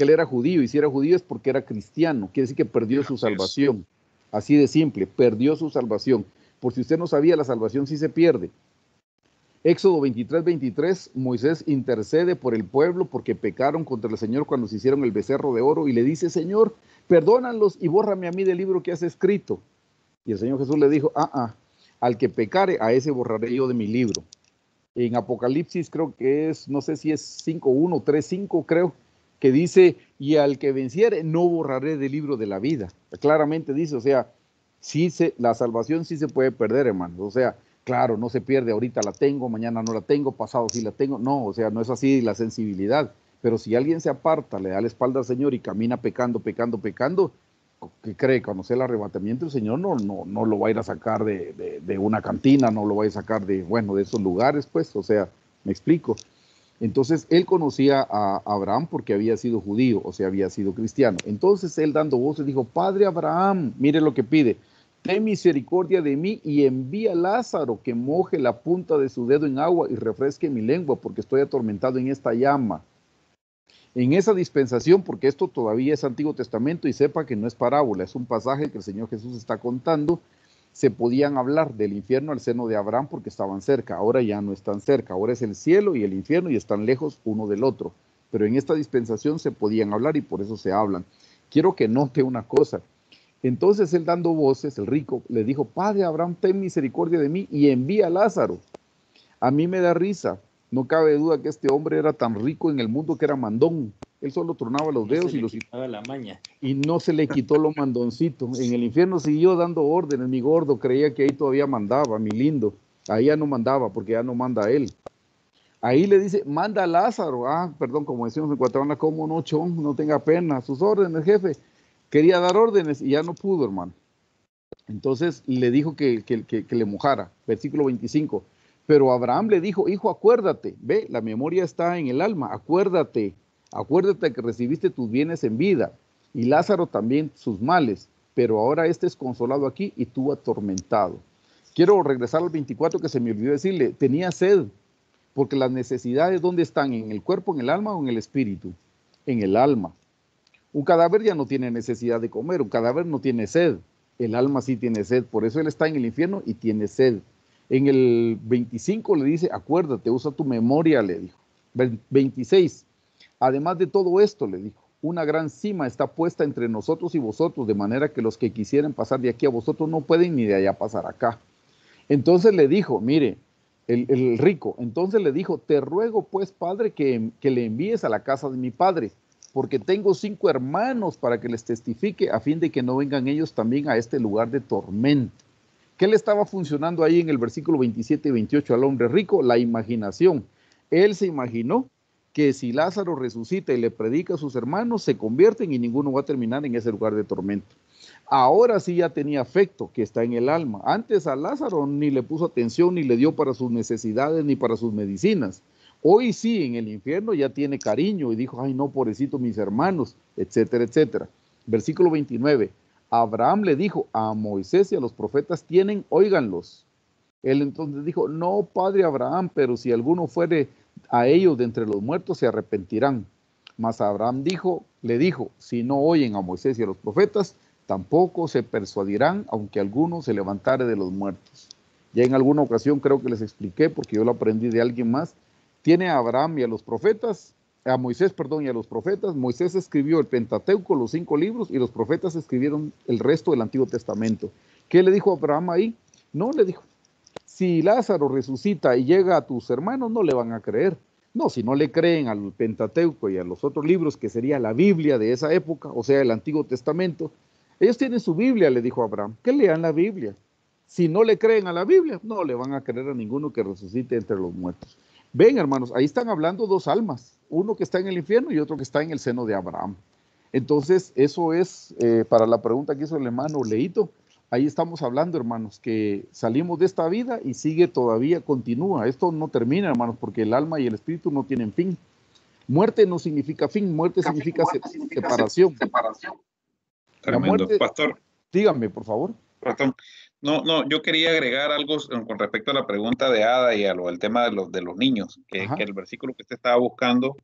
él era judío, y si era judío es porque era cristiano, quiere decir que perdió su salvación, así de simple, perdió su salvación. Por si usted no sabía, la salvación sí se pierde. Éxodo 23, Moisés intercede por el pueblo porque pecaron contra el Señor cuando se hicieron el becerro de oro y le dice, Señor, perdónalos y bórrame a mí del libro que has escrito. Y el Señor Jesús le dijo, al que pecare, a ese borraré yo de mi libro. En Apocalipsis creo que es, no sé si es 5.1, 3.5 creo, que dice, y al que venciere no borraré del libro de la vida. Claramente dice, o sea, la salvación sí se puede perder, hermanos. O sea, claro, no se pierde, ahorita la tengo, mañana no la tengo, pasado sí la tengo. No, o sea, no es así la sensibilidad. Pero si alguien se aparta, le da la espalda al Señor y camina pecando, ¿qué cree? Cuando sea el arrebatamiento, el Señor no lo va a ir a sacar de una cantina, no lo va a ir a sacar de esos lugares, pues, o sea, me explico. Entonces, él conocía a Abraham porque había sido judío, o sea, había sido cristiano. Entonces, él dando voces dijo, Padre Abraham, mire lo que pide, ten misericordia de mí y envía a Lázaro que moje la punta de su dedo en agua y refresque mi lengua porque estoy atormentado en esta llama. En esa dispensación, porque esto todavía es Antiguo Testamento y sepa que no es parábola, es un pasaje que el Señor Jesús está contando, se podían hablar del infierno al seno de Abraham porque estaban cerca, ahora ya no están cerca, ahora es el cielo y el infierno y están lejos uno del otro, pero en esta dispensación se podían hablar y por eso se hablan. Quiero que note una cosa, entonces él dando voces, el rico, le dijo, Padre Abraham, ten misericordia de mí y envía a Lázaro. A mí me da risa. No cabe duda que este hombre era tan rico en el mundo que era mandón. Él solo tronaba los dedos y la maña. Y no se le quitó lo mandoncito. En el infierno siguió dando órdenes. Mi gordo creía que ahí todavía mandaba, mi lindo. Ahí ya no mandaba porque ya no manda él. Ahí le dice, manda a Lázaro. Perdón, como decimos en Guatemala, ¿cómo no, chon? No tenga pena. Sus órdenes, jefe. Quería dar órdenes y ya no pudo, hermano. Entonces le dijo que le mojara. Versículo 25. Pero Abraham le dijo, hijo, acuérdate, ve, la memoria está en el alma, acuérdate que recibiste tus bienes en vida, y Lázaro también sus males, pero ahora este es consolado aquí y tú atormentado. Quiero regresar al 24 que se me olvidó decirle, tenía sed, porque las necesidades, ¿dónde están? ¿En el cuerpo, en el alma o en el espíritu? En el alma. Un cadáver ya no tiene necesidad de comer, un cadáver no tiene sed, el alma sí tiene sed, por eso él está en el infierno y tiene sed. En el 25 le dice, acuérdate, usa tu memoria, le dijo. 26, además de todo esto, le dijo, una gran cima está puesta entre nosotros y vosotros, de manera que los que quisieran pasar de aquí a vosotros no pueden ni de allá pasar acá. Entonces le dijo, mire, el rico, entonces le dijo, te ruego pues, padre, que le envíes a la casa de mi padre, porque tengo 5 hermanos para que les testifique, a fin de que no vengan ellos también a este lugar de tormento. ¿Qué le estaba funcionando ahí en el versículo 27 y 28 al hombre rico? La imaginación. Él se imaginó que si Lázaro resucita y le predica a sus hermanos, se convierten y ninguno va a terminar en ese lugar de tormento. Ahora sí ya tenía afecto que está en el alma. Antes a Lázaro ni le puso atención, ni le dio para sus necesidades, ni para sus medicinas. Hoy sí, en el infierno ya tiene cariño y dijo, ay no, pobrecito mis hermanos, etcétera, etcétera. Versículo 29. Abraham le dijo a Moisés y a los profetas tienen, óiganlos. Él entonces dijo, no, padre Abraham, pero si alguno fuere a ellos de entre los muertos, se arrepentirán. Mas Abraham le dijo, si no oyen a Moisés y a los profetas, tampoco se persuadirán, aunque alguno se levantare de los muertos. Ya en alguna ocasión creo que les expliqué, porque yo lo aprendí de alguien más. Tiene a Abraham y a los profetas, a Moisés, perdón, y a los profetas. Moisés escribió el Pentateuco, los 5 libros, y los profetas escribieron el resto del Antiguo Testamento. ¿Qué le dijo Abraham ahí? No, le dijo, si Lázaro resucita y llega a tus hermanos, no le van a creer. No, si no le creen al Pentateuco y a los otros libros, que sería la Biblia de esa época, o sea, el Antiguo Testamento, ellos tienen su Biblia, le dijo Abraham, que lean la Biblia. Si no le creen a la Biblia, no le van a creer a ninguno que resucite entre los muertos. Ven, hermanos, ahí están hablando 2 almas, uno que está en el infierno y otro que está en el seno de Abraham. Entonces, eso es para la pregunta que hizo el hermano Leito. Ahí estamos hablando, hermanos, que salimos de esta vida y sigue todavía, continúa. Esto no termina, hermanos, porque el alma y el espíritu no tienen fin. Muerte no significa fin, muerte significa separación. La Tremendo. muerte, Pastor, dígame, por favor. Pastor. No, yo quería agregar algo con respecto a la pregunta de Ada y a lo del tema de los niños, que el versículo que usted estaba buscando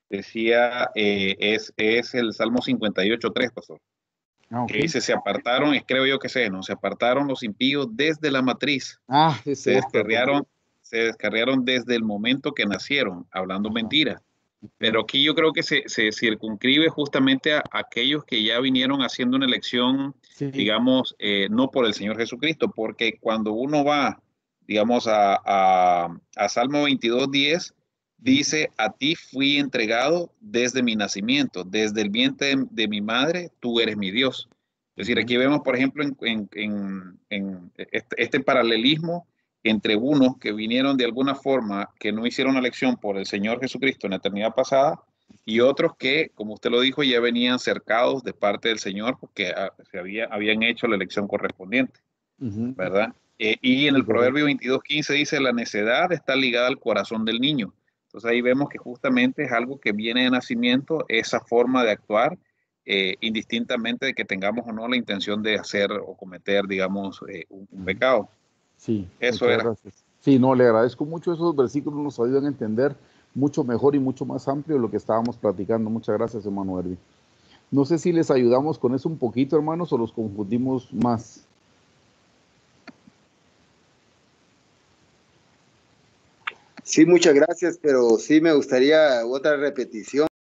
decía, es el Salmo 58:3, pastor. Que dice, se apartaron, creo yo que sé, ¿no? Se apartaron los impíos desde la matriz. Se descarriaron desde el momento que nacieron, hablando mentira. Pero aquí yo creo que se circunscribe justamente a aquellos que ya vinieron haciendo una elección, digamos, no por el Señor Jesucristo, porque cuando uno va, digamos, a Salmo 22:10, dice, a ti fui entregado desde mi nacimiento, desde el vientre de mi madre, tú eres mi Dios. Es decir, aquí vemos, por ejemplo, en este paralelismo entre unos que vinieron de alguna forma, que no hicieron una elección por el Señor Jesucristo en la eternidad pasada, y otros que, como usted lo dijo, ya venían cercados de parte del Señor porque habían hecho la elección correspondiente, ¿verdad? Y en el Proverbio 22:15 dice, la necedad está ligada al corazón del niño. Entonces ahí vemos que justamente es algo que viene de nacimiento, esa forma de actuar, indistintamente de que tengamos o no la intención de hacer o cometer, digamos, un pecado. Sí, eso era. Gracias. Sí, no, le agradezco mucho. Esos versículos nos ayudan a entender mucho mejor y mucho más amplio lo que estábamos platicando. Muchas gracias, hermano Erwin. No sé si les ayudamos con eso un poquito, hermanos, o los confundimos más. Sí, muchas gracias, pero sí me gustaría otra repetición.